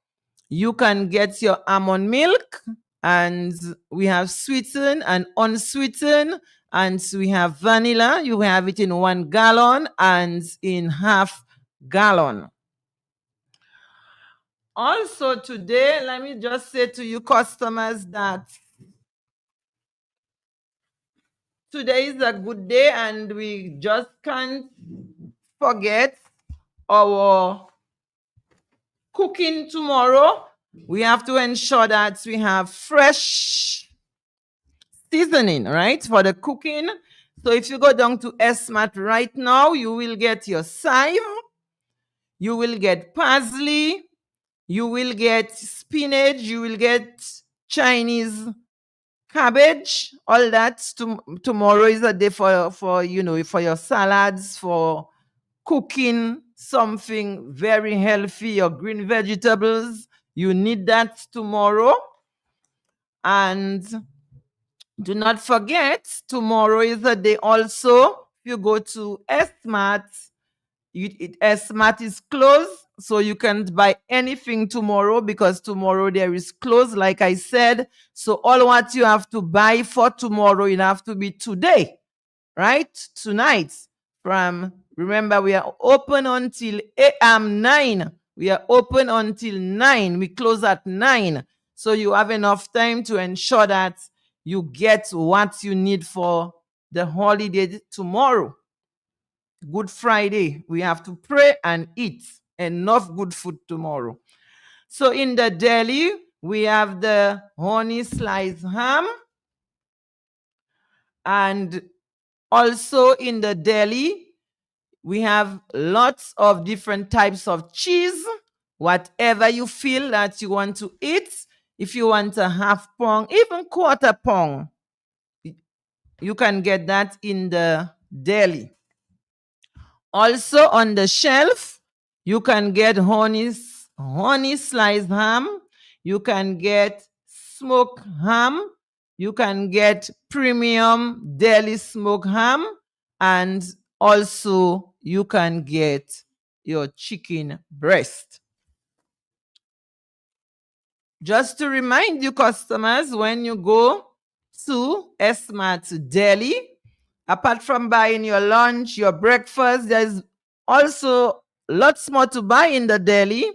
you can get your almond milk. And we have sweetened and unsweetened. And we have vanilla. You have it in 1 gallon and in half gallon. Also today, let me just say to you customers that today is a good day and we just can't forget our cooking tomorrow. We have to ensure that we have fresh seasoning, right, for the cooking. So if you go down to Esmart right now, you will get your thyme, you will get parsley, you will get spinach, you will get Chinese cabbage. All that. Tomorrow is a day for for your salads, for cooking something very healthy, your green vegetables. You need that tomorrow. And do not forget, tomorrow is a day also. If you go to Esmart, Esmart is closed, so you can't buy anything tomorrow because tomorrow there is closed, like I said. So all what you have to buy for tomorrow, it have to be today, right? Tonight. Remember, we are open until 9. We are open until 9. We close at 9. So you have enough time to ensure that you get what you need for the holiday tomorrow. Good Friday. We have to pray and eat enough good food tomorrow. So in the deli, we have the honey sliced ham. And also in the deli, we have lots of different types of cheese. Whatever you feel that you want to eat. If you want a half pound, even quarter pound, you can get that in the deli. Also on the shelf, you can get honey sliced ham. You can get smoked ham. You can get premium deli smoked ham. And also you can get your chicken breast. Just to remind you customers, when you go to Esmart Deli, apart from buying your lunch, your breakfast, there's also lots more to buy in the deli.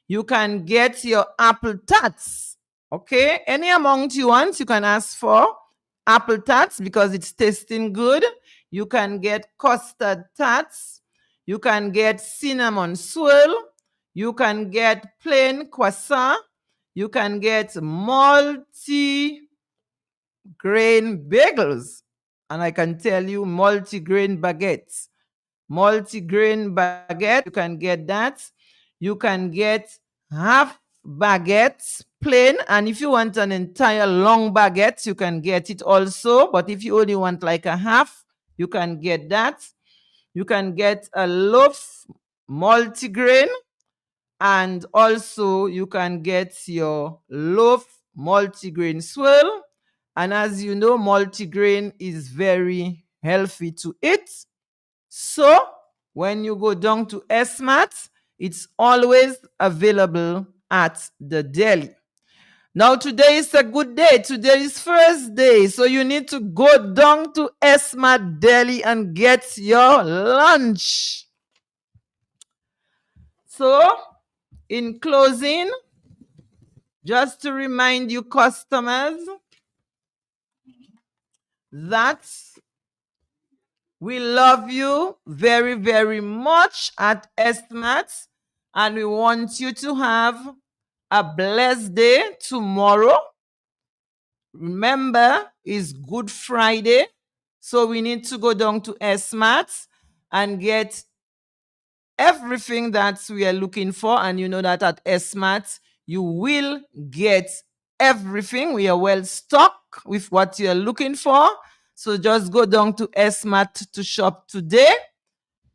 You can get your apple tarts. Okay, any amount you want, you can ask for apple tarts because it's tasting good. You can get custard tarts. You can get cinnamon swirl. You can get plain croissant. You can get multi-grain bagels. And I can tell you multi-grain baguettes. Multi-grain baguette, you can get that. You can get half baguettes plain. And if you want an entire long baguette, you can get it also. But if you only want like a half, you can get that. You can get a loaf multi-grain. And also you can get your loaf multi-grain swirl. And as you know, multi-grain is very healthy to eat. So when you go down to Esmart, it's always available at the deli. Now today is a good day. Today is first day. So you need to go down to Esmart Deli and get your lunch. So in closing, just to remind you customers that we love you very, very much at Esmart, and we want you to have a blessed day tomorrow. Remember, it's Good Friday, so we need to go down to Esmart and get everything that we are looking for. And you know that at Esmart, you will get everything. We are well stocked with what you're looking for. So just go down to Esmart to shop today.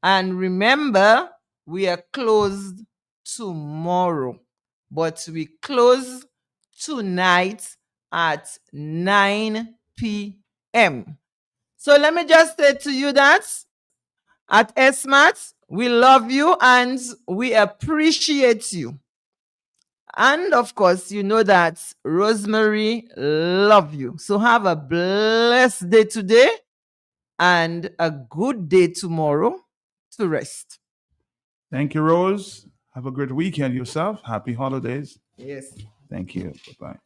And remember, we are closed tomorrow, but we close tonight at 9 p.m. So let me just say to you that at Esmart, we love you and we appreciate you. And of course, you know that Rosemary love you. So have a blessed day today and a good day tomorrow to rest. Thank you, Rose. Have a great weekend yourself. Happy holidays. Yes. Thank you. Bye-bye.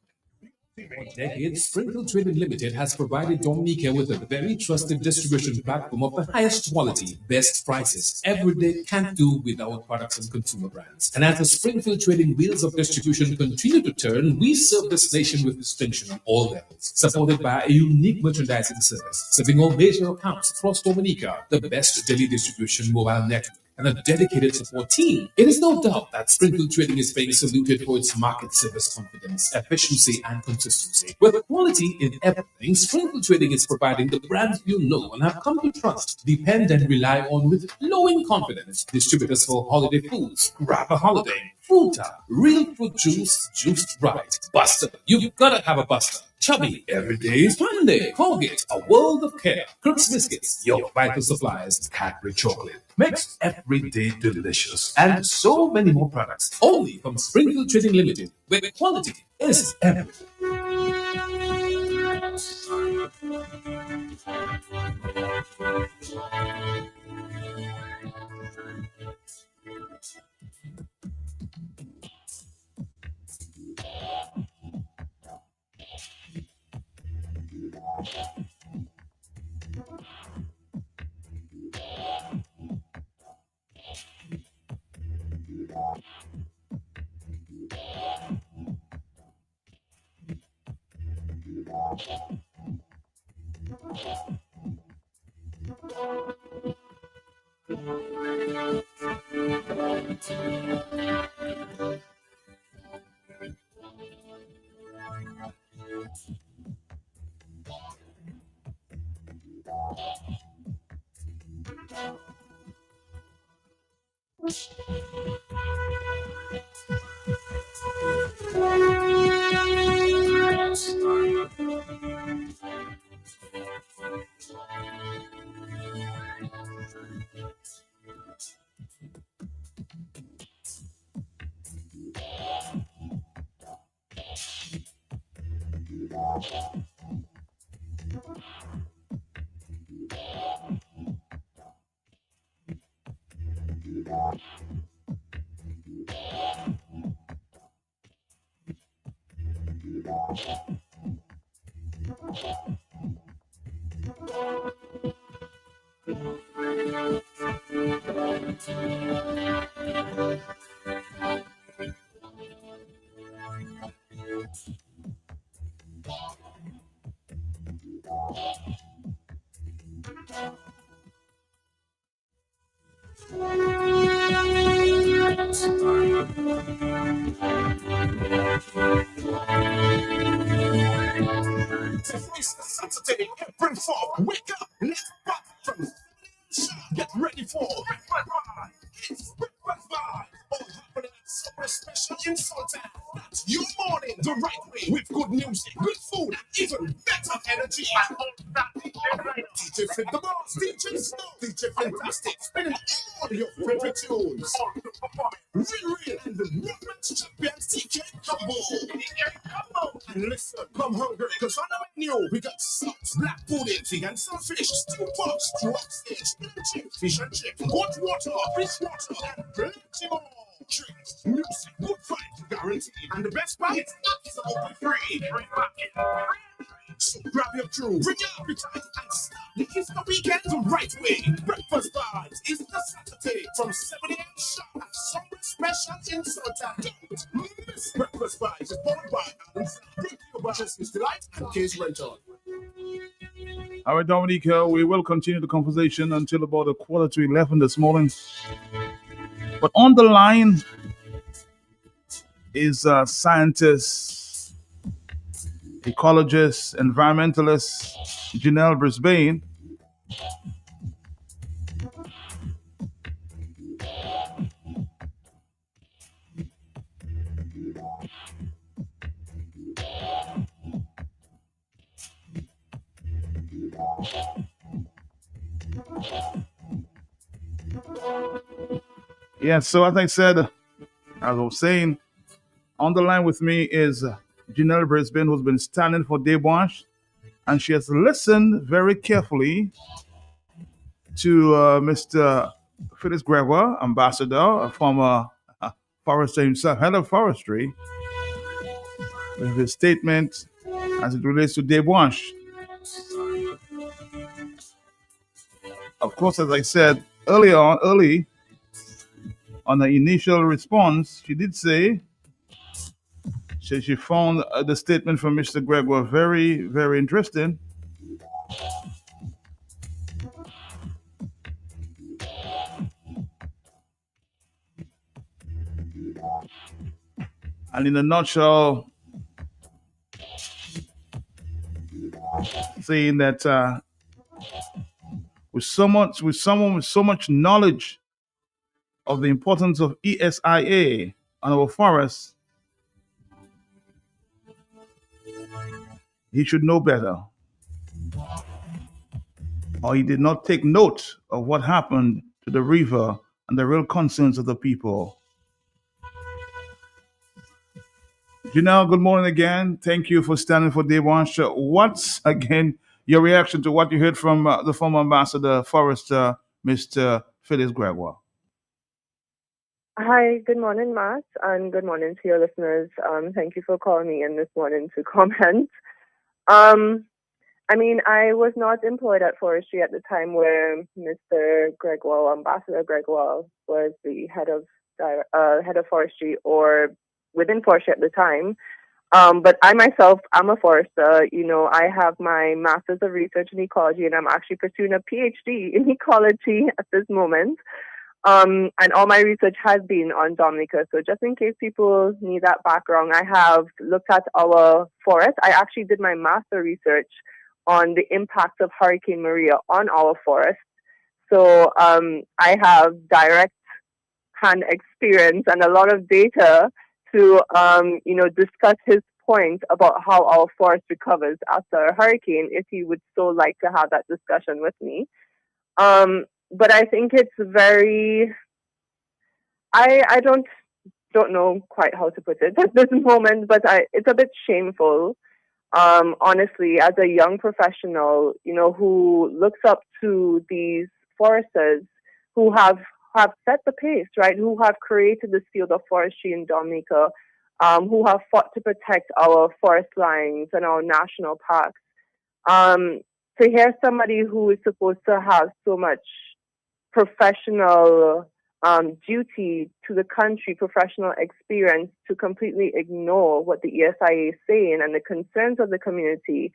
For decades, Springfield Trading Limited has provided Dominica with a very trusted distribution platform of the highest quality, best prices. Every day can't do without products and consumer brands. And as the Springfield Trading wheels of distribution continue to turn, we serve this nation with distinction on all levels, supported by a unique merchandising service, serving all major accounts across Dominica, the best daily distribution mobile network, and a dedicated support team. It is no doubt that Springfield Trading is being saluted for its market service confidence, efficiency, and consistency. With quality in everything, Springfield Trading is providing the brands you know and have come to trust, depend, and rely on with glowing confidence. Distributors for holiday foods, grab a holiday, Fruta, real fruit juice, juiced right. Buster, you've gotta have a Buster. Chubby, every day is fun day. Colgate, a world of care. Crooks Biscuits, your vital supplies. Cadbury Chocolate, makes every day delicious. And so many more products, only from Springfield Trading Limited, where quality is everything. Saturday, April 4th. Wake up, let's pop from get ready for it's breakfast vibe. All happening at super special in Sultan. That's your morning the right way with good music, good food, and even better energy. And all that DJ Flip the Boss, DJ Snow, DJ Fantastic, spinning all your favorite tunes. Real and the movement champions TK Combo. And listen, come hungry, cause on the menu we got sauce, black pudding, vegan some fish, stew pops, drop stage, chicken, fish and chips, hot water, fish water, and plenty more. Drinks, music, good vibes guaranteed. And the best part, it's absolutely free. So grab your crew, bring your appetite, and start the Easter weekend the right way. Breakfast Vibes is the Saturday from 7 a.m. sharp at Summer Special in Sultan. Don't miss Breakfast Vibes is powered by Adams, Justice Delight, and Case Rental. All right, Dominica, we will continue the conversation until about 11:15 this morning. But on the line is scientist ecologist, environmentalist Janelle Brisbane. Yeah, so as I said, as I was saying, on the line with me is Janelle Brisbane, who's been standing for Debonche, and she has listened very carefully to Mr. Phyllis Gregoire, ambassador, a former forester himself, head of forestry, with his statement as it relates to Debonche. Of course, as I said early on the initial response, she did say she found the statement from Mr. Gregoire very, very interesting. And in a nutshell, saying that with someone with so much knowledge of the importance of ESIA on our forests, he should know better. Or he did not take note of what happened to the river and the real concerns of the people. Janelle, good morning again. Thank you for standing for Debonche. What's, again, your reaction to what you heard from the former ambassador, forester, Mr. Phyllis Gregoire? Hi, good morning, Matt, and good morning to your listeners. Thank you for calling me in this morning to comment. I mean, I was not employed at forestry at the time where Mr. Gregoire, Ambassador Gregoire, was the head of forestry or within forestry at the time. But I myself, I'm a forester. You know, I have my Master's of Research in Ecology, and I'm actually pursuing a PhD in ecology at this moment. And all my research has been on Dominica. So just in case people need that background, I have looked at our forest. I actually did my master research on the impacts of Hurricane Maria on our forest. So I have direct hand experience and a lot of data to, discuss his point about how our forest recovers after a hurricane, if he would so like to have that discussion with me. But I think it's very, I don't know quite how to put it at this moment, but it's a bit shameful, honestly, as a young professional, who looks up to these foresters who have set the pace, right? Who have created this field of forestry in Dominica, who have fought to protect our forest lines and our national parks. To hear somebody who is supposed to have so much professional duty to the country, professional experience, to completely ignore what the ESIA is saying and the concerns of the community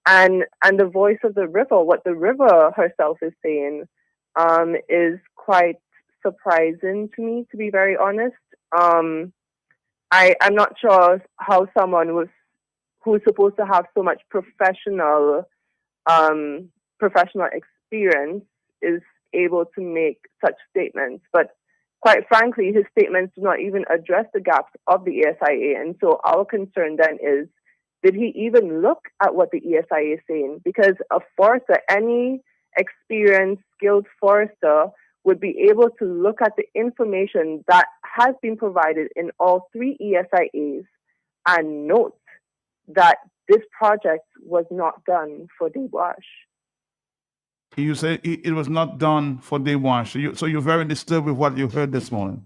and the voice of the river, what the river herself is saying, is quite surprising to me, to be very honest. I'm not sure how someone who's supposed to have so much professional experience is able to make such statements. But quite frankly, his statements do not even address the gaps of the ESIA. And so our concern then is, did he even look at what the ESIA is saying? Because a forester, any experienced, skilled forester, would be able to look at the information that has been provided in all three ESIAs and note that this project was not done for Debonche. You say it was not done for Debonche. So you're very disturbed with what you heard this morning.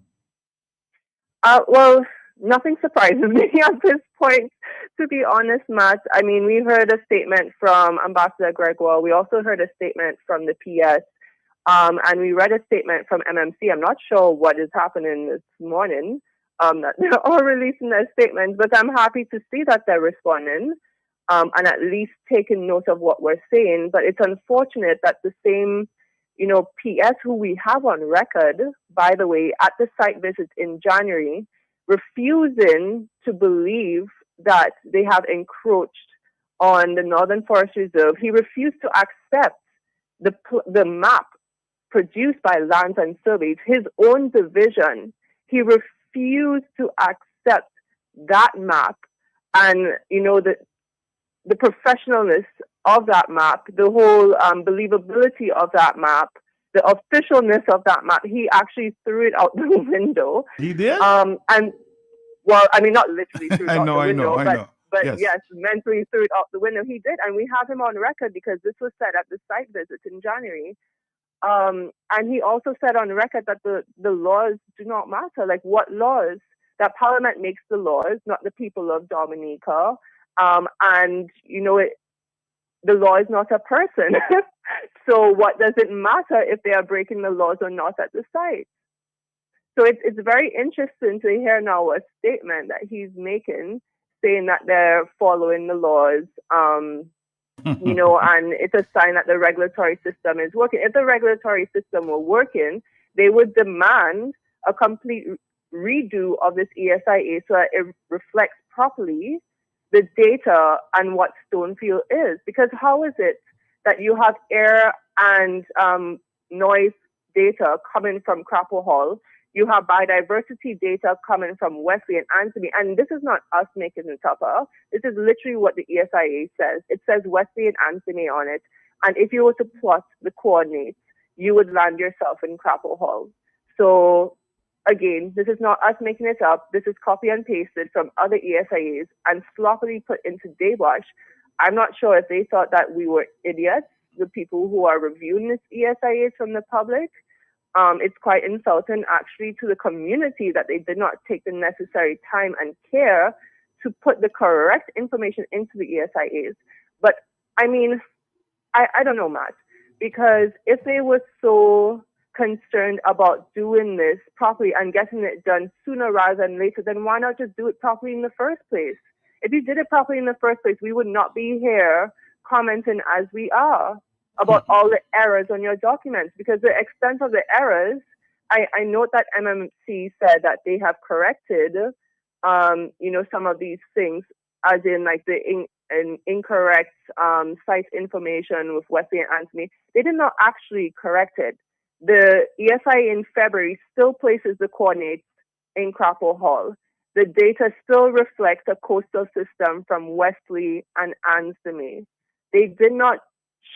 Well, nothing surprises me at this point, to be honest, Matt. I mean, we heard a statement from Ambassador Gregoire. We also heard a statement from the PS. And we read a statement from MMC. I'm not sure what is happening this morning, that they're all releasing their statements, but I'm happy to see that they're responding. And at least taking note of what we're saying. But it's unfortunate that the same, PS who we have on record, by the way, at the site visit in January, refusing to believe that they have encroached on the Northern Forest Reserve, he refused to accept the map produced by Lands and Surveys, his own division. He refused to accept that map, and the professionalness of that map, the whole believability of that map, the officialness of that map. He actually threw it out the window. He did? And well, I mean, not literally threw it I out know, the I window, know, I know. but Yes. yes, mentally threw it out the window. He did, and we have him on record because this was said at the site visit in January. And he also said on record that the laws do not matter. Like, what laws? That Parliament makes the laws, not the people of Dominica. And the law is not a person. So what does it matter if they are breaking the laws or not at the site? So it's very interesting to hear now a statement that he's making saying that they're following the laws, and it's a sign that the regulatory system is working. If the regulatory system were working, they would demand a complete redo of this ESIA so that it reflects properly the data and what Stonefield is. Because how is it that you have air and noise data coming from Crapo Hall, you have biodiversity data coming from Wesley and Anthony, and this is not us making it up. This is literally what the ESIA says. It says Wesley and Anthony on it, and if you were to plot the coordinates, you would land yourself in Crapo Hall. So again, this is not us making it up. This is copy and pasted from other ESIAs and sloppily put into Daywash. I'm not sure if they thought that we were idiots, the people who are reviewing this ESIA from the public. It's quite insulting, actually, to the community that they did not take the necessary time and care to put the correct information into the ESIAs. But, I mean, I don't know, Matt, because if they were so concerned about doing this properly and getting it done sooner rather than later, then why not just do it properly in the first place? If you did it properly in the first place, we would not be here commenting as we are about all the errors on your documents, because the extent of the errors, I note that MMC said that they have corrected, some of these things, as in like the incorrect site information with Wesley and Anthony. They did not actually correct it. The ESI in February still places the coordinates in Crapo Hall. The data still reflects a coastal system from Wesley and Anthony. They did not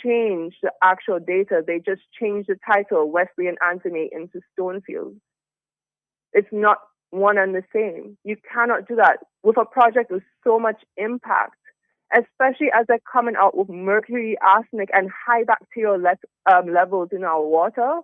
change the actual data. They just changed the title, Wesley and Anthony, into Stonefield. It's not one and the same. You cannot do that with a project with so much impact, especially as they're coming out with mercury, arsenic, and high bacterial levels in our water.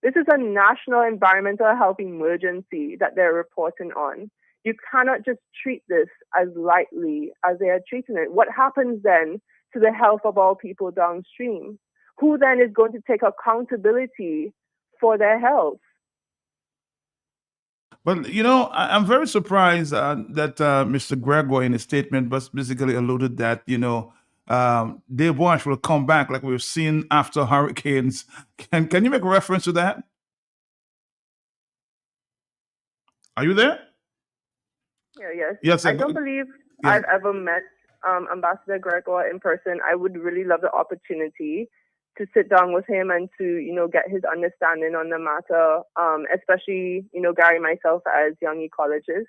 This is a national environmental health emergency that they're reporting on. You cannot just treat this as lightly as they are treating it. What happens then to the health of all people downstream? Who then is going to take accountability for their health? Well, I'm very surprised that Mr. Gregor in his statement basically alluded that, Dave Wash will come back like we've seen after hurricanes. Can you make reference to that? Are you there? Yes. Yes, I don't believe I've ever met Ambassador Gregor in person. I would really love the opportunity to sit down with him and to, get his understanding on the matter, especially, Gary and myself as young ecologists.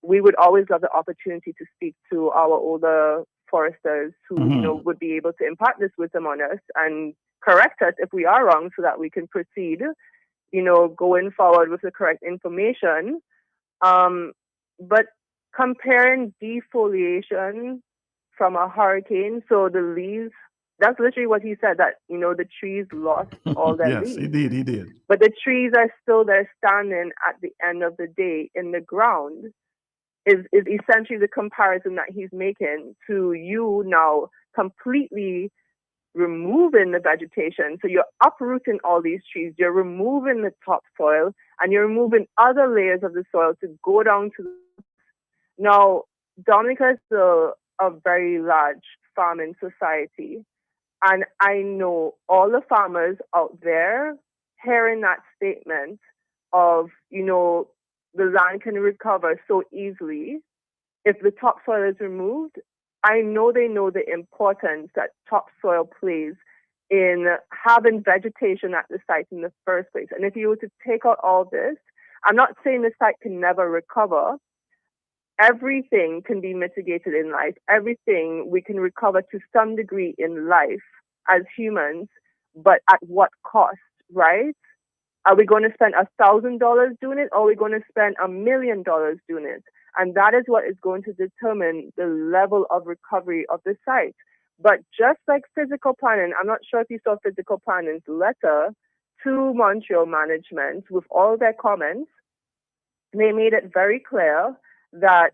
We would always love the opportunity to speak to our older foresters who, would be able to impart this wisdom on us and correct us if we are wrong so that we can proceed, going forward with the correct information. But comparing defoliation from a hurricane, so the leaves, that's literally what he said, that, the trees lost all their leaves. Yes, he did. But the trees are still there standing at the end of the day in the ground is essentially the comparison that he's making to you now completely removing the vegetation. So you're uprooting all these trees, you're removing the topsoil, and you're removing other layers of the soil to go down to. Now, Dominica is a very large farming society, and I know all the farmers out there hearing that statement of, the land can recover so easily if the topsoil is removed. I know they know the importance that topsoil plays in having vegetation at the site in the first place. And if you were to take out all this, I'm not saying the site can never recover. Everything can be mitigated in life. Everything we can recover to some degree in life as humans, but at what cost, right? Are we going to spend $1,000 doing it, or are we going to spend $1 million doing it? And that is what is going to determine the level of recovery of the site. But just like physical planning, I'm not sure if you saw physical planning's letter to Montreal management with all their comments. They made it very clear that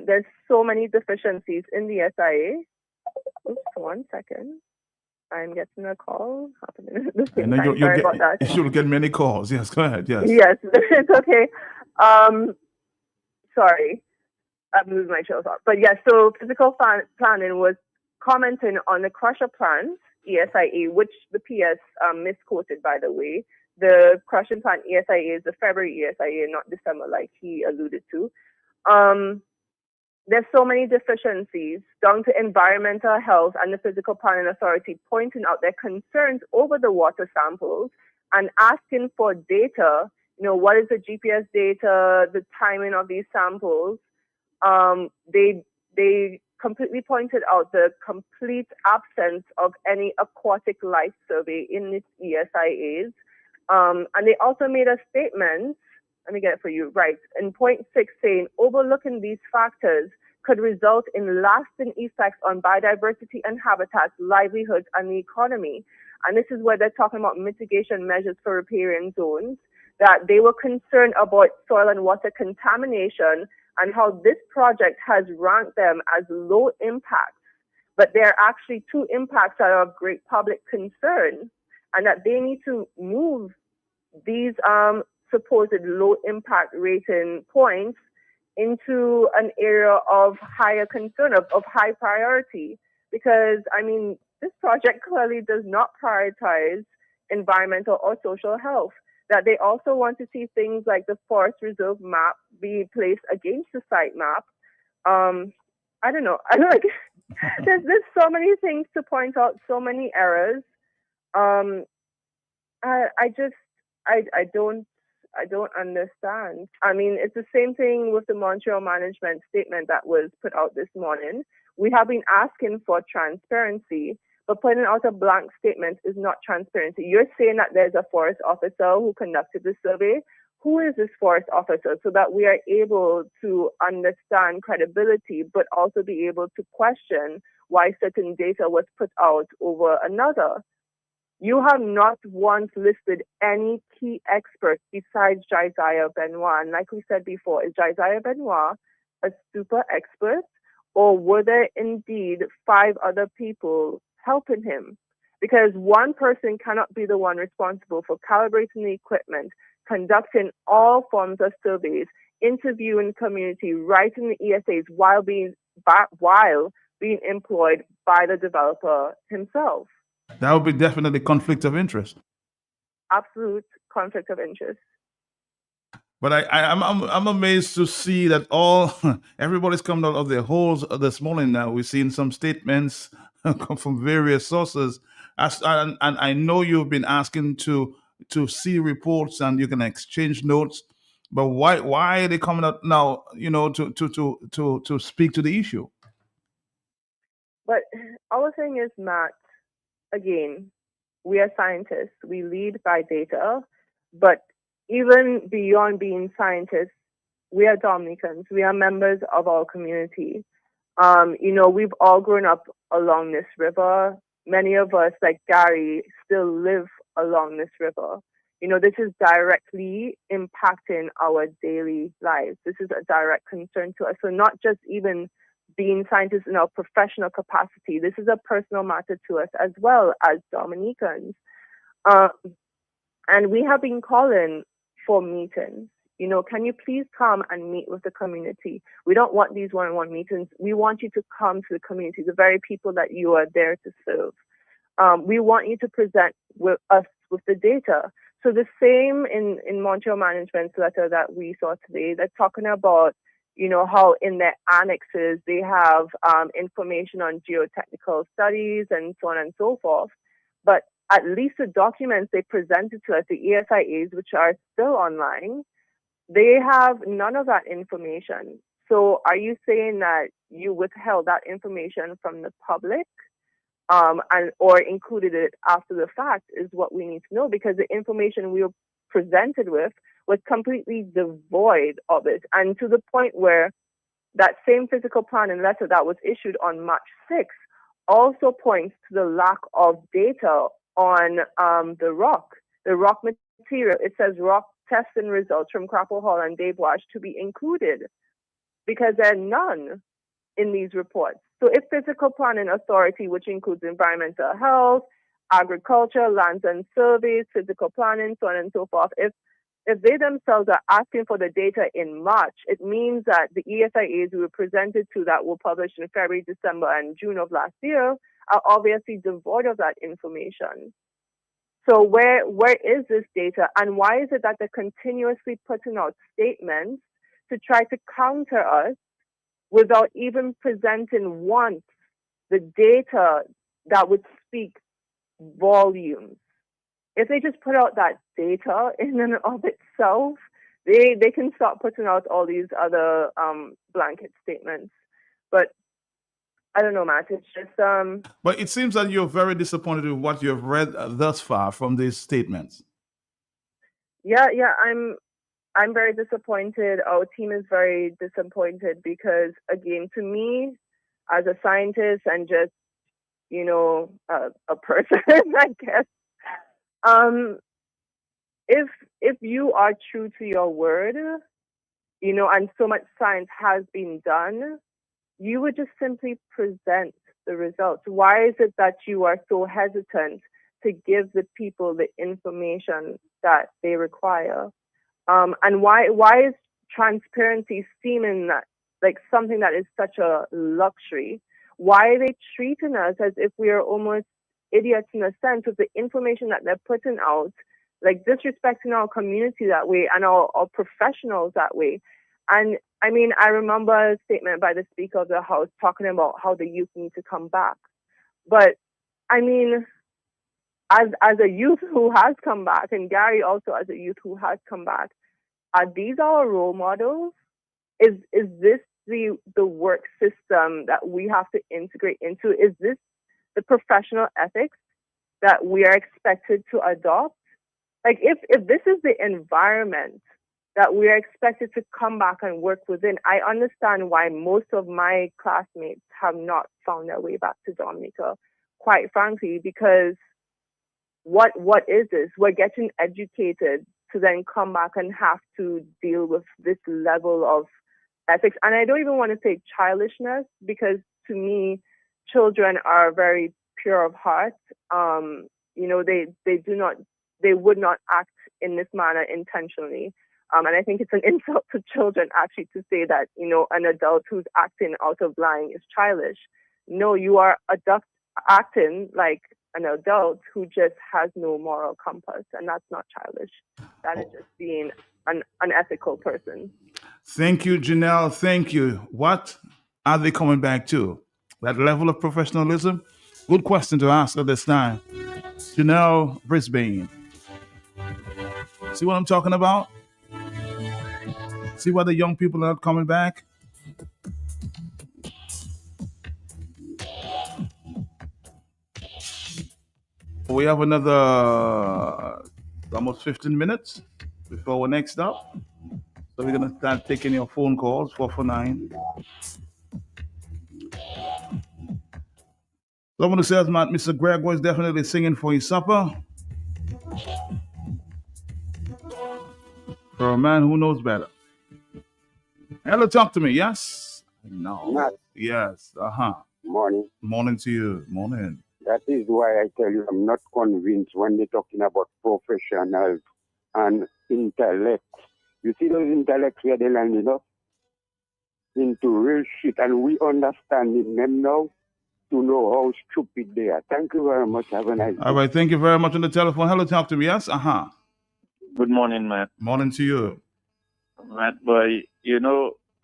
there's so many deficiencies in the SIA. Oops, 1 second. I'm getting a call happening at the same time. Sorry about that. You'll get many calls. Yes, go ahead. Yes. Yes, it's okay. Sorry, I'm losing my trail of thought. But yes, so physical planning was commenting on the crusher plans, ESIA, which the PS misquoted, by the way. The crushing plan ESIA is the February ESIA, not December, like he alluded to. There's so many deficiencies down to environmental health and the Physical Planning Authority pointing out their concerns over the water samples and asking for data. You know, what is the GPS data, the timing of these samples? They completely pointed out the complete absence of any aquatic life survey in these ESIAs. And they also made a statement, let me get it for you, right, in point 6 saying, overlooking these factors could result in lasting effects on biodiversity and habitats, livelihoods, and the economy. And this is where they're talking about mitigation measures for riparian zones, that they were concerned about soil and water contamination and how this project has ranked them as low impact. But there are actually 2 impacts that are of great public concern, and that they need to move these supposed low impact rating points into an area of higher concern, of high priority. Because, I mean, this project clearly does not prioritize environmental or social health. That they also want to see things like the forest reserve map be placed against the site map. I don't know. There's so many things to point out, so many errors. I don't understand. I mean, it's the same thing with the Montreal management statement that was put out this morning. We have been asking for transparency, but putting out a blank statement is not transparency. You're saying that there's a forest officer who conducted the survey. Who is this forest officer, so that we are able to understand credibility, but also be able to question why certain data was put out over another? You have not once listed any key experts besides Josiah Benoit. And like we said before, is Josiah Benoit a super expert, or were there indeed 5 other people helping him? Because one person cannot be the one responsible for calibrating the equipment, conducting all forms of surveys, interviewing community, writing the ESAs while being employed by the developer himself. That would be definitely conflict of interest. Absolute conflict of interest. But I'm amazed to see that everybody's coming out of their holes this morning. Now we've seen some statements come from various sources, and I know you've been asking to see reports and you can exchange notes. But why are they coming out now? You know, to speak to the issue. But our thing is, Matt, again, we are scientists. We lead by data, but even beyond being scientists, we are Dominicans. We are members of our community. You know, we've all grown up along this river. Many of us, like Gary, still live along this river. You know, this is directly impacting our daily lives. This is a direct concern to us. So not just even being scientists in our professional capacity, this is a personal matter to us as well as Dominicans. And we have been calling for meetings. You know, can you please come and meet with the community? We don't want these one-on-one meetings. We want you to come to the community, the very people that you are there to serve. We want you to present with us with the data. So the same in Montreal Management's letter that we saw today, they're talking about, how in their annexes they have information on geotechnical studies and so on and so forth. But at least the documents they presented to us, the ESIAs, which are still online, they have none of that information. So are you saying that you withheld that information from the public or included it after the fact is what we need to know, because the information we were presented with was completely devoid of it. And to the point where that same physical plan and letter that was issued on March 6th also points to the lack of data on the rock material. It says rock testing results from Crapo Hall and Dave Wash to be included, because there are none in these reports. So if physical planning authority, which includes environmental health, agriculture, lands and surveys, physical planning, so on and so forth, if they themselves are asking for the data in March, it means that the ESIAs we were presented to that were published in February, December, and June of last year are obviously devoid of that information. So where is this data, and why is it that they're continuously putting out statements to try to counter us without even presenting once the data that would speak volumes? If they just put out that data in and of itself, they can start putting out all these other blanket statements. But I don't know, Matt. It's just But it seems that you're very disappointed with what you have read thus far from these statements. Yeah. I'm very disappointed. Our team is very disappointed because, again, to me, as a scientist and just a person, I guess, if you are true to your word, and so much science has been done, you would just simply present the results. Why is it that you are so hesitant to give the people the information that they require? And why is transparency seeming like something that is such a luxury? Why are they treating us as if we are almost idiots in a sense with the information that they're putting out, like disrespecting our community that way and our professionals that way? And I mean, I remember a statement by the Speaker of the House talking about how the youth need to come back. But I mean, as a youth who has come back, and Gary also as a youth who has come back, are these our role models? Is this the work system that we have to integrate into? Is this the professional ethics that we are expected to adopt? Like, if this is the environment that we are expected to come back and work within, I understand why most of my classmates have not found their way back to Dominica, quite frankly, because what is this? We're getting educated to then come back and have to deal with this level of ethics. And I don't even want to say childishness, because to me, children are very pure of heart. They would not act in this manner intentionally. And I think it's an insult to children actually to say that, an adult who's acting out of line is childish. No, you are acting like an adult who just has no moral compass, and that's not childish. That is just being an unethical person. Thank you, Janelle. Thank you. What are they coming back to? That level of professionalism? Good question to ask at this time. Janelle Brisbane. See what I'm talking about? See why the young people are not coming back? We have another almost 15 minutes before our next stop. So we're going to start taking your phone calls, 449. Someone who says, Mr. Greg was definitely singing for his supper. For a man who knows better. Hello, talk to me. Yes? No. Matt. Yes. Uh-huh. Morning. Morning to you. Morning. That is why I tell you I'm not convinced when they're talking about professionals and intellect. You see those intellects where they landed up into real shit, and we understanding them now to know how stupid they are. Thank you very much. Have a nice day. All right. Thank you very much on the telephone. Hello, talk to me. Yes? Good morning, Matt. Morning to you. Matt, boy,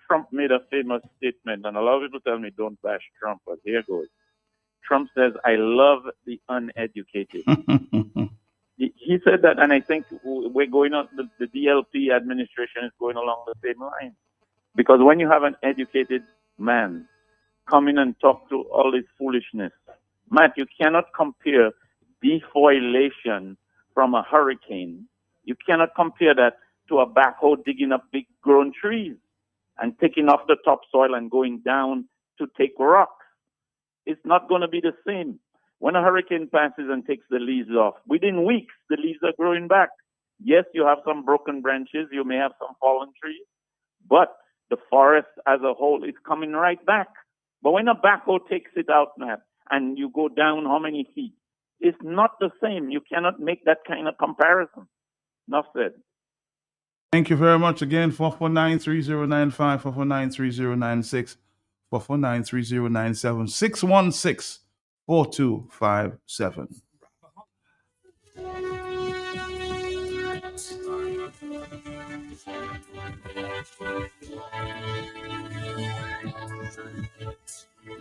Trump made a famous statement, and a lot of people tell me don't bash Trump, but here goes. Trump says, I love the uneducated. He said that, and I think we're going on, the DLP administration is going along the same line. Because when you have an educated man come in and talk to all this foolishness, Matt, you cannot compare defoliation from a hurricane. You cannot compare that to a backhoe digging up big grown trees and taking off the topsoil and going down to take rocks. It's not going to be the same. When a hurricane passes and takes the leaves off, within weeks, the leaves are growing back. Yes, you have some broken branches, you may have some fallen trees, but the forest as a whole is coming right back. But when a backhoe takes it out, Matt, and you go down how many feet, it's not the same. You cannot make that kind of comparison. Enough said. Thank you very much again. 449-3095, 449-3096, 449-3097, 616-4257.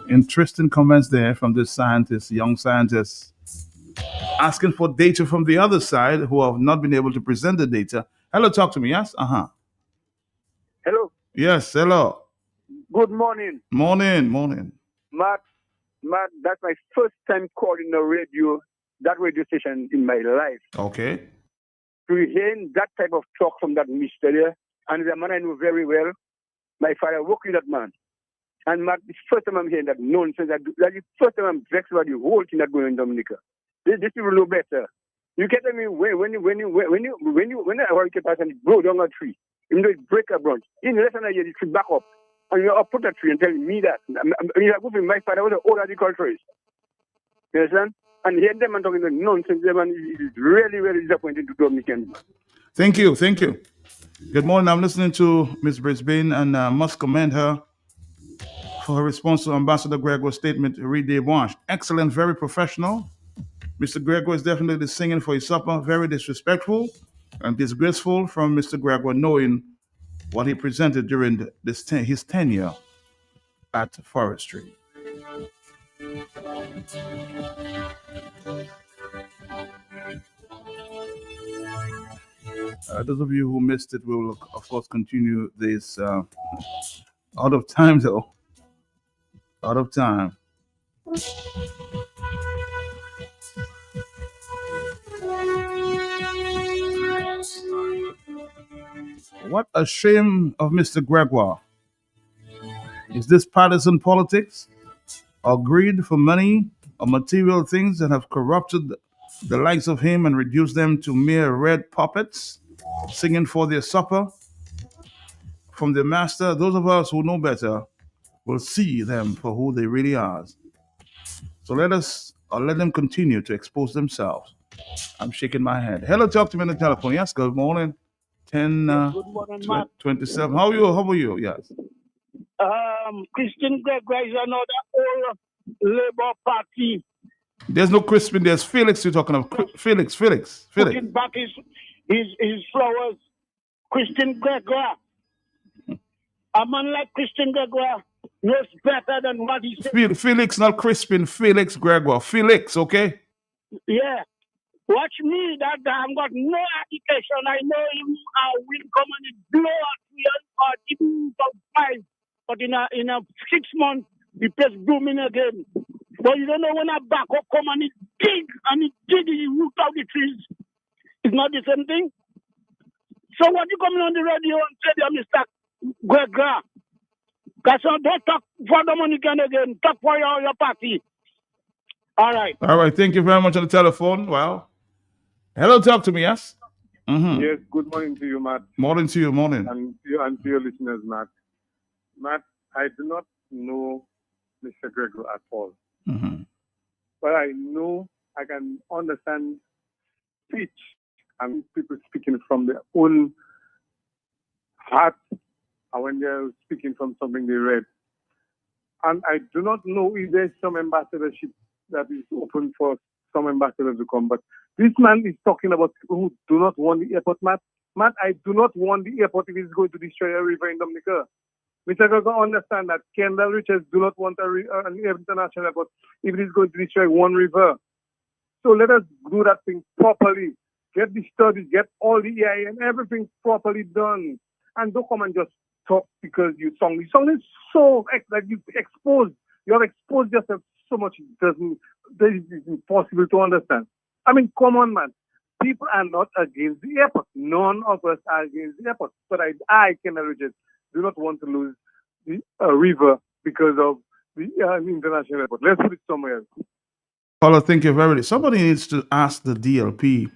Interesting comments there from this scientist, young scientist, asking for data from the other side who have not been able to present the data. Hello, talk to me. Yes? Hello. Yes, hello. Good morning. Morning. Matt, that's my first time calling that radio station in my life. Okay. To hear that type of talk from that mister there, and the man I know very well, my father worked with that man. And Matt, it's the first time I'm hearing that nonsense. That's the first time I'm vexed about the whole thing that going on in Dominica. This people know better. You get me when a hurricane passes and it blow down a tree, even though it break a branch, in less than a year it should back up. And you put a tree and tell me that. My father was an old agriculturist. You understand? And hearing them and talking the nonsense, man, is really, really disappointing to Dominicans. Thank you. Good morning. I'm listening to Ms. Brisbane and must commend her for her response to Ambassador Gregoire's statement, Read de Blanche. Excellent, very professional. Mr. Gregoire is definitely singing for his supper, very disrespectful and disgraceful from Mr. Gregoire, knowing what he presented during his tenure at Forestry. Those of you who missed it, we will, of course, continue this out of time, though. Out of time. What a shame of Mr. Gregoire. Is this partisan politics or greed for money or material things that have corrupted the likes of him and reduced them to mere red puppets singing for their supper from their master? Those of us who know better will see them for who they really are. So let them continue to expose themselves. I'm shaking my head. Hello, talk to me on the telephone. Yes, good morning. 10, Good morning, Matt. 27. How are you? Yes. Christian Gregoire is another old Labour Party. There's no Crispin. There's Felix. You're talking of Felix. Putting back his flowers. Christian Gregoire. A man like Christian Gregoire knows better than what he said. Felix, not Crispin. Felix Gregoire. Felix, okay? Yeah. Watch me. That I've got no education. I know him. Will come and blow at me or even top 5. But in a 6 months, he plays booming again. But you don't know when a backup come and it dig he root out the trees. It's not the same thing. So what you coming on the radio and say there, Mr. Gregoire? Because don't talk for Dominican again. Talk for your party. All right. Thank you very much on the telephone. Wow. Hello, talk to me, yes? Mm-hmm. Yes, good morning to you, Matt. Morning to you, morning. And to your listeners, Matt. Matt, I do not know Mr. Gregoire at all. Mm-hmm. But I know I can understand speech and people speaking from their own heart and when they're speaking from something they read. And I do not know if there's some ambassadorship that is open for some ambassadors to come. But this man is talking about people who do not want the airport, Matt. Matt, I do not want the airport if it's going to destroy a river in Dominica. Mr. Gaga understand that Kendall Richards do not want an international airport if it is going to destroy one river. So let us do that thing properly. Get the studies, get all the EIA and everything properly done. And don't come and just talk because you song. The song is so, like you exposed. You have exposed yourself so much it is impossible to understand. I mean, come on, man. People are not against the airport. None of us are against the airport. But I Kendall Richards, do not want to lose the river because of the international airport. Let's put it somewhere else. Paula, thank you very much. Somebody needs to ask the DLP,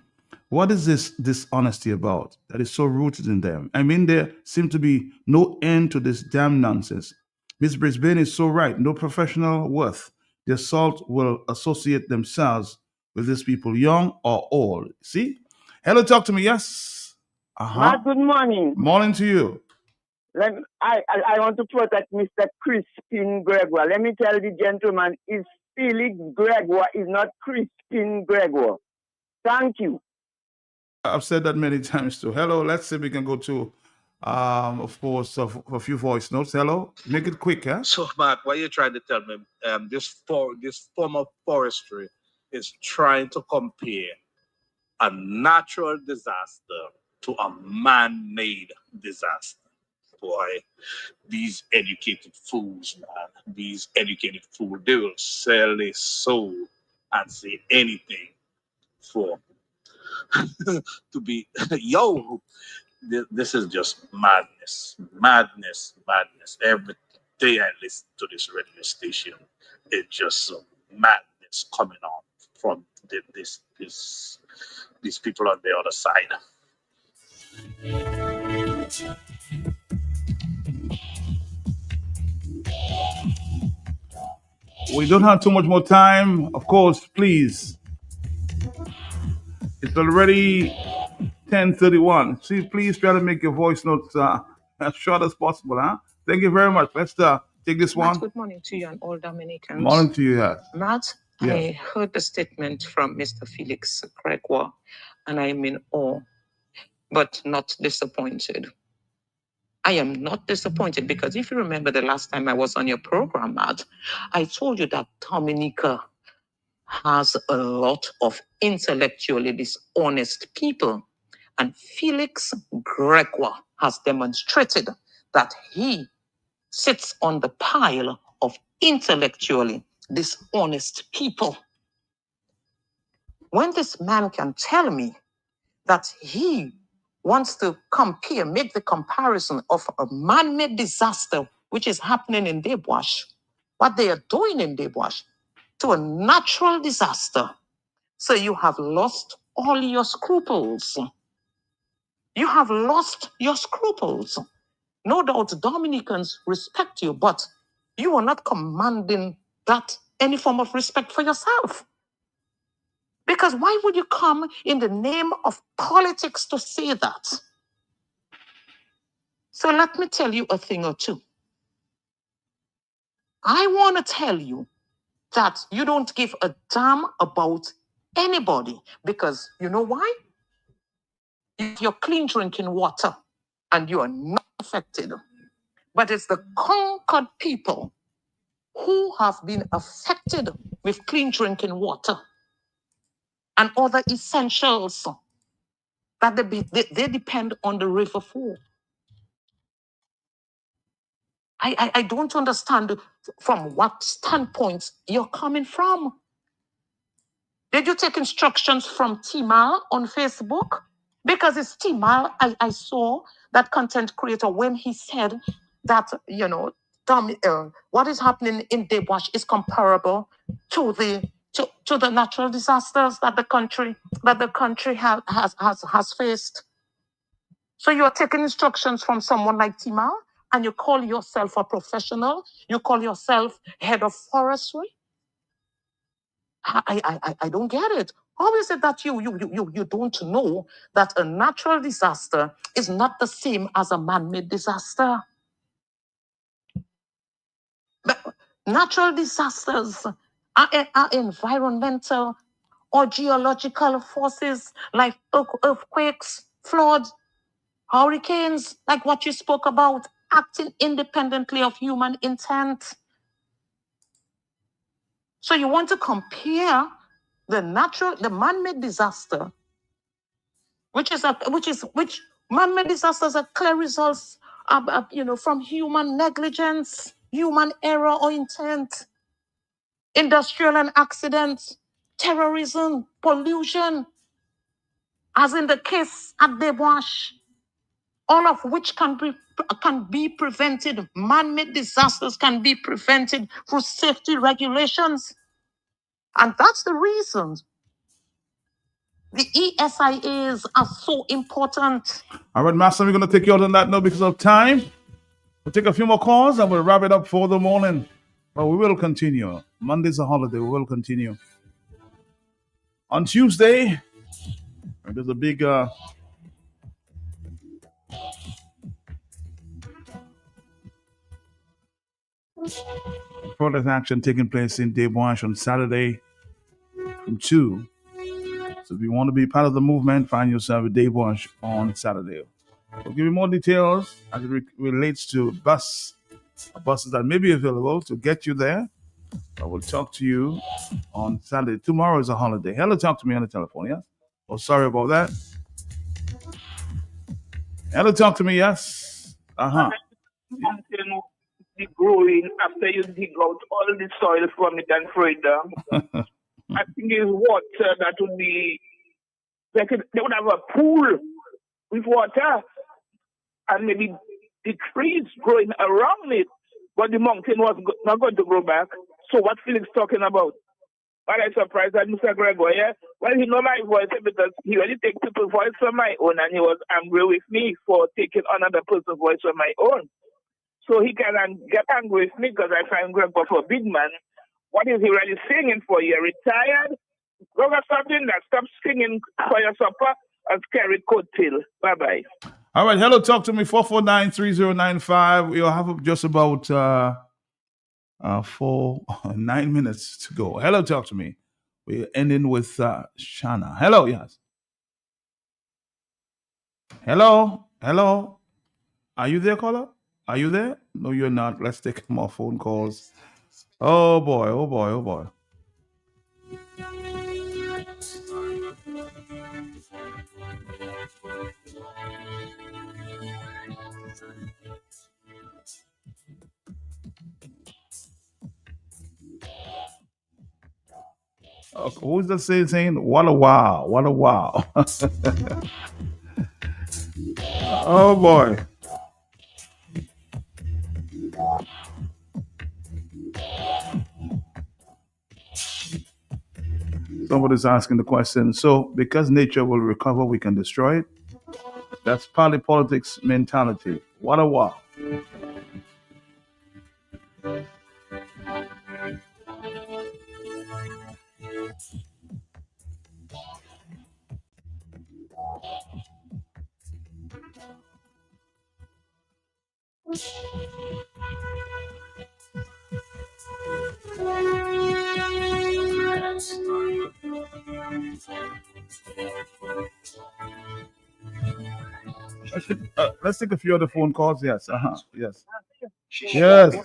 what is this dishonesty about that is so rooted in them? I mean, there seems to be no end to this damn nonsense. Miss Brisbane is so right. No professional worth. The assault will associate themselves with these people, young or old. See? Hello, talk to me. Yes. Uh-huh. Matt, good morning. Morning to you. I want to protect Mr. Crispin Gregoire. Let me tell the gentleman, it's Felix Gregoire, is not Crispin Gregoire. Thank you. I've said that many times too. Hello, let's see if we can go to, of course, a few voice notes. Hello, make it quick, huh? So, Mark, what you're trying to tell me, this form of forestry is trying to compare a natural disaster to a man-made disaster. Boy, these educated fools, man, these educated fools, they will sell their soul and say anything for to be this is just madness. Every day I listen to this radio station, it's just some madness coming on from these people on the other side. We don't have too much more time. Of course, please. It's already 10:31. See, please try to make your voice notes as short as possible, huh? Thank you very much. Let's take this one. Matt, good morning to you and all Dominicans. Morning to you, yes. Matt, Yeah. I heard the statement from Mr. Felix Gregoire, and I am in awe, but not disappointed. I am not disappointed because if you remember the last time I was on your program, Matt, I told you that Dominica has a lot of intellectually dishonest people. And Felix Gregoire has demonstrated that he sits on the pile of intellectually dishonest people. When this man can tell me that he wants to make the comparison of a man-made disaster, which is happening in Debwash, what they are doing in Debwash, to a natural disaster. So you have lost all your scruples. You have lost your scruples. No doubt Dominicans respect you, but you are not commanding that any form of respect for yourself. Because why would you come in the name of politics to say that? So let me tell you a thing or two. I want to tell you that you don't give a damn about anybody because you know why? You're clean drinking water and you are not affected. But it's the conquered people who have been affected with clean drinking water and other essentials that they depend on the river for. I don't understand from what standpoint you're coming from. Did you take instructions from Timal on Facebook? Because it's Timal, I saw that content creator when he said that, what is happening in Debwash is comparable to the natural disasters that the country has faced. So you're taking instructions from someone like Timal and you call yourself a professional, you call yourself head of forestry. I don't get it. How is it that you don't know that a natural disaster is not the same as a man-made disaster? But natural disasters are environmental or geological forces like earthquakes, floods, hurricanes, like what you spoke about. acting independently of human intent. So you want to compare the man-made disaster, which man-made disasters are clear results from human negligence, human error or intent, industrial and accidents, terrorism, pollution, as in the case at Debwash, all of which can be prevented. Man-made disasters can be prevented through safety regulations. And that's the reason the ESIAs are so important. All right, Master, we're going to take you out on that note because of time. We'll take a few more calls and we'll wrap it up for the morning. But we will continue. Monday's a holiday. We will continue. On Tuesday, there's a big protest action taking place in Debwash on Saturday from 2. So if you want to be part of the movement, find yourself at Debwash on Saturday. We'll give you more details as it relates to buses that may be available to get you there. I will talk to you on Saturday. Tomorrow is a holiday. Hello, talk to me on the telephone, yes? Oh, sorry about that. Hello, talk to me, yes? Mountain, the growing after you dig out all the soil from it and throw it down. I think it's water that would be, they would have a pool with water and maybe the trees growing around it, but the mountain was not going to grow back. So what Felix talking about? But I'm surprised that Mr. Gregor, yeah? Well, he know my voice because he really takes people's voice from my own and he was angry with me for taking another person's voice from my own. So he can get angry with me because I find Gregor for a big man. What is he really singing for? You're retired? Go get something that stop singing for your supper and carry coattail. Bye-bye. All right, hello, talk to me, 449-3095. We'll have just about 9 minutes to go. Hello, talk to me. We're ending with Shana. Hello, yes. Hello. Are you there, caller? Are you there? No, you're not. Let's take more phone calls. Oh boy. Who's that saying? What a wow. Oh boy. Somebody's asking the question. So, because nature will recover, we can destroy it? That's party politics mentality. What a wow. Let's take a few other phone calls. Yes. Yes. Yes.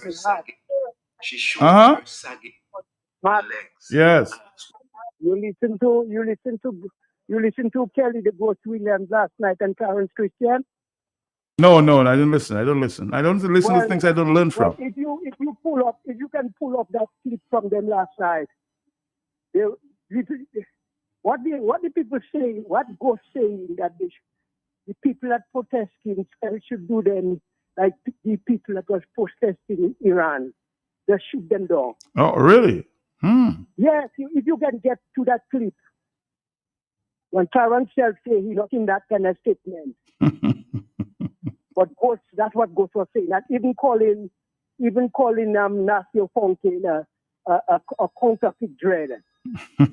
Yes. You listen to Kelly the Ghost Williams last night and Clarence Christian. No, I didn't listen. I don't listen to things I don't learn from. If you can pull up that clip from them last night, what the people saying, what Ghost saying that the people that protesting should do them like the people that was protesting in Iran. Just shoot them down. Oh, really? Yes, if you can get to that clip. When Clarence Self say he's not in that kind of statement. But Ghost, that's what Ghost was saying. That even calling Nasir Fontaine a counterfeit dread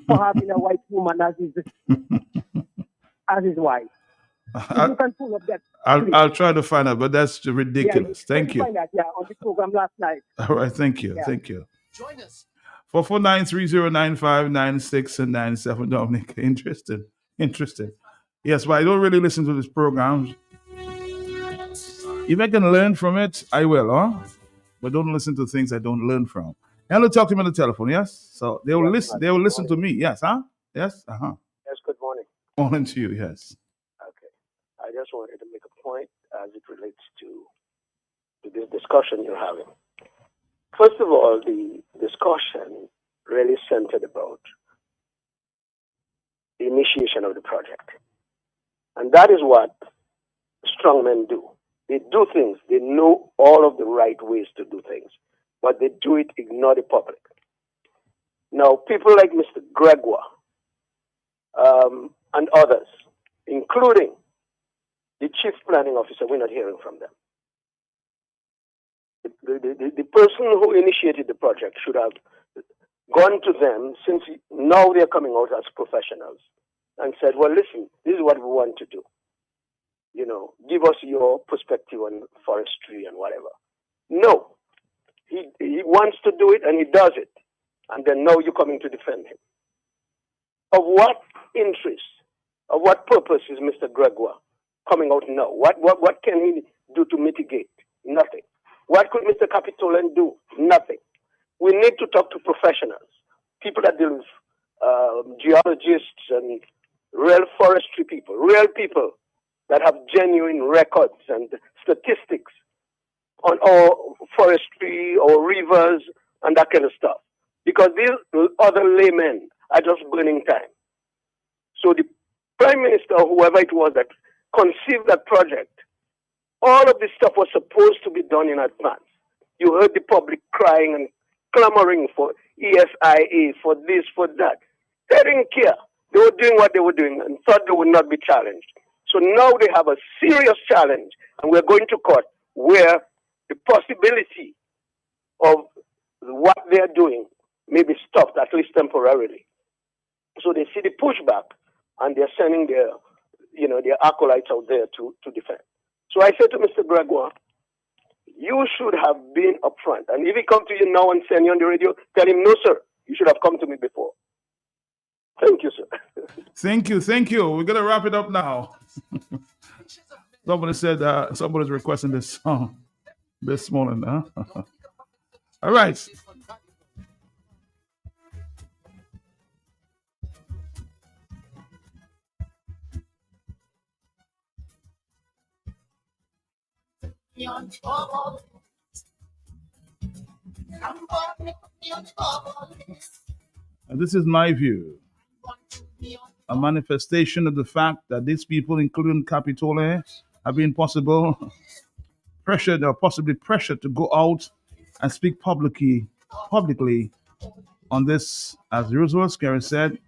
for having a white woman as his wife. You can pull up that. I'll try to find out, but that's ridiculous. Yeah, Thank you. Find that, on the program last night. All right, thank you. Yeah. Thank you. Join us. 449-3095-96 and 97. Dominic, interesting. Yes, but I don't really listen to this program. If I can learn from it, I will, huh? But don't listen to things I don't learn from. Hello, talk to me on the telephone, yes? So they will Yes, listen, Matt. they will Good listen to morning. me, yes, huh? Yes, uh-huh. Yes, good morning. Morning to you, yes. Okay. I just wanted to make a point as it relates to this discussion you're having. First of all, the discussion really centered about the initiation of the project. And that is what strongmen do. They do things, they know all of the right ways to do things, but they do it, ignore the public. Now, people like Mr. Gregoire and others, including the chief planning officer, we're not hearing from them. The person who initiated the project should have gone to them, since now they're coming out as professionals, and said, well, listen, this is what we want to do. You know, give us your perspective on forestry and whatever. No. He wants to do it and he does it. And then now you're coming to defend him. Of what interest, of what purpose is Mr. Gregoire coming out now? What can he do to mitigate? Nothing. What could Mr. Capitolan do? Nothing. We need to talk to professionals, people that deal with geologists and real forestry people, real people that have genuine records and statistics on our forestry or rivers and that kind of stuff. Because these other laymen are just burning time. So the Prime Minister, or whoever it was that conceived that project, all of this stuff was supposed to be done in advance. You heard the public crying and clamoring for ESIA, for this, for that. They didn't care. They were doing what they were doing and thought they would not be challenged. So now they have a serious challenge, and we're going to court where the possibility of what they're doing may be stopped, at least temporarily. So they see the pushback, and they're sending their acolytes out there to defend. So I said to Mr. Gregoire, you should have been upfront. And if he come to you now and send you on the radio, tell him, no, sir, you should have come to me before. Thank you, sir. Thank you. We're gonna wrap it up now. Somebody said somebody's requesting this song this morning, huh? All right. And this is my view. A manifestation of the fact that these people, including Capitole, have been pressured or possibly pressured to go out and speak publicly on this, as Roosevelt Scary said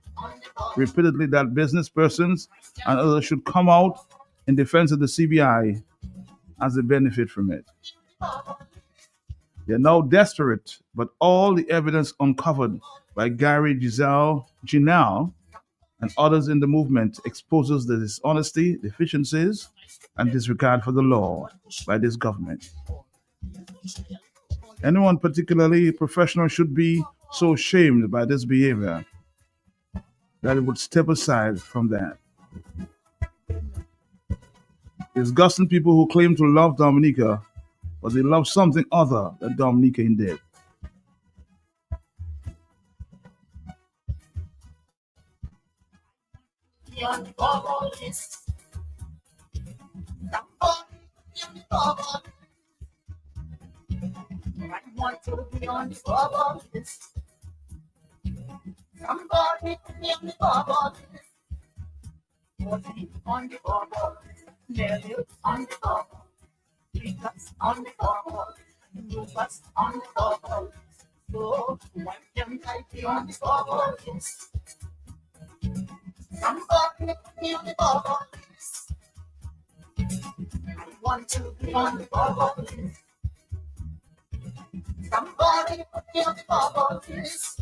repeatedly, that business persons and others should come out in defense of the CBI as they benefit from it. They're now desperate, but all the evidence uncovered by Gary Ginal, and others in the movement exposes the dishonesty, deficiencies, and disregard for the law by this government. Anyone, particularly professional, should be so shamed by this behavior that it would step aside from that. Disgusting people who claim to love Dominica, but they love something other than Dominica indeed. I want to be on the bubble list. Somebody put me on the bubble list. Put me on the bubble list. Nelly on the bubble. Lucas on the bubble. Lucas on the bubble list. So why can't I be on the bubble list? Somebody put me on the bubble list. I want to be on the bubble list. Somebody put me on the bubble list.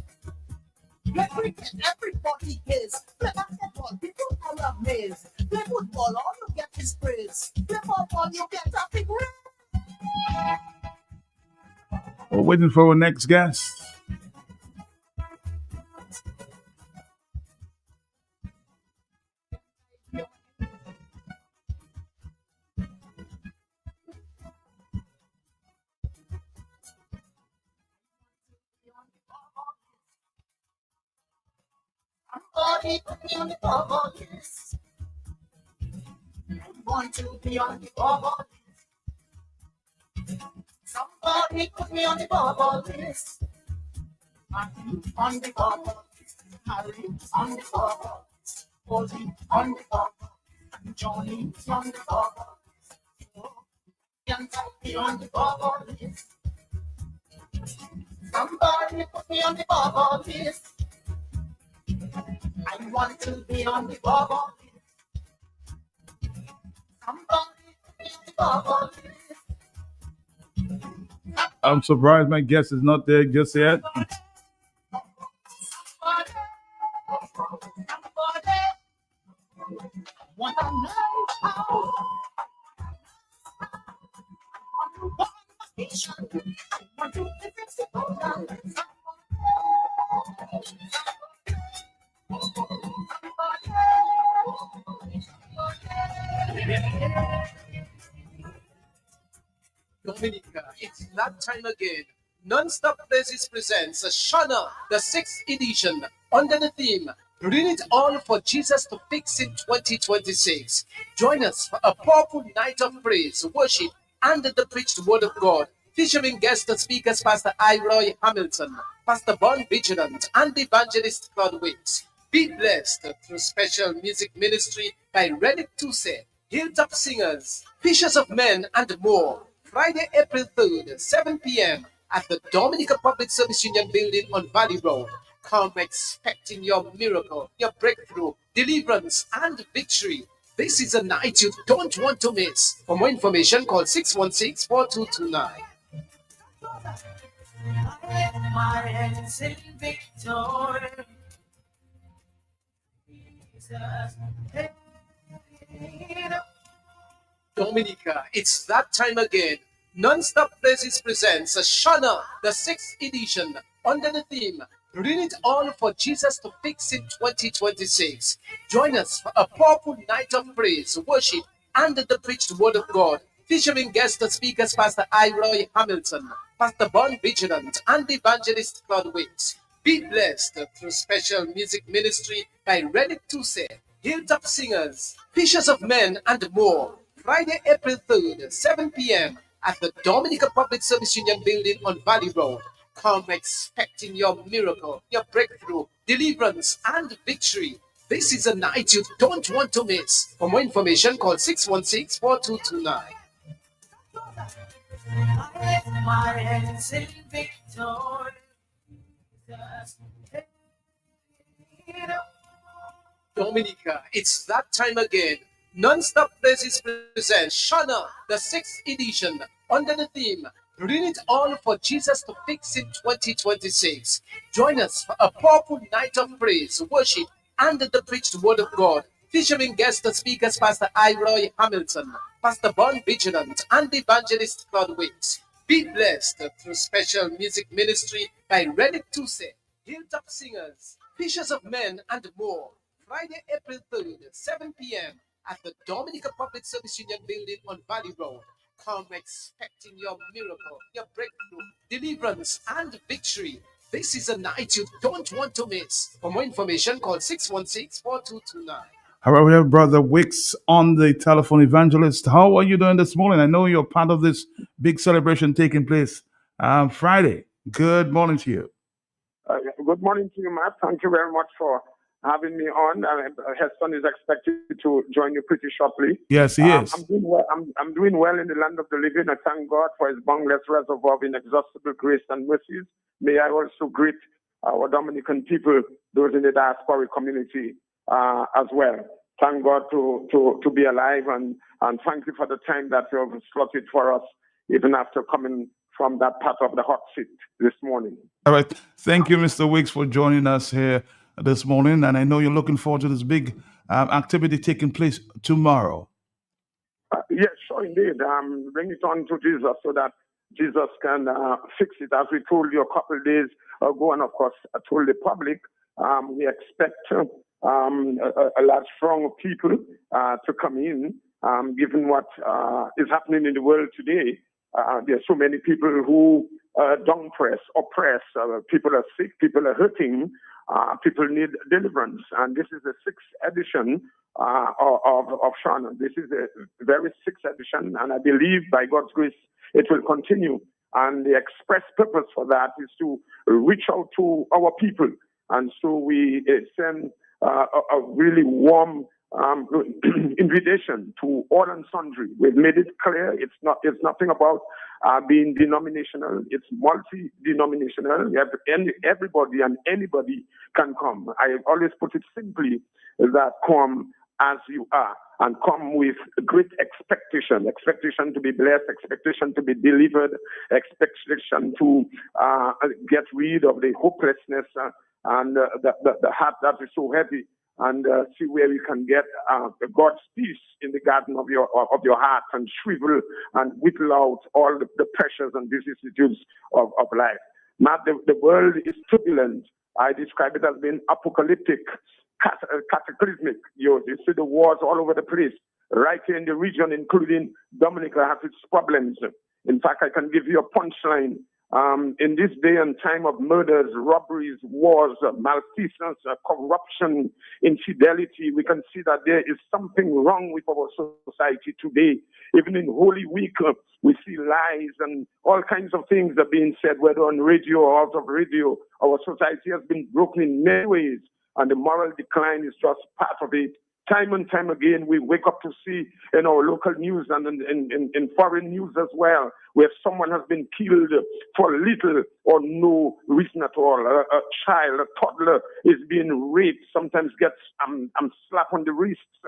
Let me get everybody is. Play basketball, people are amazed. Play football, all you get is praise. Play football, you get a big ring. We're waiting for our next guest. Somebody put me on the bubble list. I want to be on the bubble list. Somebody put me on the bubble list. I'm on the bubble list. Harry on the bubble list. Ozzy on the bubble. And Johnny on the bubble list. Can be on the bubble list. Somebody put me on the bubble list. I want to be on the bubble list. Somebody put me on the bubble list. I'm surprised my guest is not there just yet. Dominica, it's that time again. Non-Stop Places presents Shana, the 6th edition, under the theme, Bring It All for Jesus to Fix in 2026. Join us for a powerful night of praise, worship, and the preached word of God, featuring guest speakers Pastor Iroy Hamilton, Pastor Bon Vigilant, and evangelist Claude Wicks. Be blessed through special music ministry by Reddick Tuse, Hilltop Singers, Fishers of Men, and more. Friday, April 3rd, 7 p.m. at the Dominica Public Service Union Building on Valley Road. Come expecting your miracle, your breakthrough, deliverance, and victory. This is a night you don't want to miss. For more information, call 616-4229. My hands in victory. Dominica, it's that time again. Non-Stop Places presents Shana, the 6th edition, under the theme, Bring It All for Jesus to Fix in 2026. Join us for a powerful night of praise, worship, and the preached word of God, featuring guest speakers Pastor Iroy Hamilton, Pastor Bon Vigilant, and evangelist Claude Wicks. Be blessed through special music ministry by Reddick Tuse, Hilltop Singers, Fishers of Men, and more. Friday, April 3rd, 7 p.m. at the Dominica Public Service Union Building on Valley Road. Come expecting your miracle, your breakthrough, deliverance, and victory. This is a night you don't want to miss. For more information, call 616-4229. My hands in victory. Dominica, it's that time again. Non-Stop Places presents Shana, the 6th edition, under the theme, Bring It All for Jesus to Fix in 2026. Join us for a powerful night of praise, worship, and the preached word of God, featuring guest speakers Pastor Iroy Hamilton, Pastor Bon Vigilant, and evangelist Claude Wicks. Be blessed through special music ministry by Reddick Tuse, Hilltop Singers, Fishers of Men, and more. Friday, April 3rd, 7 p.m. at the Dominica Public Service Union Building on Valley Road. Come expecting your miracle, your breakthrough, deliverance, and victory. This is a night you don't want to miss. For more information, call 616-4229. All right, we have Brother Wicks on the telephone. Evangelist, how are you doing this morning? I know you're part of this big celebration taking place Friday. Good morning to you. Good morning to you, Matt. Thank you very much for having me on. Heston is expected to join you pretty shortly. Yes, he is. I'm doing well. I'm doing well in the land of the living. I thank God for His boundless reservoir of inexhaustible grace and mercies. May I also greet our Dominican people, those in the diaspora community as well. Thank God to be alive and thank you for the time that you have slotted for us, even after coming from that part of the hot seat this morning. All right. Thank you, Mr. Wicks, for joining us here this morning. And I know you're looking forward to this big activity taking place tomorrow. Yes, sure, indeed. Bring it on to Jesus so that Jesus can fix it. As we told you a couple of days ago, and of course, I told the public, we expect a large throng of people to come in, given what is happening in the world today. There are so many people who down press, oppress, people are sick, people are hurting, People need deliverance. And this is the 6th edition of Shana. This is the very 6th edition, and I believe by God's grace it will continue. And the express purpose for that is to reach out to our people. And so we send a really warm invitation to all and sundry. We've made it clear it's nothing about being denominational. It's multi-denominational. Everybody and anybody can come. I always put it simply that come as you are, and come with great expectation to be blessed, expectation to be delivered, expectation to get rid of the hopelessness and the heart that is so heavy, and see where you can get God's peace in the garden of your heart, and shrivel and whittle out all the pressures and vicissitudes of life. Matt, the world is turbulent. I describe it as being apocalyptic, cataclysmic. You see the wars all over the place, right here in the region, including Dominica has its problems. In fact, I can give you a punchline. In this day and time of murders, robberies, wars, malfeasance, corruption, infidelity, we can see that there is something wrong with our society today. Even in Holy Week, we see lies and all kinds of things are being said, whether on radio or out of radio. Our society has been broken in many ways, and the moral decline is just part of it. Time and time again, we wake up to see in our local news and in foreign news as well, where someone has been killed for little or no reason at all. A child, a toddler is being raped, sometimes gets slapped on the wrists.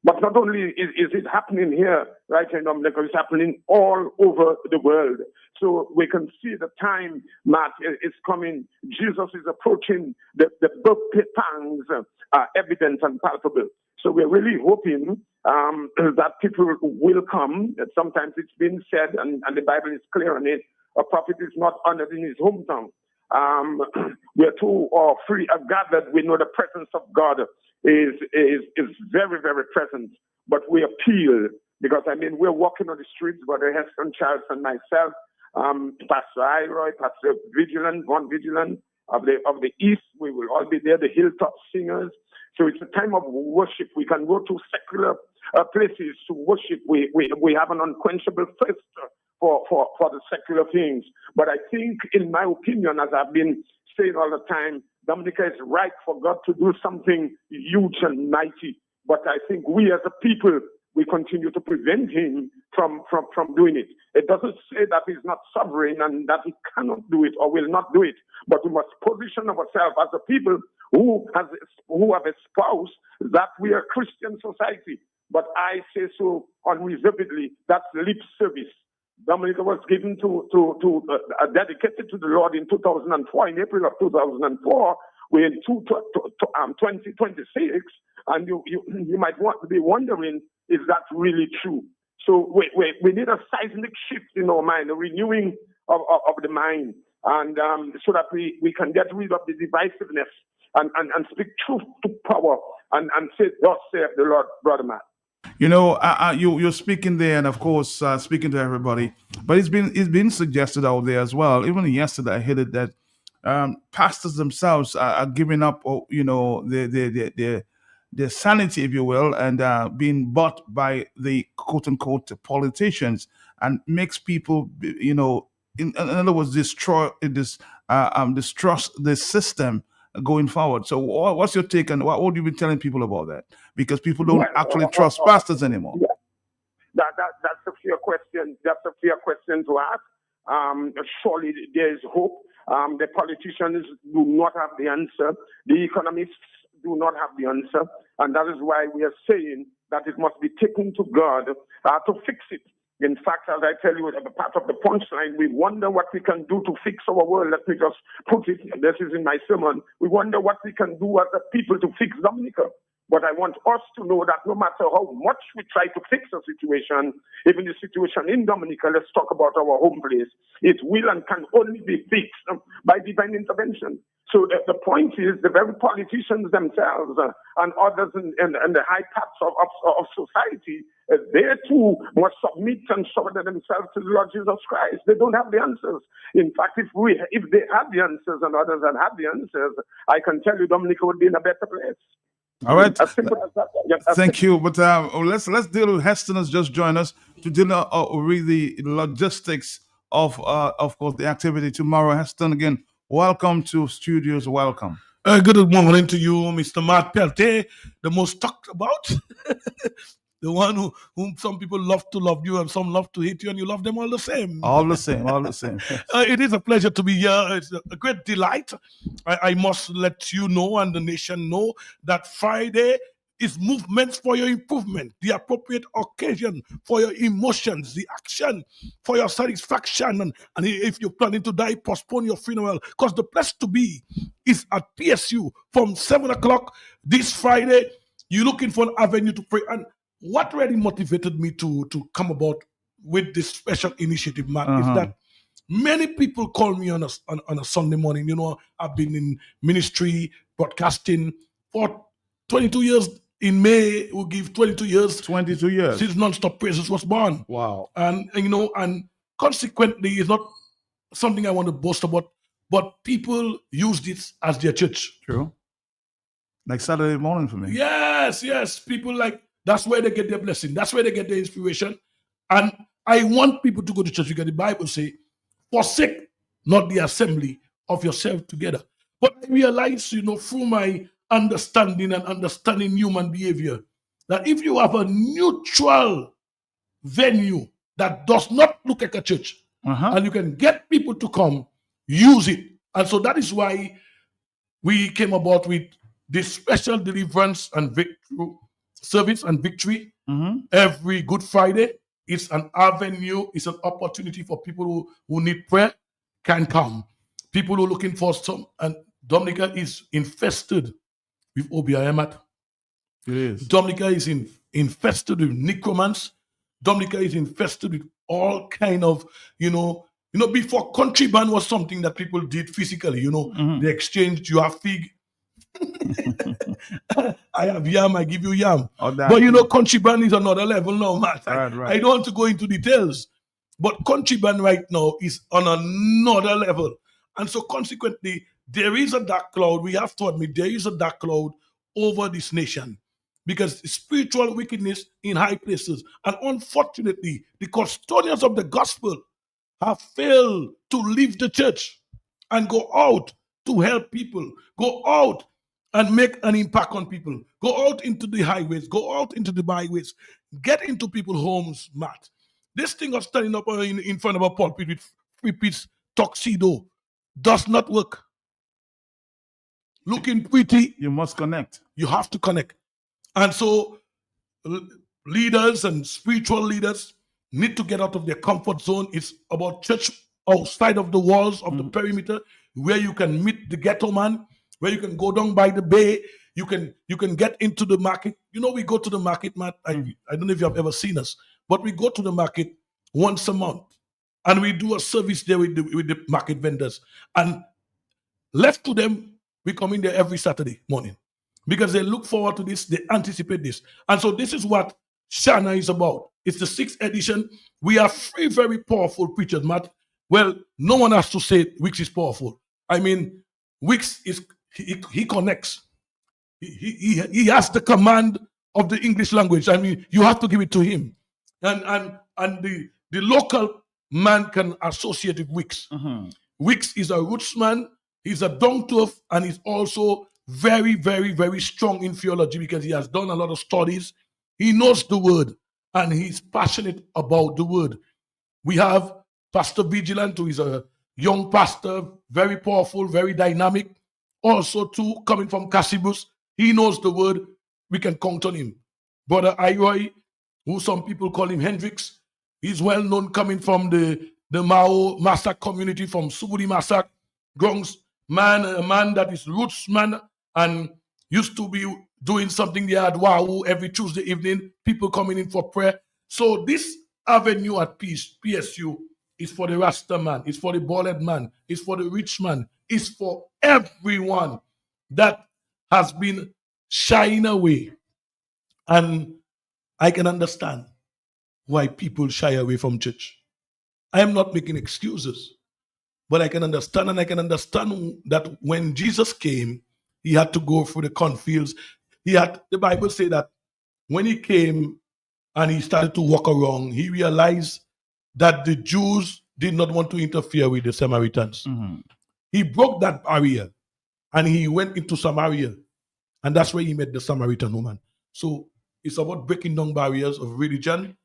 But not only is it happening here, right in Dominica, it's happening all over the world. So we can see the time, Matt, is coming. Jesus is approaching. The birth pangs are evident and palpable. So we're really hoping that people will come. Sometimes it's been said, and the Bible is clear on it, a prophet is not honored in his hometown. Where 2 or 3 are gathered, we know the presence of God is very, very present. But we appeal, because we're walking on the streets, Brother Heston, Charles, and myself, Pastor Iroy, Pastor Vigilant, Von Vigilant of the East, we will all be there, the Hilltop Singers. So it's a time of worship. We can go to secular places to worship. We have an unquenchable thirst for the secular things. But I think, in my opinion, as I've been saying all the time, Dominica is right for God to do something huge and mighty. But I think we as a people, we continue to prevent him from doing it. It doesn't say that he's not sovereign and that he cannot do it or will not do it. But we must position ourselves as a people who have espoused that we are a Christian society. But I say so unreservedly, that's lip service. Dominica was given dedicated to the Lord in 2004, in April of 2004. We're in 2026, and you might be wondering, is that really true? So we need a seismic shift in our mind, a renewing of the mind, and so that we can get rid of the divisiveness and speak truth to power and say, thus saith the Lord, Brother Matt. You're speaking there, and of course speaking to everybody. But it's been suggested out there as well. Even yesterday, I heard it that pastors themselves are giving up, their sanity, if you will, and being bought by the quote unquote politicians, and makes people, in other words, distrust the system going forward. So what's your take on what would you be telling people about that? Because people don't actually trust pastors anymore. Yeah. That's a fair question. That's a fair question to ask. Surely there is hope. The politicians do not have the answer. The economists do not have the answer. And that is why we are saying that it must be taken to God to fix it. In fact, as I tell you, at the part of the punchline, we wonder what we can do to fix our world. Let me just put it, this is in my sermon. We wonder what we can do as a people to fix Dominica. But I want us to know that no matter how much we try to fix a situation, even the situation in Dominica, let's talk about our home place, it will and can only be fixed by divine intervention. So the point is, the very politicians themselves and others in the high parts of society, they too must submit and surrender themselves to the Lord Jesus Christ. They don't have the answers. In fact, if they had the answers and others had the answers, I can tell you Dominica would be in a better place. All right. As simple as that. Yeah, Thank you. But let's deal with Heston has just joined us to deal with the logistics of course the activity tomorrow. Heston, again, welcome to studios. Welcome. Good morning to you, Mr. Matt Pelte, the most talked about. The one whom some people love to love you and some love to hate you, and you love them all the same. All the same, all the same. It is a pleasure to be here. It's a great delight. I must let you know and the nation know that Friday is movements for your improvement, the appropriate occasion for your emotions, the action for your satisfaction. And if you're planning to die, postpone your funeral, because the place to be is at PSU from 7 o'clock this Friday. You're looking for an avenue to pray. And what really motivated me to come about with this special initiative, Matt, is that many people call me on a Sunday morning. You know, I've been in ministry, broadcasting for 22 years. In May, we'll give 22 years. 22 years. Since Non-Stop Praises was born. Wow. And consequently, it's not something I want to boast about, but people use this as their church. True. Like Saturday morning for me. Yes. People that's where they get their blessing. That's where they get their inspiration. And I want people to go to church because the Bible says, forsake not the assembly of yourself together. But I realize, through my understanding human behavior, that if you have a neutral venue that does not look like a church, and you can get people to come, use it. And so that is why we came about with this special deliverance and victory service and victory every Good Friday. It's an avenue, it's an opportunity for people who need prayer can come. People who are looking for some, and Dominica is infested with OBIMAT. It is. Dominica is infested with necromants. Dominica is infested with all kind of, before country band was something that people did physically, they exchanged, you have fig. I have yam, I give you yam. But country band is another level now, Matt. Right. I don't want to go into details. But country band right now is on another level. And so consequently, there is a dark cloud. We have to admit there is a dark cloud over this nation because spiritual wickedness in high places. And unfortunately, the custodians of the gospel have failed to leave the church and go out to help people, go out and make an impact on people, go out into the highways, go out into the byways, get into people's homes, Matt. This thing of standing up in front of a pulpit with 3-piece tuxedo does not work. Looking pretty. You must connect. You have to connect. And so leaders and spiritual leaders need to get out of their comfort zone. It's about church outside of the walls of the perimeter, where you can meet the ghetto man, where you can go down by the bay. You can get into the market. We go to the market, Matt. I don't know if you have ever seen us, but we go to the market once a month. And we do a service there with the market vendors. And left to them, we come in there every Saturday morning because they look forward to this, they anticipate this. And so this is what Shana is about. It's the 6th edition. We are 3 very powerful preachers, Matt. Well, no one has to say Wicks is powerful. I mean, Wicks he connects. He has the command of the English language. I mean, you have to give it to him. And the local man can associate with Wicks. Wicks is a roots man. He's a down to earth, and he's also very, very, very strong in theology because he has done a lot of studies. He knows the word, and he's passionate about the word. We have Pastor Vigilant, who is a young pastor, very powerful, very dynamic. Also, too, coming from Cassibus, he knows the word. We can count on him. Brother Iroy, who some people call him Hendrix, he's well known coming from the Mao Masak community, from Subudi Masak, Grongs man, a man that is roots man and used to be doing something. They had wow every Tuesday evening, people coming in for prayer. So this avenue at PSU is for the Rasta man, it's for the bald man, it's for the rich man, it's for everyone that has been shying away. And I can understand why people shy away from church. I am not making excuses, but I can understand, and I can understand that when Jesus came, he had to go through the cornfields. The Bible say that when he came and he started to walk around, he realized that the Jews did not want to interfere with the Samaritans. He broke that barrier and he went into Samaria, and that's where he met the Samaritan woman. So it's about breaking down barriers of religion.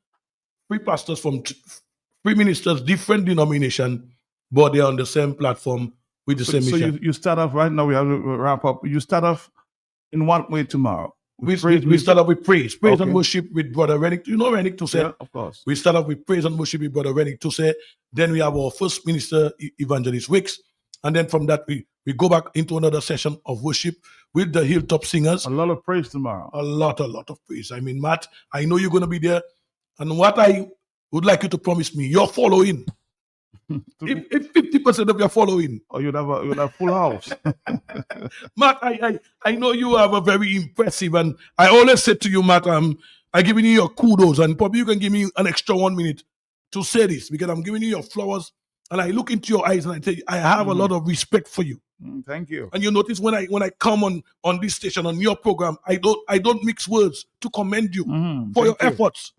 Three pastors from three ministers, different denomination, but they're on the same platform with the same So mission. you start off right now. We have to wrap up. You start off in what way tomorrow? We start off with praise and Okay. worship with Brother Rennick. You know Rennick to say? Yeah, of course. We start off with praise and worship with Brother Rennick to say. Then we have our first minister, Evangelist Wicks. And then from that, we go back into another session of worship with the Hilltop Singers. A lot of praise tomorrow. A lot of praise. I mean, Matt, I know you're going to be there. And what I would like you to promise me, you're following. If 50% of your following, or you'd have a full house. Matt, I know you have a very impressive, and I always say to you, Matt, I'm giving you your kudos, and probably you can give me an extra 1 minute to say this because I'm giving you your flowers, and I look into your eyes and I tell you, I have a lot of respect for you. Thank you. And you notice when I come on this station on your program, I don't mix words to commend you for your efforts,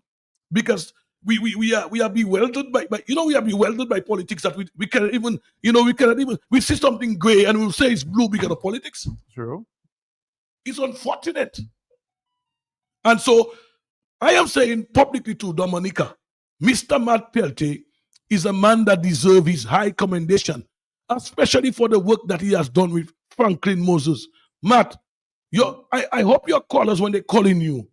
because we are bewildered by we are bewildered by politics that we cannot even we see something gray and we'll say it's blue because of politics. True. It's unfortunate. And so I am saying publicly to Dominica, Mr. Matt Peltier is a man that deserves his high commendation, especially for the work that he has done with Franklin Moses. Matt, I hope your callers, when they're calling you,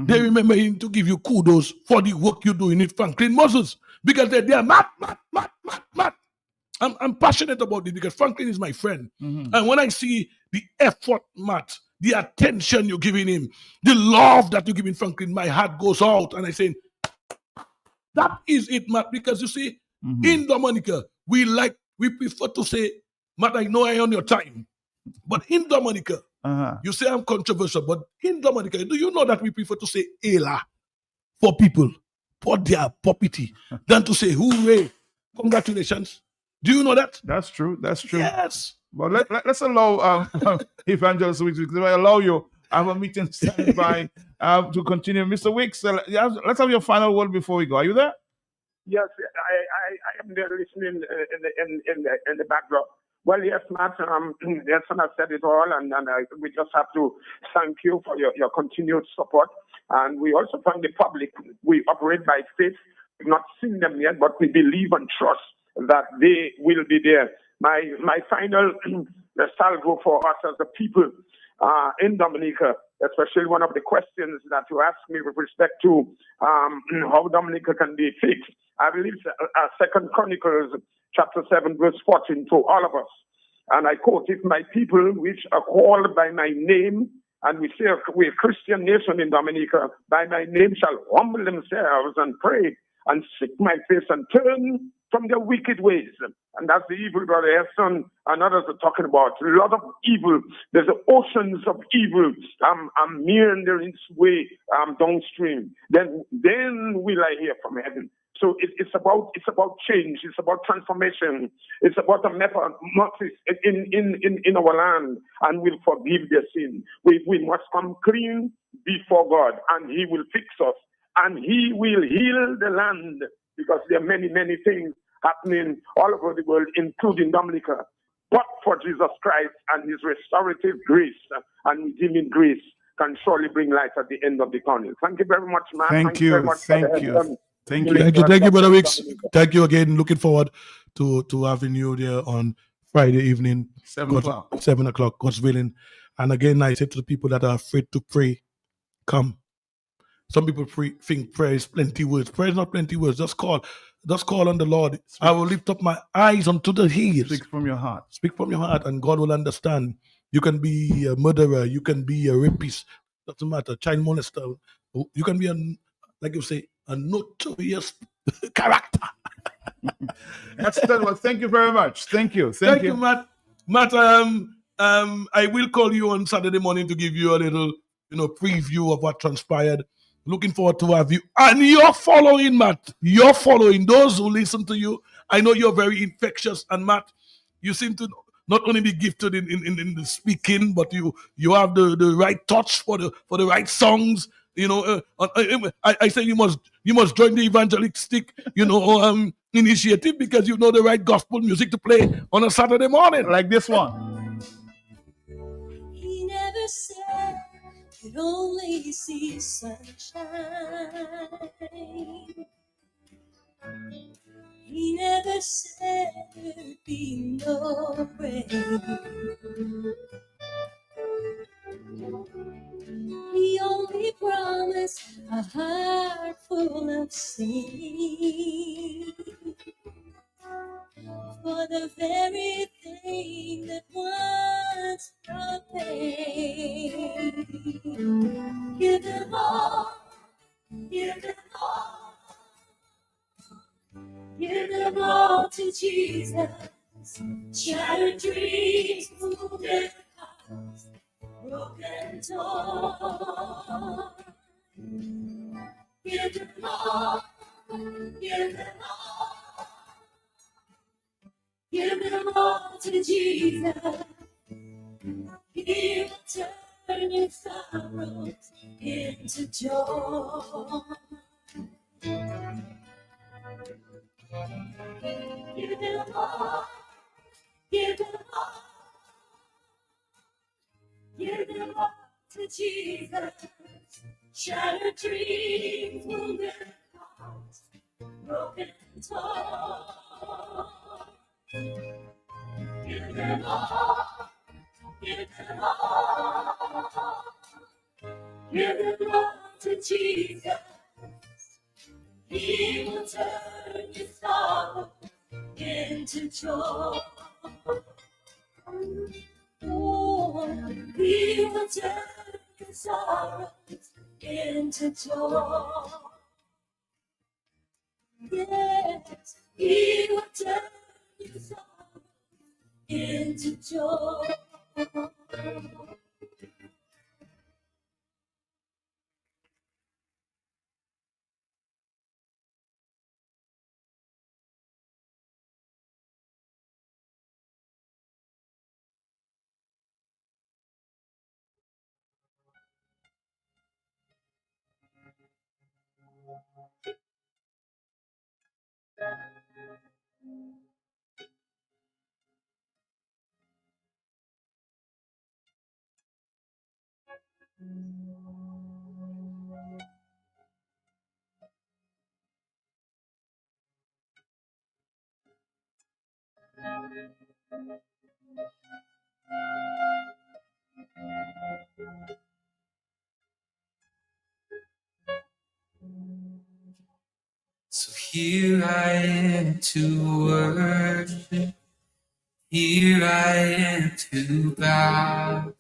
they remember him to give you kudos for the work you're doing with Franklin Moses, because they are Matt. I'm passionate about it because Franklin is my friend. And when I see the effort, Matt, the attention you're giving him, the love that you're giving Franklin, my heart goes out. And I say, that is it, Matt. Because you see, in Dominica, we prefer to say, Matt, I know I own your time. But in Dominica, you say I'm controversial, but in Dominica, do you know that we prefer to say Ela for people, for their property, than to say hooray, congratulations. Do you know that? That's true. That's true. Yes. Well, let's allow Evangelist Wicks, because I allow you. I have a meeting standing by to continue. Mr. Wicks, let's have your final word before we go. Are you there? Yes, I am there listening in the backdrop. Well, yes, Matt, Nelson has said it all, and we just have to thank you for your continued support. And we also thank the public. We operate by faith. We've not seen them yet, but we believe and trust that they will be there. My final salvo for us as the people in Dominica, especially one of the questions that you asked me with respect to how Dominica can be fixed. I believe 2 Chronicles chapter 7 verse 14 to all of us. And I quote, if my people which are called by my name, and we say we're a Christian nation in Dominica, by my name shall humble themselves and pray and seek my face and turn from their wicked ways. And that's the evil Brother Heston and others are talking about. A lot of evil. There's oceans of evil meandering its way downstream. Then will I hear from heaven. So it's about change. It's about transformation. It's about a metamorphosis in our land, and we'll forgive their sin. We must come clean before God, and He will fix us, and He will heal the land, because there are many things happening all over the world, including Dominica. But for Jesus Christ and His restorative grace and redeeming grace can surely bring light at the end of the tunnel. Thank you very much, man. Thank you. Very much Thank you. Thank you, Brother Wicks. Thank you again. Looking forward to having you there on Friday evening, 7 o'clock. 7 o'clock, God's willing. And again, I say to the people that are afraid to pray, come. Some people think prayer is plenty words. Prayer is not plenty words. Just call on the Lord. I will lift up my eyes unto the hills. Speak from your heart. Speak from your heart, and God will understand. You can be a murderer. You can be a rapist. doesn't matter. Child molester. You can be like you say, a notorious character. Excellent. Well, thank you very much. Thank you. Thank you, Matt. Matt, I will call you on Saturday morning to give you a little, preview of what transpired. Looking forward to have you. And you're following, Matt. You're following those who listen to you. I know you're very infectious. And Matt, you seem to not only be gifted in the speaking, but you have the right touch for the right songs. I say you must join the evangelistic, initiative, because you know the right gospel music to play on a Saturday morning. Like this one. He never said you'd only see sunshine. He never said there'd be no rain. He only promised a heart full of singing for the very thing that once brought pain. Give them all, give them all, give them all to Jesus. Shattered dreams, wounded hearts, broken torn. Give them all, give them all, give them all to Jesus. He will turn your sorrows into joy. Give them all, give them all, give them all to Jesus. Shattered dreams, wounded hearts, broken torn. Give them all, give them all, give them all to Jesus. He will turn your sorrow into joy. Oh, he will turn your sorrows into joy. Yes, he will turn your sorrows into joy. So here I am to worship, here I am to bow,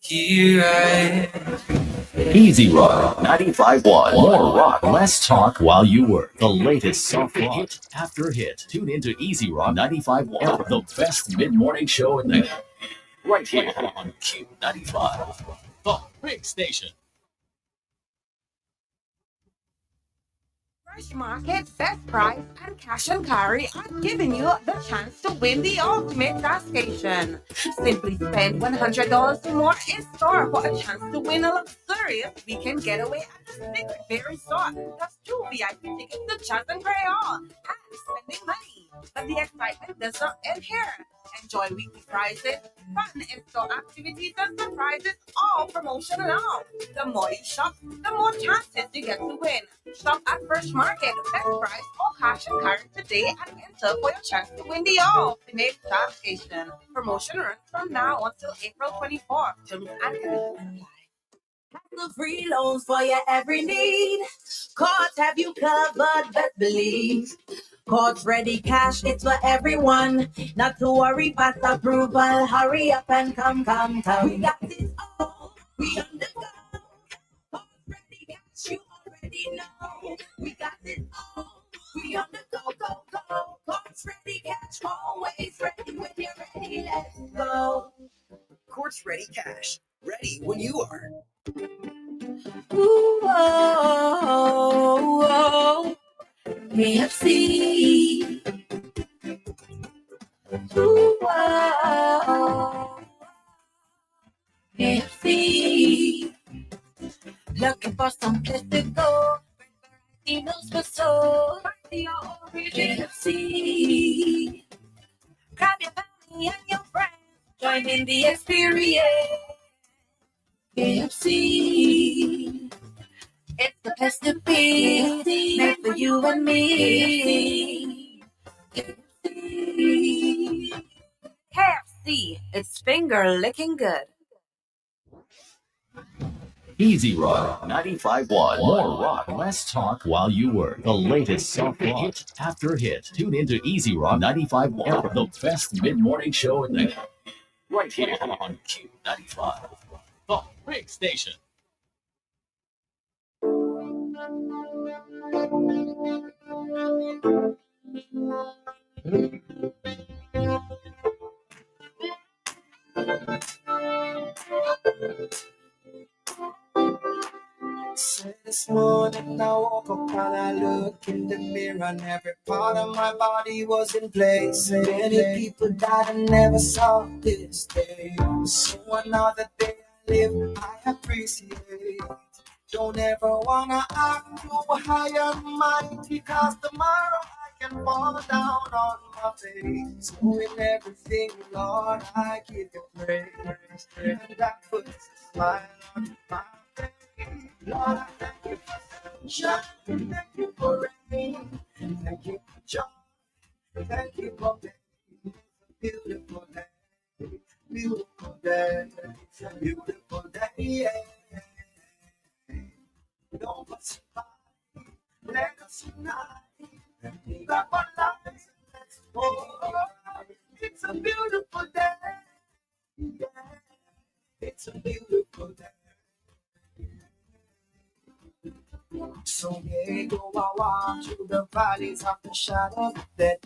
here I am. Easy Rock 95.1. More rock, less talk while you work. The latest soft rock hit after hit. Tune into Easy Rock 95.1, the best mid-morning show in the right here on Q95, the big station. Fresh Market, Best Price, and Cash and Carry are giving you the chance to win the ultimate tascation. Simply spend $100 or more in store for a chance to win a luxurious weekend getaway at the Secret Bay Resort, plus 2 VIP tickets to Jazz and Crayon, and spending money. But the excitement does not end here. Enjoy weekly prizes, fun in-store activities, and surprises, all promotional now. The more you shop, the more chances you get to win. Shop at Fresh Market, Best Price, or Cash and Carry today and enter for your chance to win the ultimate tascation. Promotion runs from now until April 24th. Terms and conditions apply. Free loans for your every need. Cards have you covered, best believe. Cards ready cash, it's for everyone. Not to worry, fast approval. Hurry up and come. We got this all. We understand. always ready when you're ready. Let's go. Courts Ready Cash. Ready when you are. Ooh, oh, oh, KFC. Ooh, oh, KFC. Looking for some place to go. Emails for so. KFC. Grab your family and your friends. Join in the experience. KFC. It's the place to be. Made for you and me. KFC. It's finger licking good. Easy Rock 95.1. More rock, less talk while you work. The latest soft rock, hit after hit. Tune into Easy Rock 95.1, the best mid-morning show in the right here on Q95, the big station. So this morning I woke up and I looked in the mirror and every part of my body was in place. Many people died and never saw this day. So another day I live, I appreciate. Don't ever wanna act too high and mighty, cause tomorrow I can fall down on my face. So in everything, Lord, I give you praise. And that puts a smile on my face. Lord, I thank you for sunshine, thank you for rain, thank you for joy, thank you for pain. It's a beautiful day, beautiful day, it's a beautiful day, yeah. Don't pass by, let us unite, we got one life, let's go. It's a beautiful day, yeah. It's a beautiful day. So yeah, go I walk through the valleys of the shadow of death.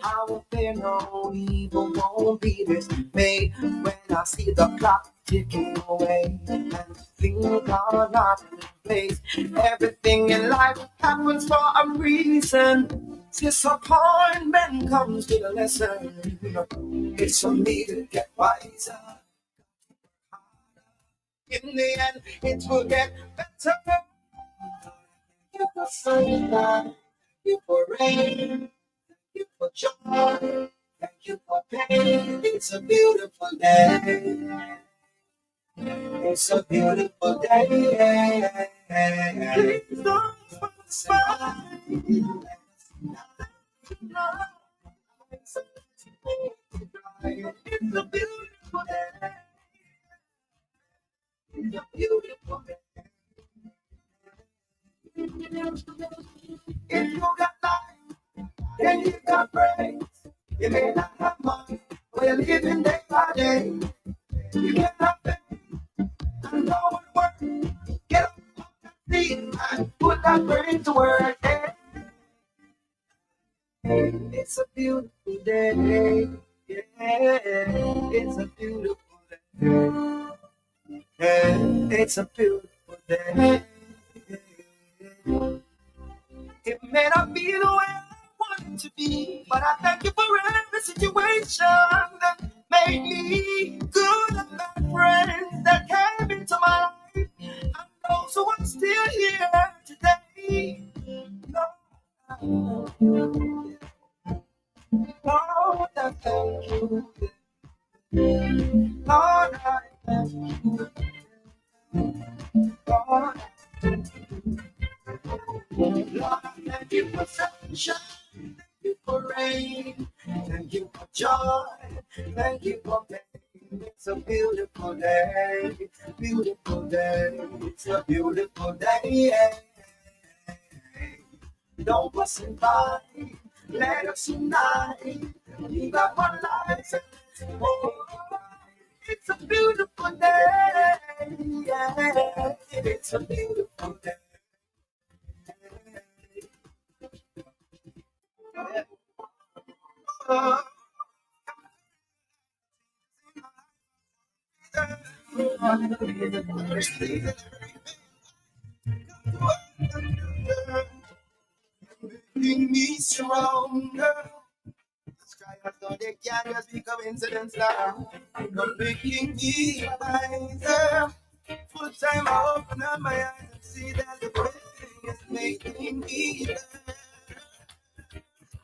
I will fear no evil, won't be dismayed. When I see the clock ticking away and things are not in place. Everything in life happens for a reason. Disappointment comes to the lesson. It's for me to get wiser. In the end, it will get better. Thank you for sunshine, thank you for rain, thank you for joy, thank you for pain. It's a beautiful day. It's a beautiful day. Please don't pass by. It's a beautiful day. It's a beautiful day. If you got life, then you got praise. You may not have money, but you're living day by day. You can have faith and go and work. Get up on your feet and put that brain to work. It's a beautiful day. Yeah, it's a beautiful day. Yeah, it's a beautiful day. It may not be the way I want it to be, but I thank you for every situation that made me good and bad friends that came into my life, and those who are still here today. Lord, I thank you. Lord, I thank you. Lord, Lord, I thank you for sunshine, thank you for rain, thank you for joy, thank you for pain. It's a beautiful day, beautiful day, it's a beautiful day. Don't pass it by, let us unite. We got one life, oh, it's a beautiful day, yeah. It's a beautiful day. Making me stronger. Trials though they can't just be coincidence now. You're making me wiser. Full time I open up my eyes and see that the blessing is making me better.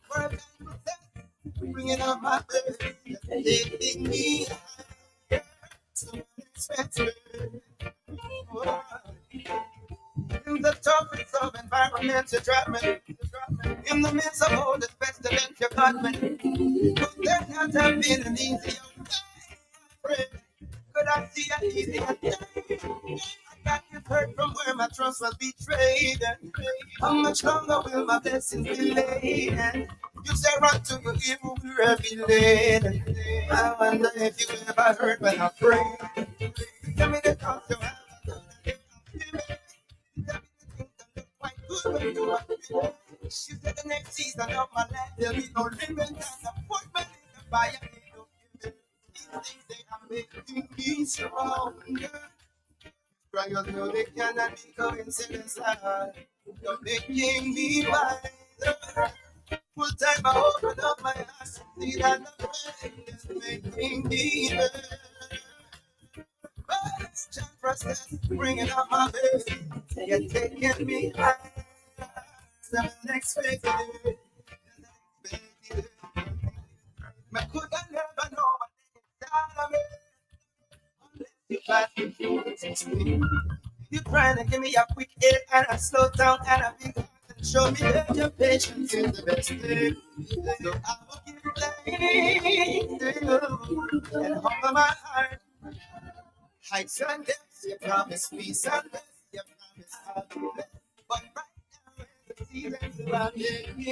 For a bringing up my best, taking me higher. So unexpected. Oh. In the toughest of environments, you drop me. In the midst of all this pestilence, you got me. Could there not have been an easier way? Could I see an easier day? I got you hurt from where my trust was betrayed. How much longer will my blessings be delayed? You say run to your evil will be laid. I wonder if you ever heard when I pray. Tell me the thoughts you have. She said the next season of my life there'll be no limit and appointment in the fire. These things they are making me stronger. Trials know they cannot be coincidence. You're making me wiser. Full time I open up my eyes and see that the pain is making me better. Process, bringing up my baby. You're taking me high. I'm unexpected. I could have never know what you got me. You're trying to give me a quick hit and a slow down and a big heart and show me that your patience is the best thing. So I will give thanks to you and humble my heart. Heights and depths, you promise peace and rest. You promise I'll be blessed. But right now, it's the season to